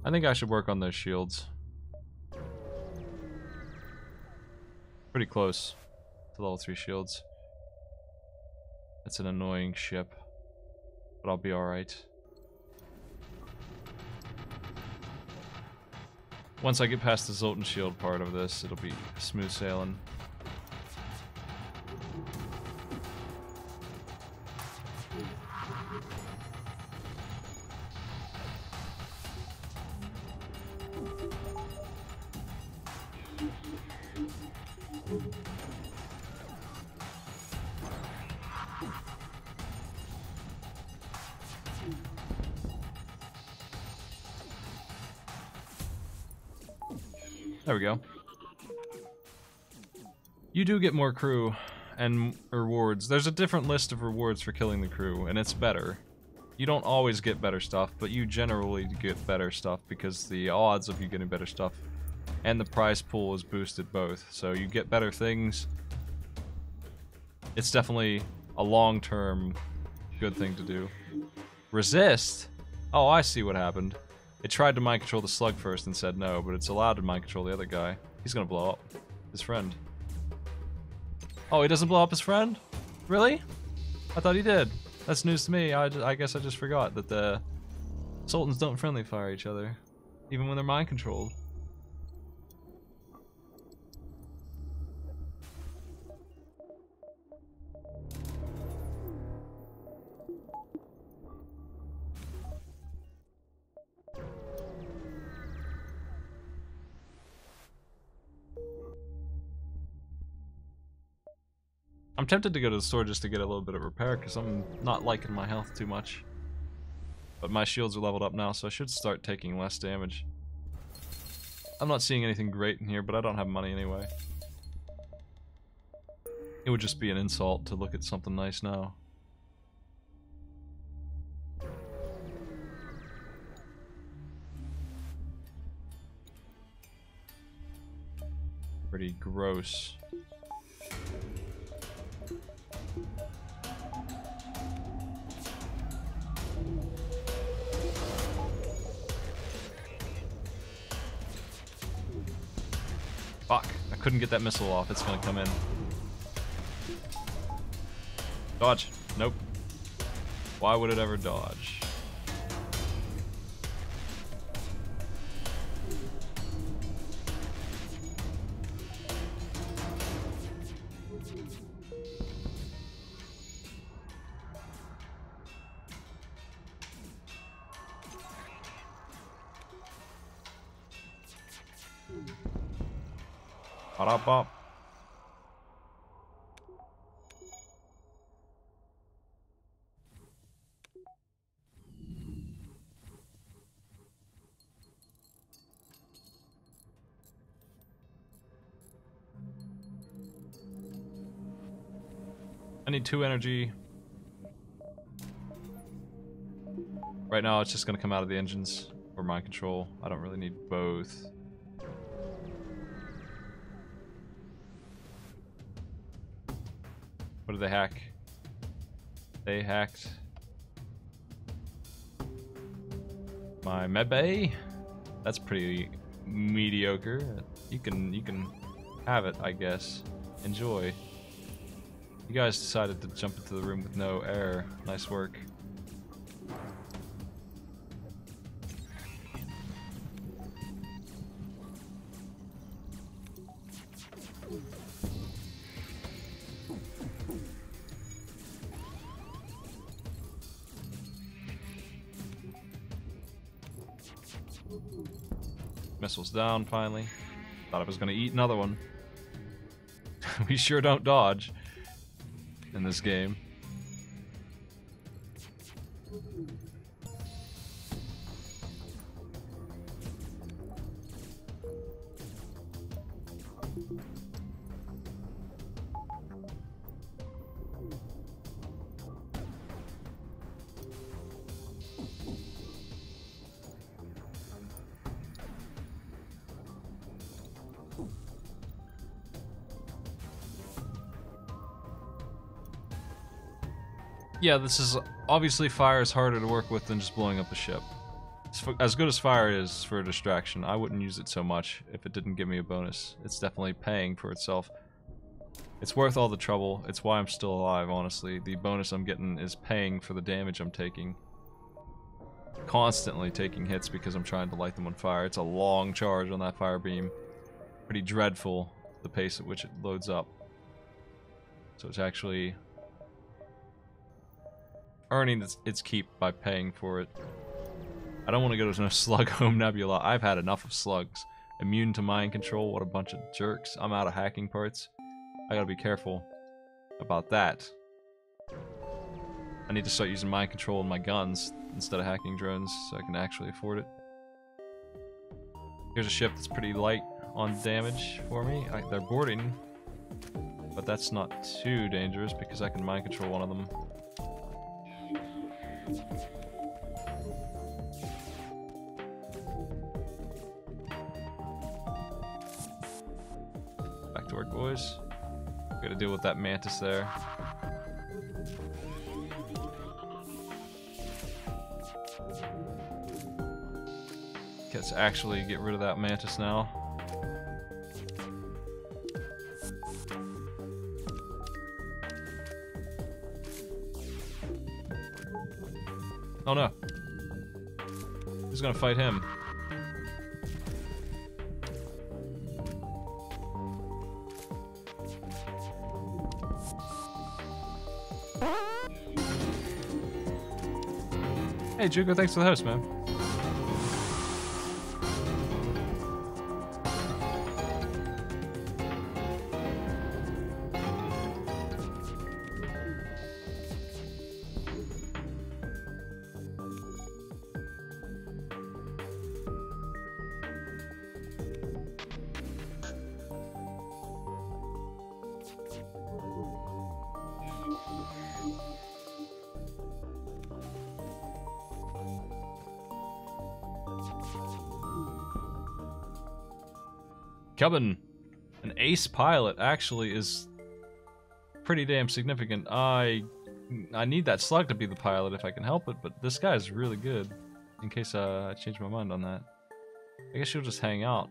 I think I should work on those shields. Pretty close to level 3 shields. It's an annoying ship, but I'll be alright. Once I get past the Zoltan shield part of this, it'll be smooth sailing. There we go. You do get more crew and rewards. There's a different list of rewards for killing the crew, and it's better. You don't always get better stuff, but you generally get better stuff because the odds of you getting better stuff and the prize pool is boosted both. So you get better things. It's definitely a long-term good thing to do. Resist? Oh, I see what happened. It tried to mind control the slug first and said no, but it's allowed to mind control the other guy. He's gonna blow up his friend. Oh, he doesn't blow up his friend? Really? I thought he did. That's news to me. I guess I just forgot that the Sultans don't friendly fire each other, even when they're mind controlled. I'm tempted to go to the store just to get a little bit of repair, because I'm not liking my health too much. But my shields are leveled up now, so I should start taking less damage. I'm not seeing anything great in here, but I don't have money anyway. It would just be an insult to look at something nice now. Pretty gross. Fuck, I couldn't get that missile off. It's gonna come in. Dodge. Nope. Why would it ever dodge? Ba-da-bop. I need 2 energy. Right now it's just gonna come out of the engines or mind control. I don't really need both. What did they hack? They hacked my medbay. That's pretty mediocre. You can have it, I guess. Enjoy. You guys decided to jump into the room with no air. Nice work. Missiles down, finally. Thought I was gonna eat another one. We sure don't dodge in this game. Yeah, this is obviously fire is harder to work with than just blowing up a ship. As good as fire is for a distraction, I wouldn't use it so much if it didn't give me a bonus. It's definitely paying for itself. It's worth all the trouble. It's why I'm still alive, honestly. The bonus I'm getting is paying for the damage I'm taking. Constantly taking hits because I'm trying to light them on fire. It's a long charge on that fire beam. Pretty dreadful, the pace at which it loads up. So it's actually earning its keep by paying for it. I don't want to go to no slug home nebula. I've had enough of slugs. Immune to mind control, what a bunch of jerks. I'm out of hacking parts. I gotta be careful about that. I need to start using mind control in my guns instead of hacking drones so I can actually afford it. Here's a ship that's pretty light on damage for me. They're boarding, but that's not too dangerous because I can mind control one of them. Back to work, boys. Gotta deal with that mantis there. Let's actually get rid of that mantis now. Oh no. Who's gonna fight him? Hey Jugo, thanks for the host, man. Cubbin, an ace pilot, actually is pretty damn significant. I need that slug to be the pilot if I can help it, but this guy's really good. In case I change my mind on that. I guess she'll just hang out.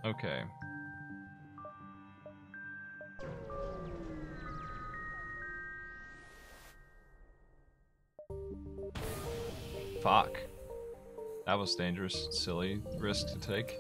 Okay. Fuck. That was dangerous, silly risk to take.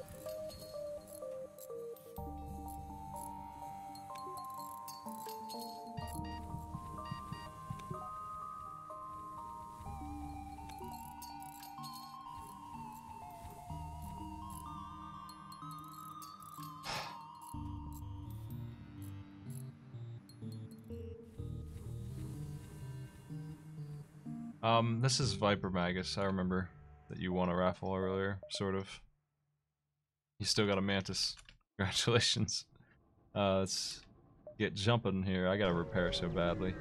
This is Viper Magus. I remember that you won a raffle earlier, sort of. You still got a mantis. Congratulations. Let's get jumping here. I gotta repair so badly.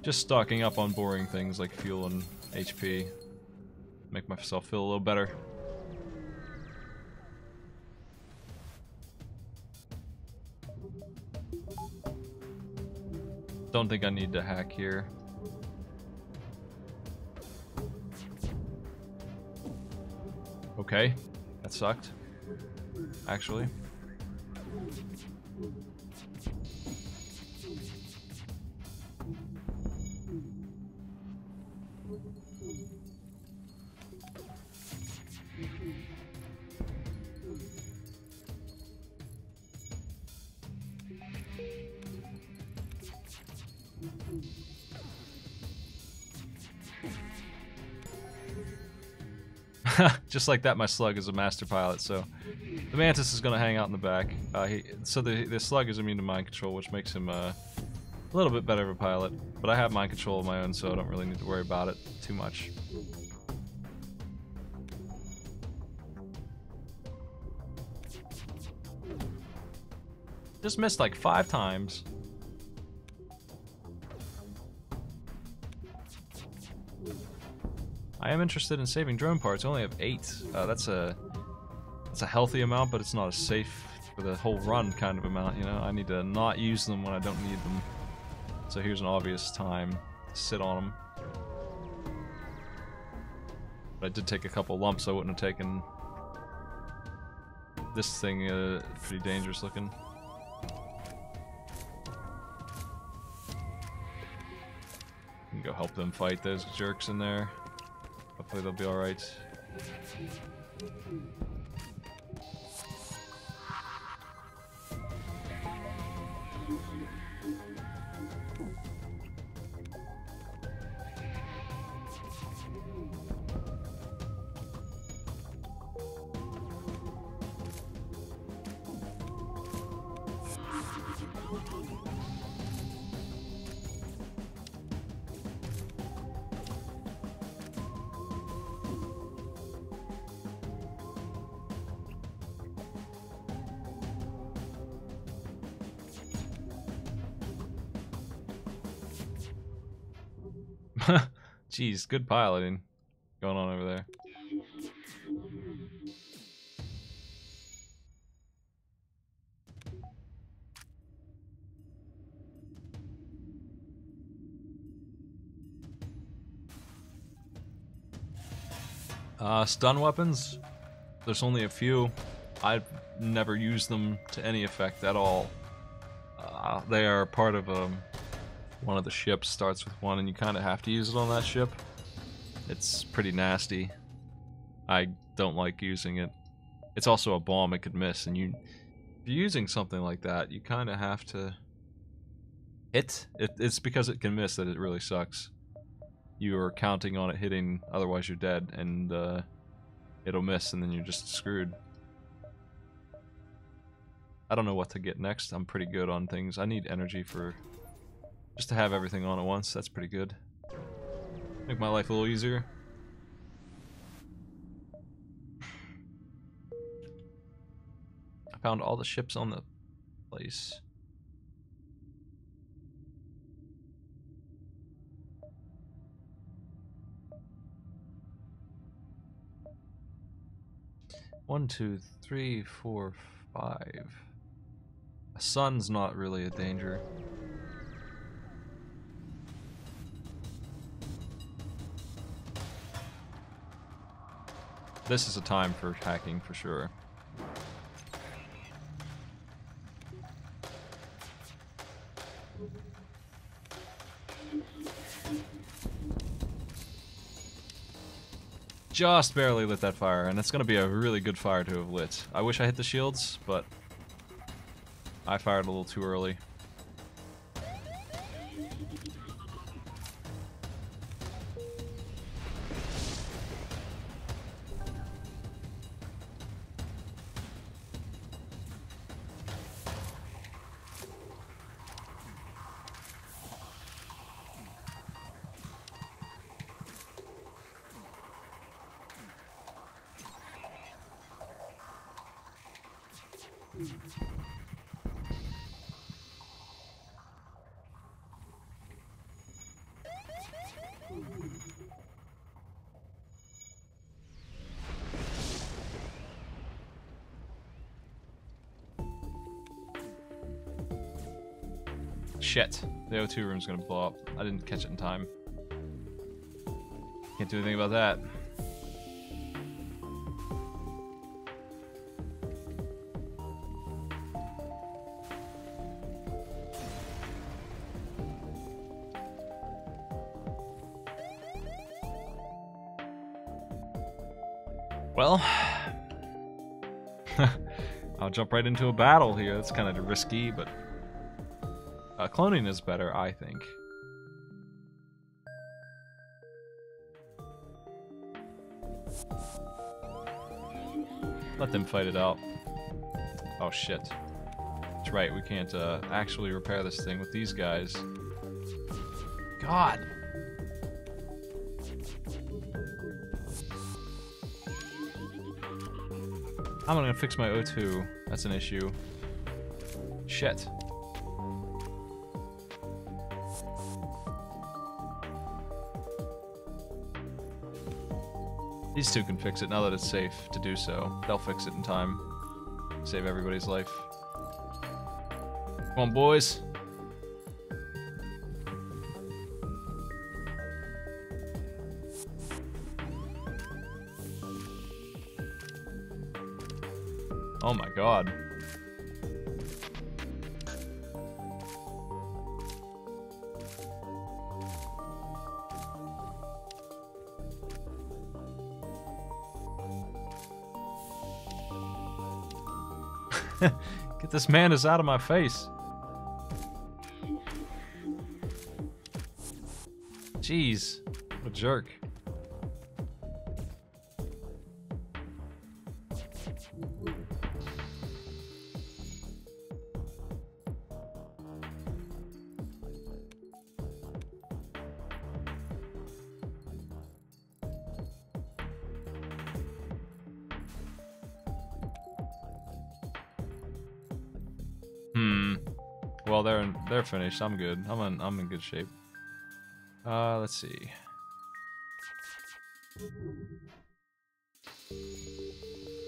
Just stocking up on boring things like fuel and HP. Make myself feel a little better. Don't think I need to hack here. Okay, that sucked, actually. Just like that, my slug is a master pilot, so the mantis is going to hang out in the back. So the slug is immune to mind control, which makes him a little bit better of a pilot. But I have mind control of my own, so I don't really need to worry about it too much. Just missed like 5 times. I am interested in saving drone parts. I only have 8. That's a healthy amount, but it's not a safe for the whole run kind of amount, you know? I need to not use them when I don't need them. So here's an obvious time to sit on them. But I did take a couple lumps, I wouldn't have taken... This thing pretty dangerous looking. You can go help them fight those jerks in there. Hopefully they'll be alright. Jeez, good piloting going on over there. Stun weapons, there's only a few. I've never used them to any effect at all. They are part of one of the ships, starts with one, and you kind of have to use it on that ship. It's pretty nasty. I don't like using it. It's also a bomb, it could miss, and if you're using something like that, you kind of have to hit. It's because it can miss that it really sucks. You are counting on it hitting, otherwise you're dead, and it'll miss, and then you're just screwed. I don't know what to get next. I'm pretty good on things. I need energy for... just to have everything on at once. That's pretty good. Make my life a little easier. I found all the ships on the place. One, two, three, four, 5. A sun's not really a danger. This is a time for hacking for sure. Just barely lit that fire, and it's going to be a really good fire to have lit. I wish I hit the shields, but I fired a little too early. Shit. The O2 room's gonna blow up. I didn't catch it in time. Can't do anything about that. Well, I'll jump right into a battle here. That's kind of risky, but cloning is better, I think. Let them fight it out. Oh shit. That's right, we can't actually repair this thing with these guys. God! How am I gonna fix my O2? That's an issue. Shit. These two can fix it now that it's safe to do so. They'll fix it in time. Save everybody's life. Come on, boys. Oh my god. Get this madness out of my face. Jeez, what a jerk. Well, they're finished. I'm good. I'm in good shape. Let's see.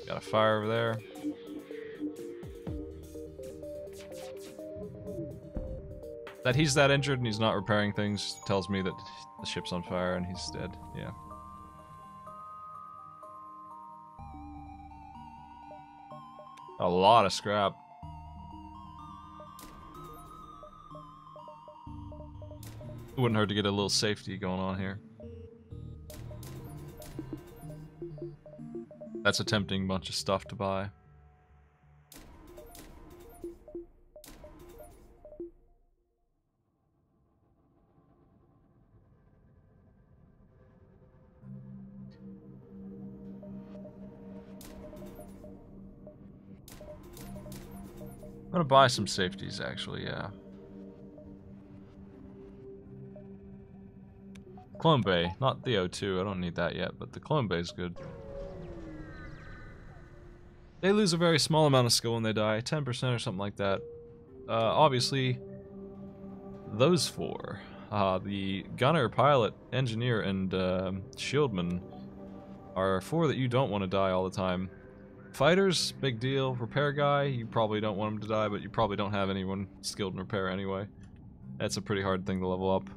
Got a fire over there. That he's that injured and he's not repairing things tells me that the ship's on fire and he's dead. Yeah. A lot of scrap. It wouldn't hurt to get a little safety going on here. That's a tempting bunch of stuff to buy. I'm gonna buy some safeties, actually, yeah. Clone Bay, not the O2, I don't need that yet, but the Clone Bay is good. They lose a very small amount of skill when they die, 10% or something like that. Obviously, those four, the gunner, pilot, engineer, and shieldman, are four that you don't want to die all the time. Fighters, big deal. Repair guy, you probably don't want him to die, but you probably don't have anyone skilled in repair anyway. That's a pretty hard thing to level up.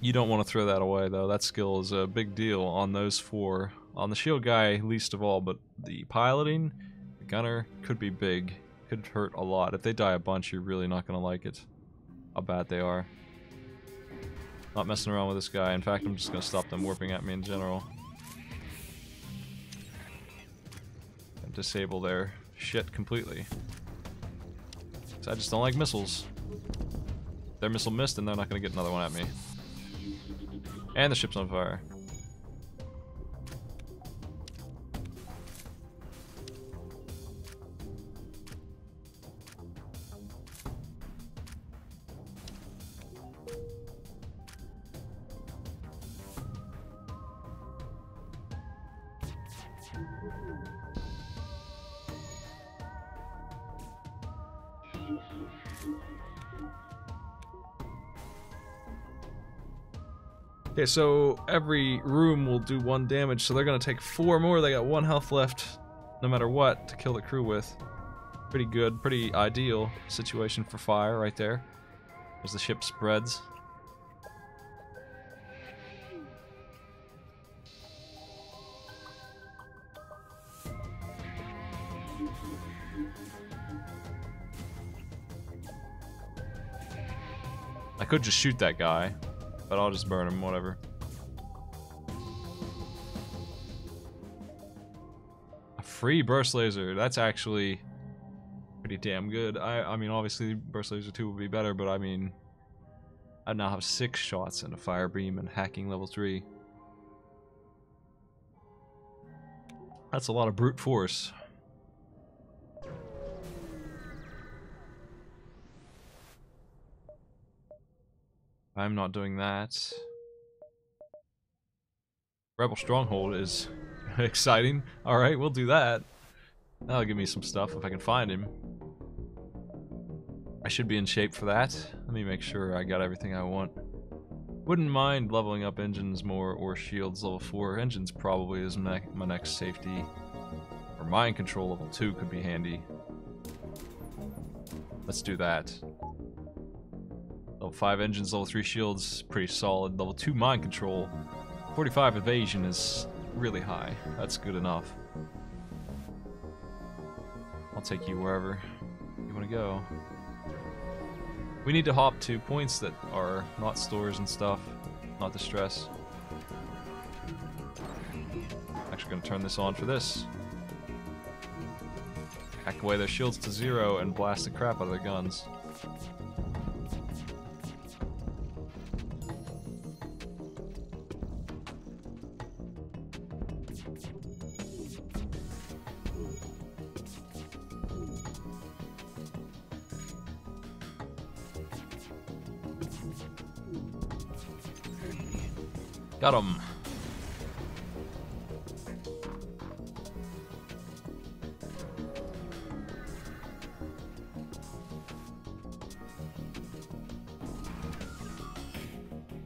You don't want to throw that away, though. That skill is a big deal on those four. On the shield guy, least of all, but the piloting, the gunner, could be big. Could hurt a lot. If they die a bunch, you're really not going to like it. How bad they are. Not messing around with this guy. In fact, I'm just going to stop them warping at me in general. And disable their shit completely. So I just don't like missiles. If their missile missed, and they're not going to get another one at me. And the ship's on fire. Okay, so every room will do 1 damage, so they're gonna take 4 more. They got 1 health left, no matter what, to kill the crew with. Pretty good, pretty ideal situation for fire right there. As the ship spreads. I could just shoot that guy, but I'll just burn him, whatever. free burst laser. That's actually pretty damn good. I mean, obviously, burst laser 2 would be better, but I mean, I now have 6 shots into fire beam and hacking level 3. That's a lot of brute force. I'm not doing that. Rebel Stronghold is exciting. Alright, we'll do that. That'll give me some stuff if I can find him. I should be in shape for that. Let me make sure I got everything I want. Wouldn't mind leveling up engines more or shields level 4. Engines probably is my next safety. Or mind control level 2 could be handy. Let's do that. Level 5 engines, level 3 shields, pretty solid. Level 2 mind control. 45 evasion is really high. That's good enough. I'll take you wherever you want to go. We need to hop to points that are not stores and stuff, not distress. Actually going to turn this on for this. Hack away their shields to 0 and blast the crap out of their guns. Got him.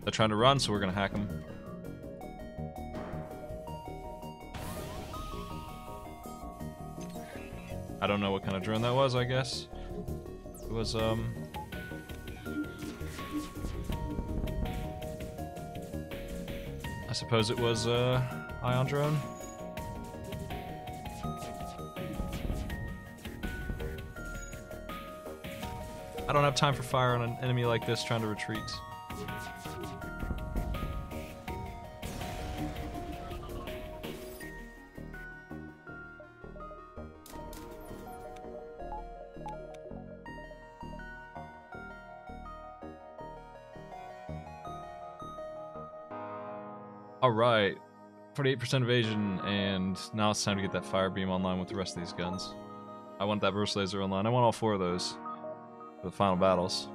They're trying to run, so we're gonna hack them. I don't know what kind of drone that was, I guess. It was, I suppose it was, ion drone. I don't have time for fire on an enemy like this trying to retreat. Alright, 48% evasion, and now it's time to get that fire beam online with the rest of these guns. I want that burst laser online. I want all 4 of those for the final battles.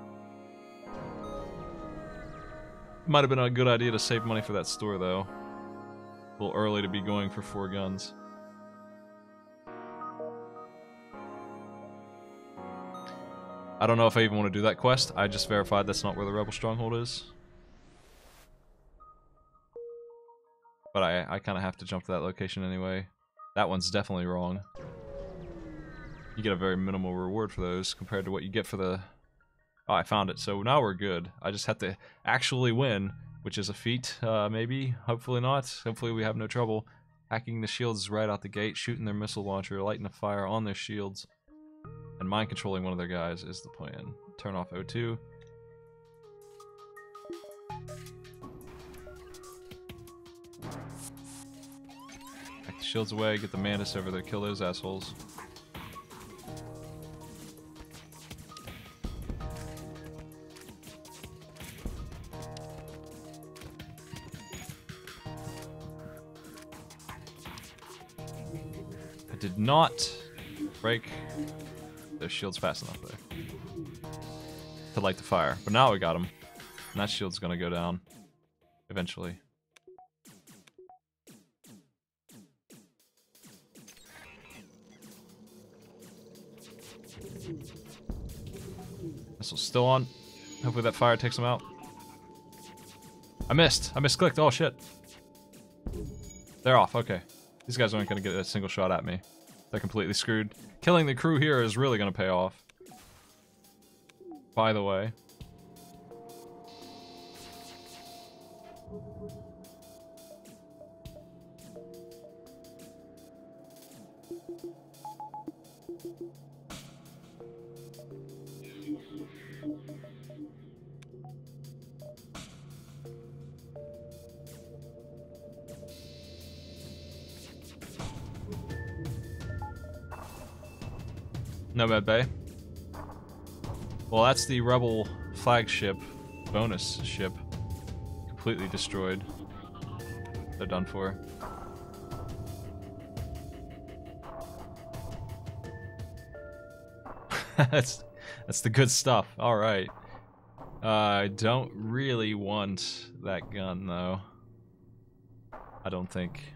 Might have been a good idea to save money for that store, though. A little early to be going for 4 guns. I don't know if I even want to do that quest. I just verified that's not where the Rebel Stronghold is. But I kind of have to jump to that location anyway. That one's definitely wrong. You get a very minimal reward for those compared to what you get for the... Oh, I found it. So now we're good. I just have to actually win, which is a feat, maybe. Hopefully not. Hopefully we have no trouble. Hacking the shields right out the gate, shooting their missile launcher, lighting a fire on their shields, and mind controlling one of their guys is the plan. Turn off O2. Hack the shields away, get the Mantis over there, kill those assholes. I did not break their shields fast enough there to light the fire, but now we got him, and that shield's gonna go down eventually. Missile's still on. Hopefully that fire takes him out. I misclicked. Oh shit. They're off. Okay. These guys aren't going to get a single shot at me. They're completely screwed. Killing the crew here is really going to pay off. By the way. Nomad Bay. Well, that's the Rebel flagship bonus ship. Completely destroyed. They're done for. That's the good stuff. All right. I don't really want that gun though. I don't think.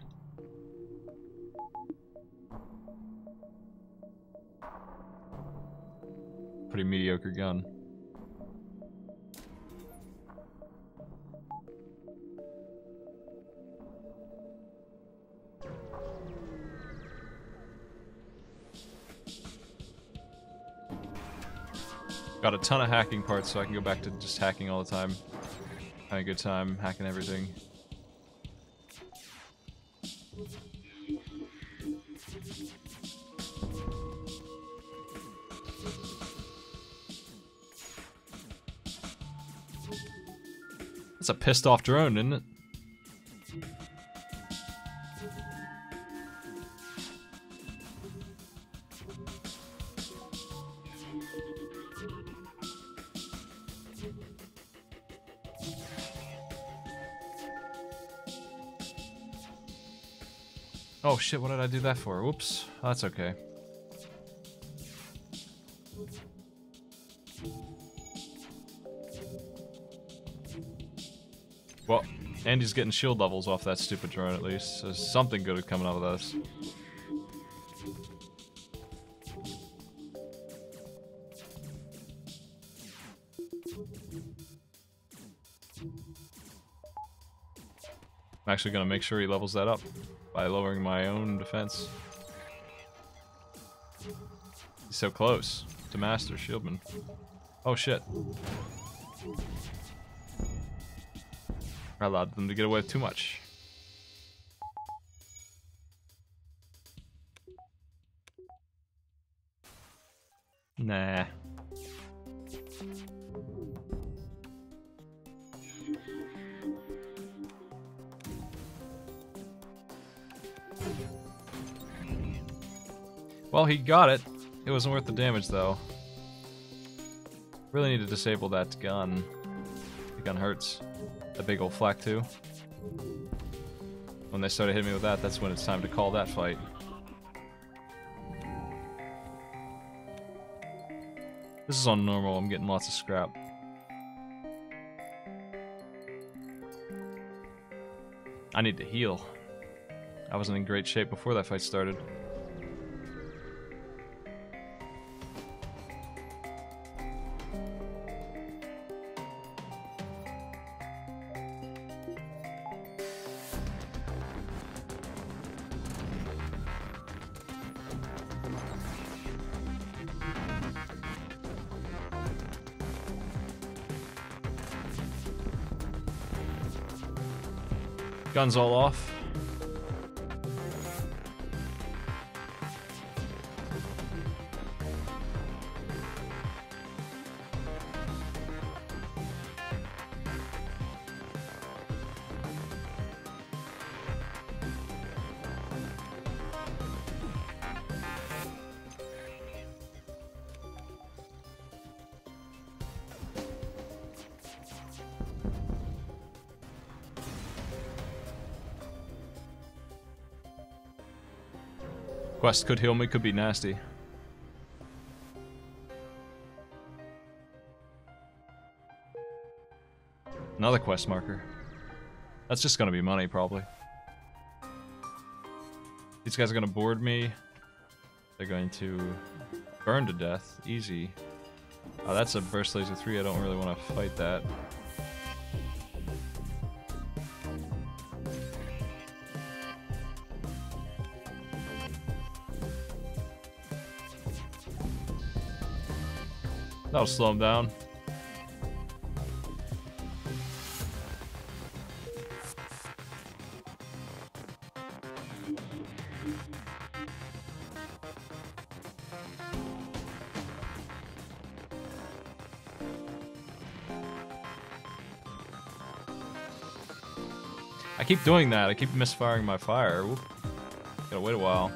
Pretty mediocre gun. Got a ton of hacking parts, so I can go back to just hacking all the time. Having a good time hacking everything. That's a pissed off drone, isn't it? Oh shit, what did I do that for? Whoops. Oh, that's okay. Well, Andy's getting shield levels off that stupid drone at least, so something good is coming out of this. I'm actually gonna make sure he levels that up by lowering my own defense. He's so close to Master Shieldman. Oh shit. I allowed them to get away with too much. Nah. Well, he got it. It wasn't worth the damage, though. Really need to disable that gun. The gun hurts. That big old flak, too. When they started hitting me with that, that's when it's time to call that fight. This is on normal. I'm getting lots of scrap. I need to heal. I wasn't in great shape before that fight started. Guns all off. Quest could heal me, could be nasty. Another quest marker. That's just gonna be money, probably. These guys are gonna board me. They're going to burn to death. Easy. Oh, that's a burst laser 3. I don't really want to fight that. That'll slow him down. I keep doing that. I keep misfiring my fire. Whoop. Gotta wait a while.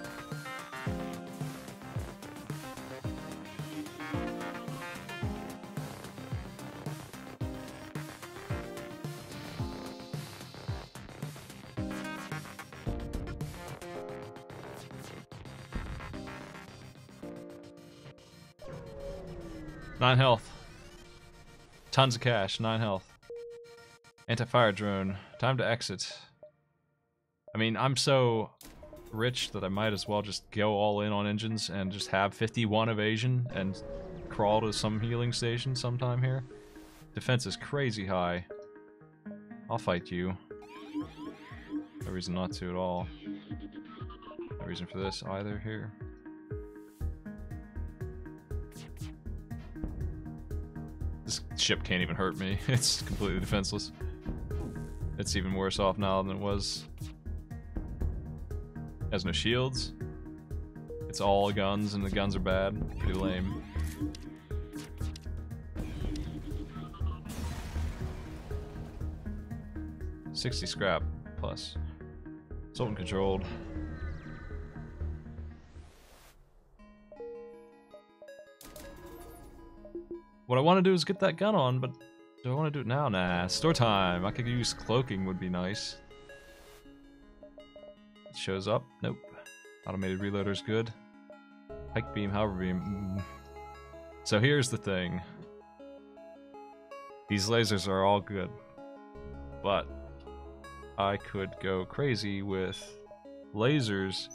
9 health. Tons of cash, 9 health. Anti-fire drone. Time to exit. I mean, I'm so rich that I might as well just go all in on engines and just have 51 evasion and crawl to some healing station sometime here. Defense is crazy high. I'll fight you. No reason not to at all. No reason for this either here. This ship can't even hurt me. It's completely defenseless. It's even worse off now than it was. Has no shields. It's all guns, and the guns are bad. Pretty lame. $60 scrap plus. Sultan controlled. What I want to do is get that gun on, but do I want to do it now? Nah, store time. I could use cloaking would be nice. It shows up. Nope. Automated reloader's good. Pike beam, hover beam. So here's the thing. These lasers are all good. But I could go crazy with lasers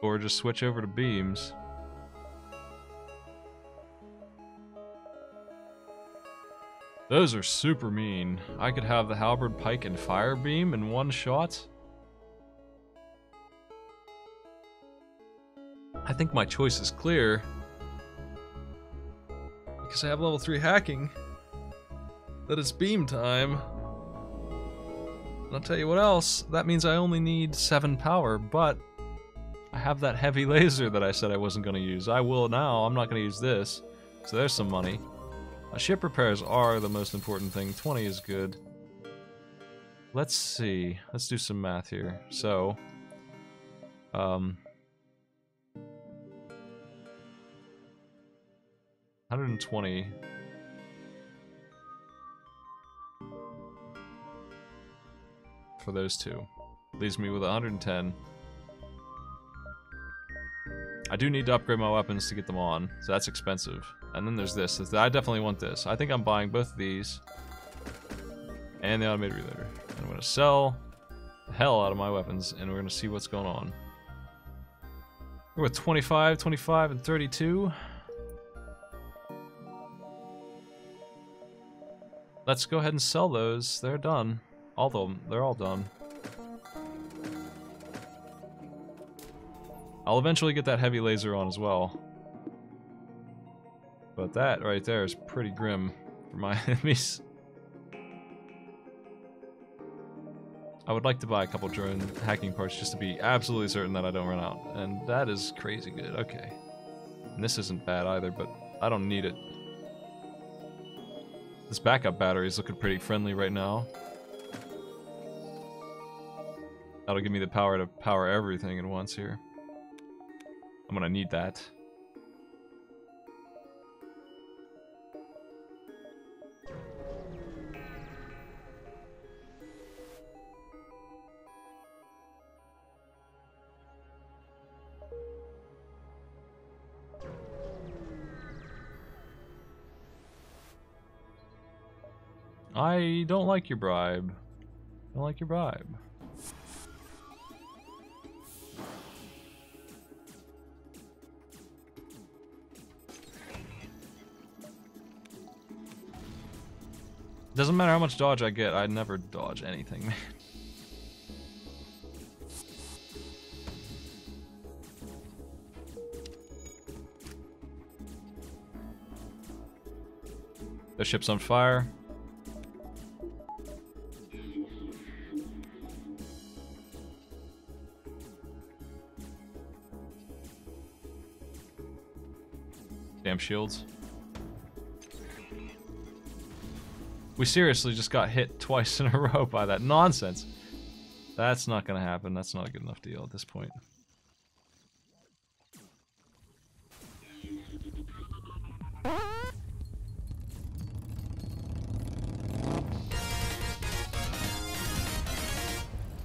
or just switch over to beams. Those are super mean. I could have the halberd, pike, and fire beam in one shot. I think my choice is clear. Because I have level 3 hacking. That it's beam time. And I'll tell you what else. That means I only need 7 power, but I have that heavy laser that I said I wasn't going to use. I will now. I'm not going to use this. So there's some money. Ship repairs are the most important thing. 20 is good. Let's see. Let's do some math here. So, 120 for those two. Leaves me with 110. I do need to upgrade my weapons to get them on, so that's expensive. And then there's this. I definitely want this. I think I'm buying both of these. And the automated reloader. And I'm going to sell the hell out of my weapons, and we're going to see what's going on. We're with 25, 25, and 32. Let's go ahead and sell those. They're done. All of them. They're all done. I'll eventually get that heavy laser on as well. But that right there is pretty grim for my enemies. I would like to buy a couple drone hacking parts just to be absolutely certain that I don't run out. And that is crazy good. Okay. And this isn't bad either, but I don't need it. This backup battery is looking pretty friendly right now. That'll give me the power to power everything at once here. I'm gonna need that. I don't like your bribe. I don't like your bribe. Doesn't matter how much dodge I get, I never dodge anything, man. The ship's on fire. Damn shields. We seriously just got hit twice in a row by that nonsense. That's not gonna happen. That's not a good enough deal at this point.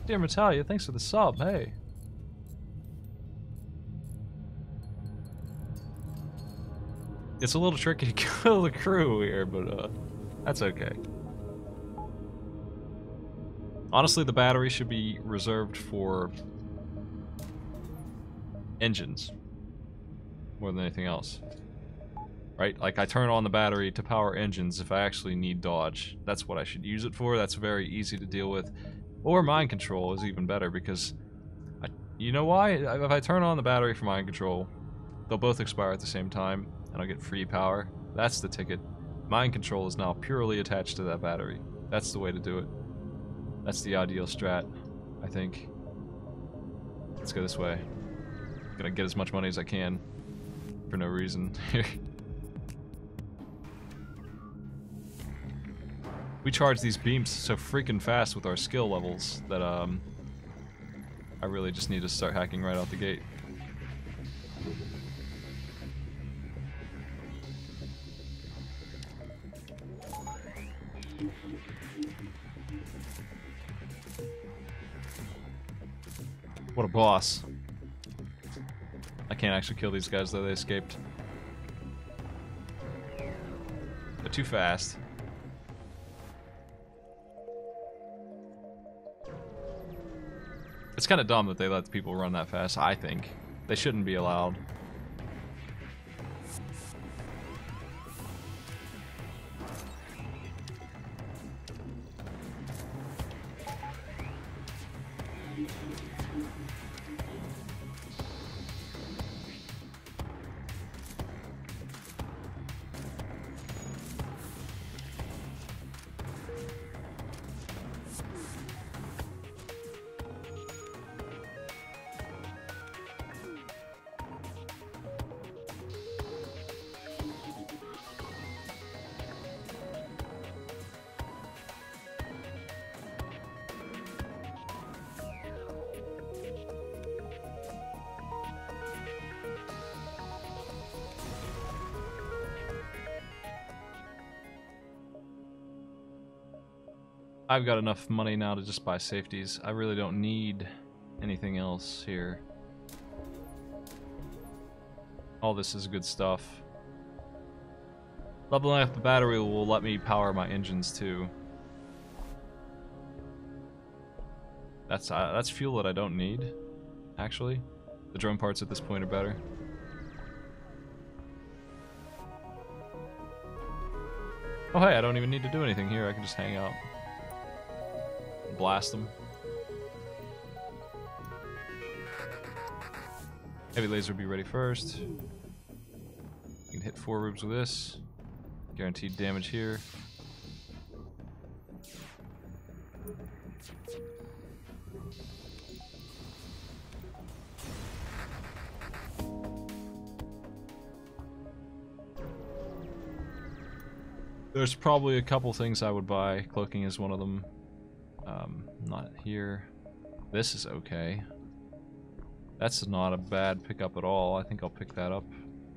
Dear Metalia, thanks for the sub. Hey. It's a little tricky to kill the crew here, but that's okay. Honestly, the battery should be reserved for engines more than anything else. Right? Like, I turn on the battery to power engines if I actually need dodge. That's what I should use it for. That's very easy to deal with. Or mind control is even better because... you know why? If I turn on the battery for mind control, they'll both expire at the same time, and I'll get free power. That's the ticket. Mind control is now purely attached to that battery. That's the way to do it. That's the ideal strat, I think. Let's go this way. I'm gonna get as much money as I can for no reason. We charge these beams so freaking fast with our skill levels that I really just need to start hacking right out the gate. What a boss. I can't actually kill these guys though, they escaped. They're too fast. It's kind of dumb that they let the people run that fast, I think. They shouldn't be allowed. I've got enough money now to just buy safeties. I really don't need anything else here. All this is good stuff. Leveling up the battery will let me power my engines too. That's fuel that I don't need, actually. The drone parts at this point are better. Oh hey, I don't even need to do anything here. I can just hang out. Blast them. Heavy laser will be ready first. I can hit 4 rubes with this. Guaranteed damage here. There's probably a couple things I would buy. Cloaking is one of them. Not here. This is okay. That's not a bad pickup at all. I think I'll pick that up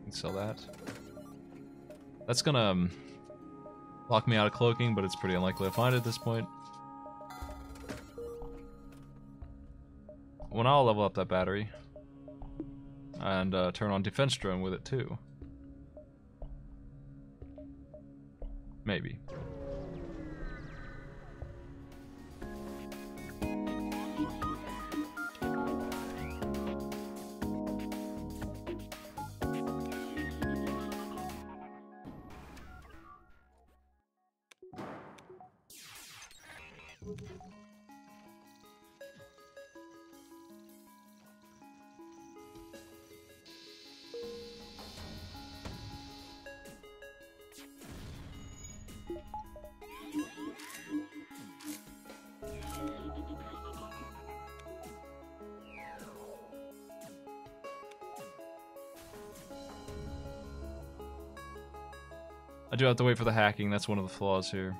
and sell that. That's gonna lock me out of cloaking, but it's pretty unlikely to find it at this point. Well, now I'll level up that battery and turn on defense drone with it too. Maybe. I do have to wait for the hacking, that's one of the flaws here.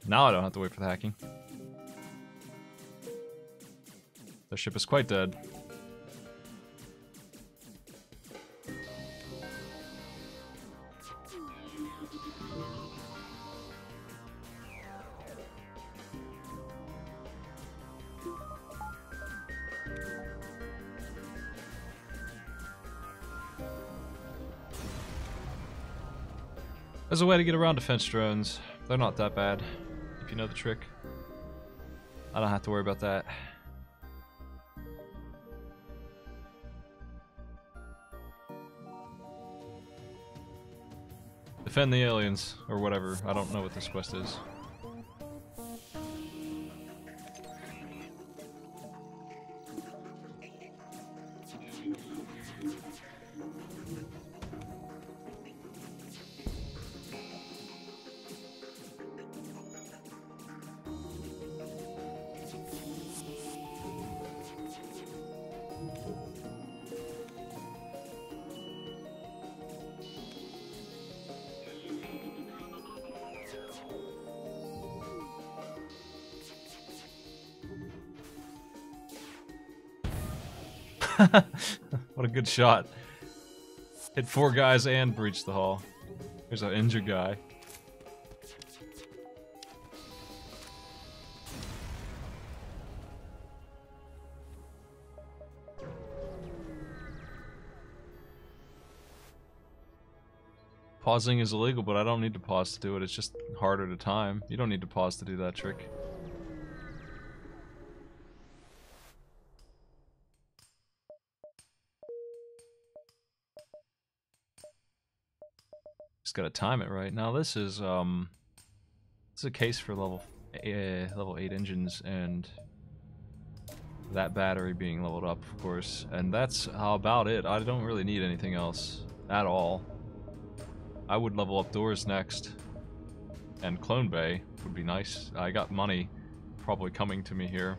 Now I don't have to wait for the hacking. The ship is quite dead. There's a way to get around defense drones. They're not that bad, if you know the trick. I don't have to worry about that. Defend the aliens, or whatever. I don't know what this quest is. What a good shot. Hit 4 guys and breached the hull. There's an injured guy. Pausing is illegal, but I don't need to pause to do it. It's just harder to time. You don't need to pause to do that trick. Just gotta time it right. Now this is a case for level 8 engines and that battery being leveled up, of course. And that's about it. I don't really need anything else at all. I would level up doors next, and clone bay would be nice. I got money probably coming to me here.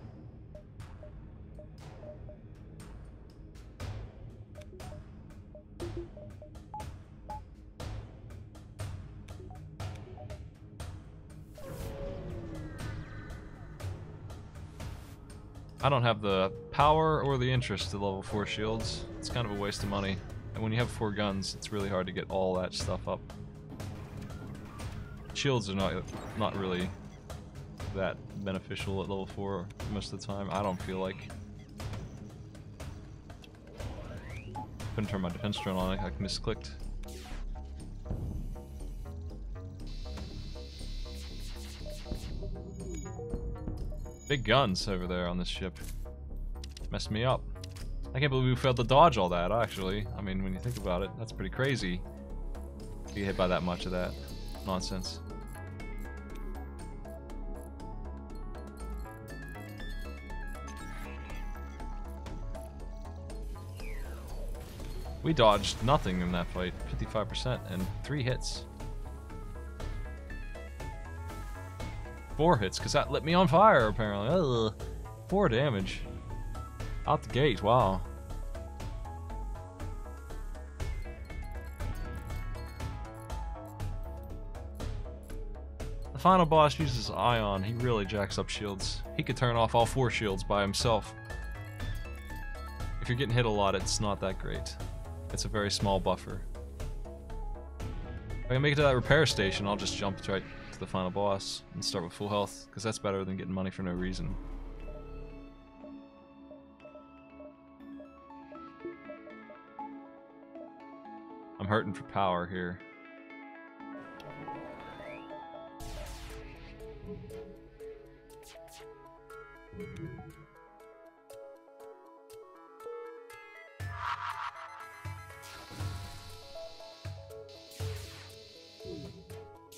I don't have the power or the interest to level 4 shields. It's kind of a waste of money. And when you have 4 guns, it's really hard to get all that stuff up. Shields are not really that beneficial at level 4 most of the time. I don't feel like. Couldn't turn my defense drone on, I misclicked. Big guns over there on this ship. Messed me up. I can't believe we failed to dodge all that, actually. I mean, when you think about it, that's pretty crazy. To get hit by that much of that nonsense. We dodged nothing in that fight. 55% and 3 hits. 4 hits, because that lit me on fire, apparently. Ugh. 4 damage. Out the gate, wow. The final boss uses Ion. He really jacks up shields. He could turn off all 4 shields by himself. If you're getting hit a lot, it's not that great. It's a very small buffer. If I can make it to that repair station, I'll just jump right to the final boss and start with full health, because that's better than getting money for no reason. I'm hurting for power here.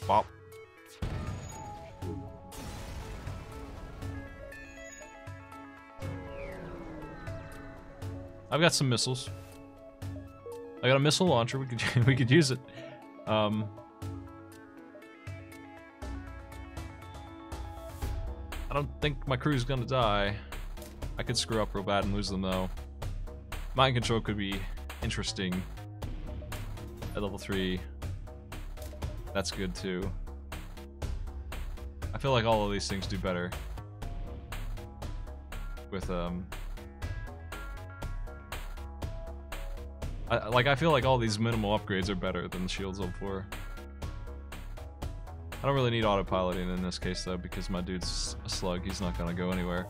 Bop. I've got some missiles. I got a missile launcher. We could use it. I don't think my crew's gonna die. I could screw up real bad and lose them though. Mind control could be interesting at level 3. That's good too. I feel like all of these things do better with I feel like all these minimal upgrades are better than the Shields Level 4. I don't really need autopiloting in this case though, because my dude's a slug. He's not gonna go anywhere.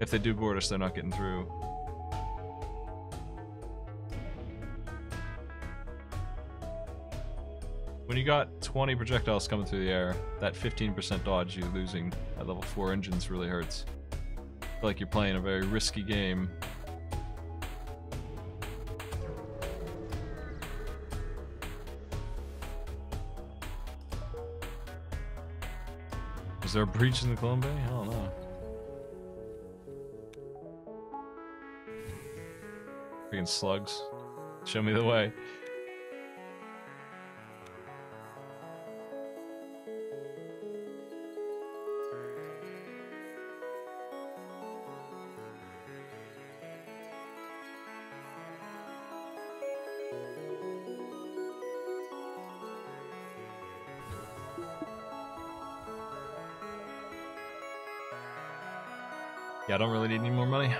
If they do board us, they're not getting through. When you got 20 projectiles coming through the air, that 15% dodge you're losing at level 4 engines really hurts. I feel like you're playing a very risky game. Is there a breach in the clone bay? I don't know. Freaking slugs. Show me the way. Yeah, I don't really need any more money.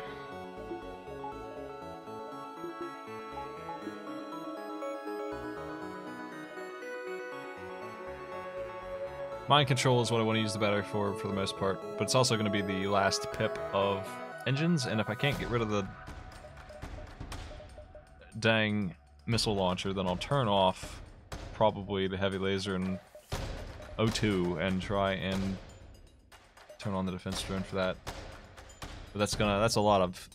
Mind control is what I want to use the battery for the most part, but it's also going to be the last pip of engines, and if I can't get rid of the dang missile launcher, then I'll turn off probably the heavy laser and O2 and try and turn on the defense drone for that. But that's a lot of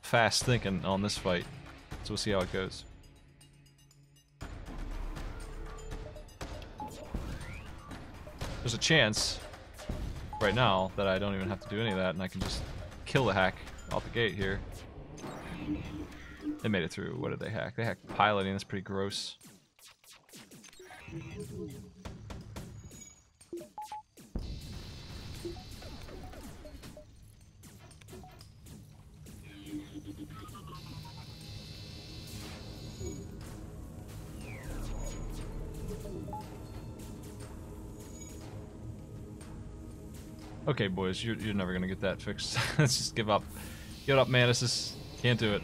fast thinking on this fight, so we'll see how it goes. There's a chance right now that I don't even have to do any of that and I can just kill the hack off the gate here. They made it through. What did they hack? They hacked piloting. That's pretty gross. Okay, boys, you're never gonna get that fixed. Let's just give up. Give up, man. Can't do it.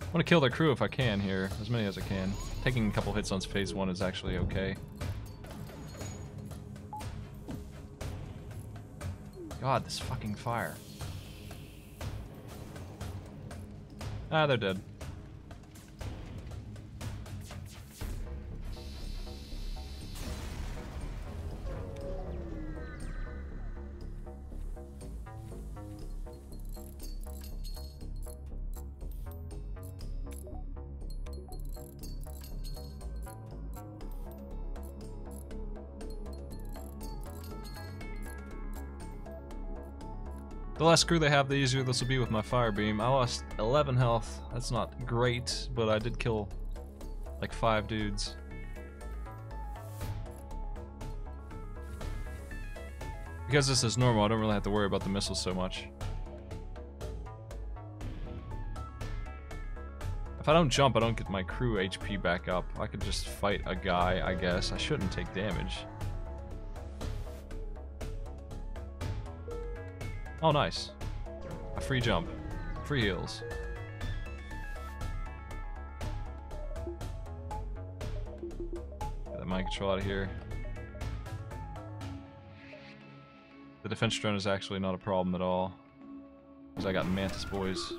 I want to kill their crew if I can here, as many as I can. Taking a couple hits on phase 1 is actually okay. God, this fucking fire. Ah, they're dead. The less crew they have, the easier this will be with my fire beam. I lost 11 health. That's not great, but I did kill like 5 dudes. Because this is normal, I don't really have to worry about the missiles so much. If I don't jump, I don't get my crew HP back up. I could just fight a guy, I guess. I shouldn't take damage. Oh, nice. A free jump. Free heals. Get that mind control out of here. The defense drone is actually not a problem at all, because I got Mantis boys.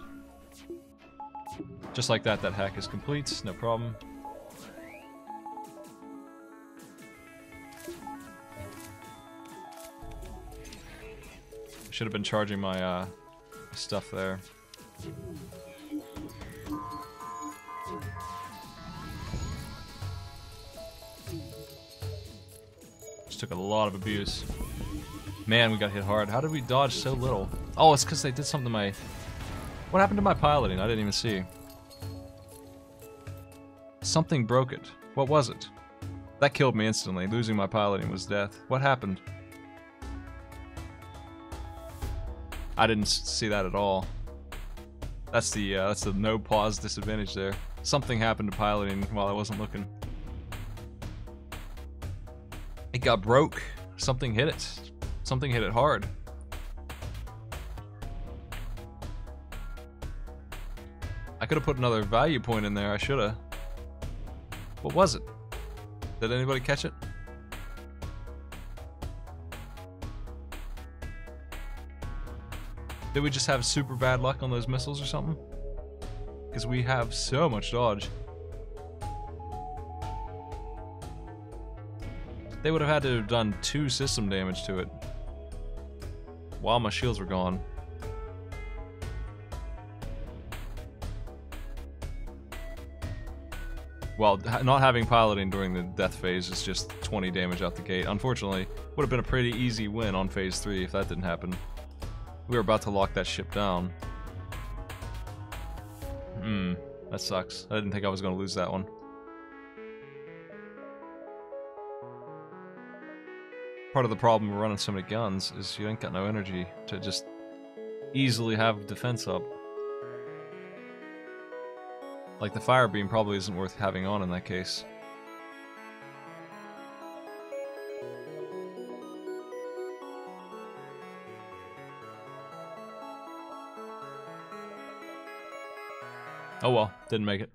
Just like that, that hack is complete. No problem. Should have been charging my stuff there. Just took a lot of abuse. Man, we got hit hard. How did we dodge so little? Oh, it's because they did something to my... What happened to my piloting? I didn't even see. Something broke it. What was it? That killed me instantly. Losing my piloting was death. What happened? I didn't see that at all. That's the no pause disadvantage there. Something happened to piloting while I wasn't looking. It got broke. Something hit it. Something hit it hard. I could have put another value point in there. I should have. What was it? Did anybody catch it? Did we just have super bad luck on those missiles or something? Because we have so much dodge. They would have had to have done 2 system damage to it while my shields were gone. Well, not having piloting during the death phase is just 20 damage out the gate. Unfortunately, would have been a pretty easy win on phase 3 if that didn't happen. We were about to lock that ship down. That sucks. I didn't think I was going to lose that one. Part of the problem with running so many guns is you ain't got no energy to just easily have defense up. Like, the fire beam probably isn't worth having on in that case. Oh well, didn't make it.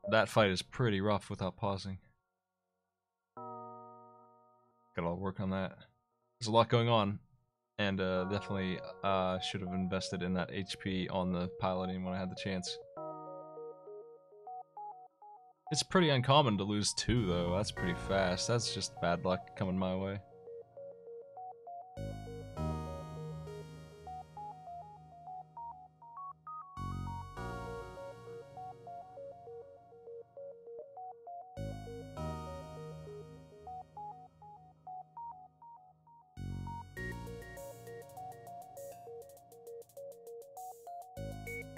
That fight is pretty rough without pausing. Gotta work on that. There's a lot going on, and definitely should have invested in that HP on the piloting when I had the chance. It's pretty uncommon to lose 2 though. That's pretty fast. That's just bad luck coming my way.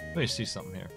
Let me see something here.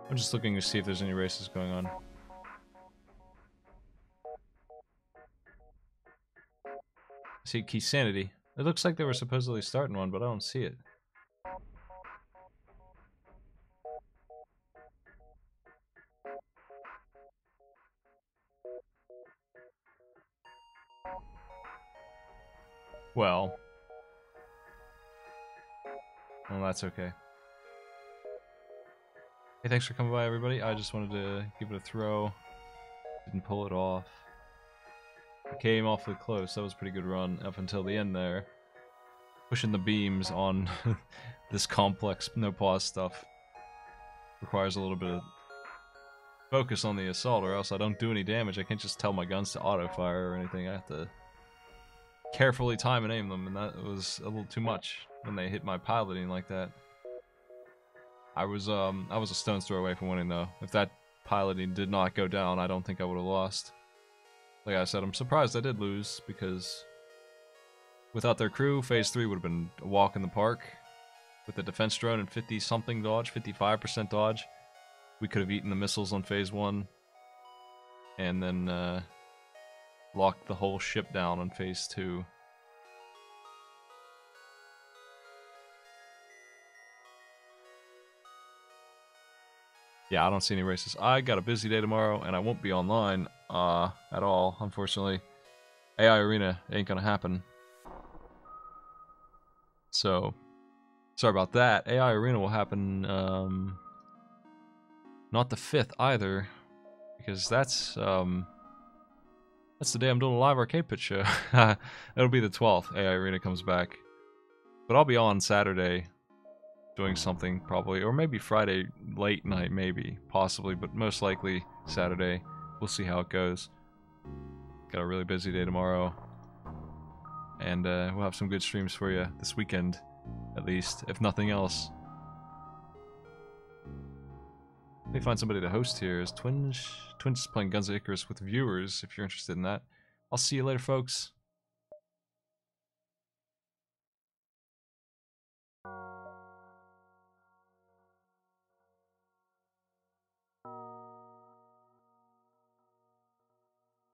I'm just looking to see if there's any races going on. I see Key Sanity. It looks like they were supposedly starting one, but I don't see it. Well, that's okay. Hey, thanks for coming by, everybody. I just wanted to give it a throw. Didn't pull it off. It came awfully close. That was a pretty good run up until the end there. Pushing the beams on this complex no-pause stuff requires a little bit of focus on the assault, or else I don't do any damage. I can't just tell my guns to auto-fire or anything. I have to carefully time and aim them, and that was a little too much when they hit my piloting like that. I was a stone's throw away from winning, though. If that piloting did not go down, I don't think I would have lost. Like I said, I'm surprised I did lose, because without their crew, phase 3 would have been a walk in the park. With the defense drone and 50-something dodge, 55% dodge, we could have eaten the missiles on phase 1, and then locked the whole ship down on phase 2. Yeah, I don't see any races. I got a busy day tomorrow, and I won't be online at all, unfortunately. AI Arena ain't gonna happen. So, sorry about that. AI Arena will happen Not the 5th either, because that's the day I'm doing a live arcade pit show. It'll be the 12th. AI Arena comes back. But I'll be on Saturday doing something probably, or maybe Friday late night, maybe, possibly, but most likely Saturday. We'll see how it goes. Got a really busy day tomorrow. And we'll have some good streams for you this weekend, at least, if nothing else. Let me find somebody to host here. Is Twinge playing Guns of Icarus with viewers, if you're interested in that. I'll see you later, folks.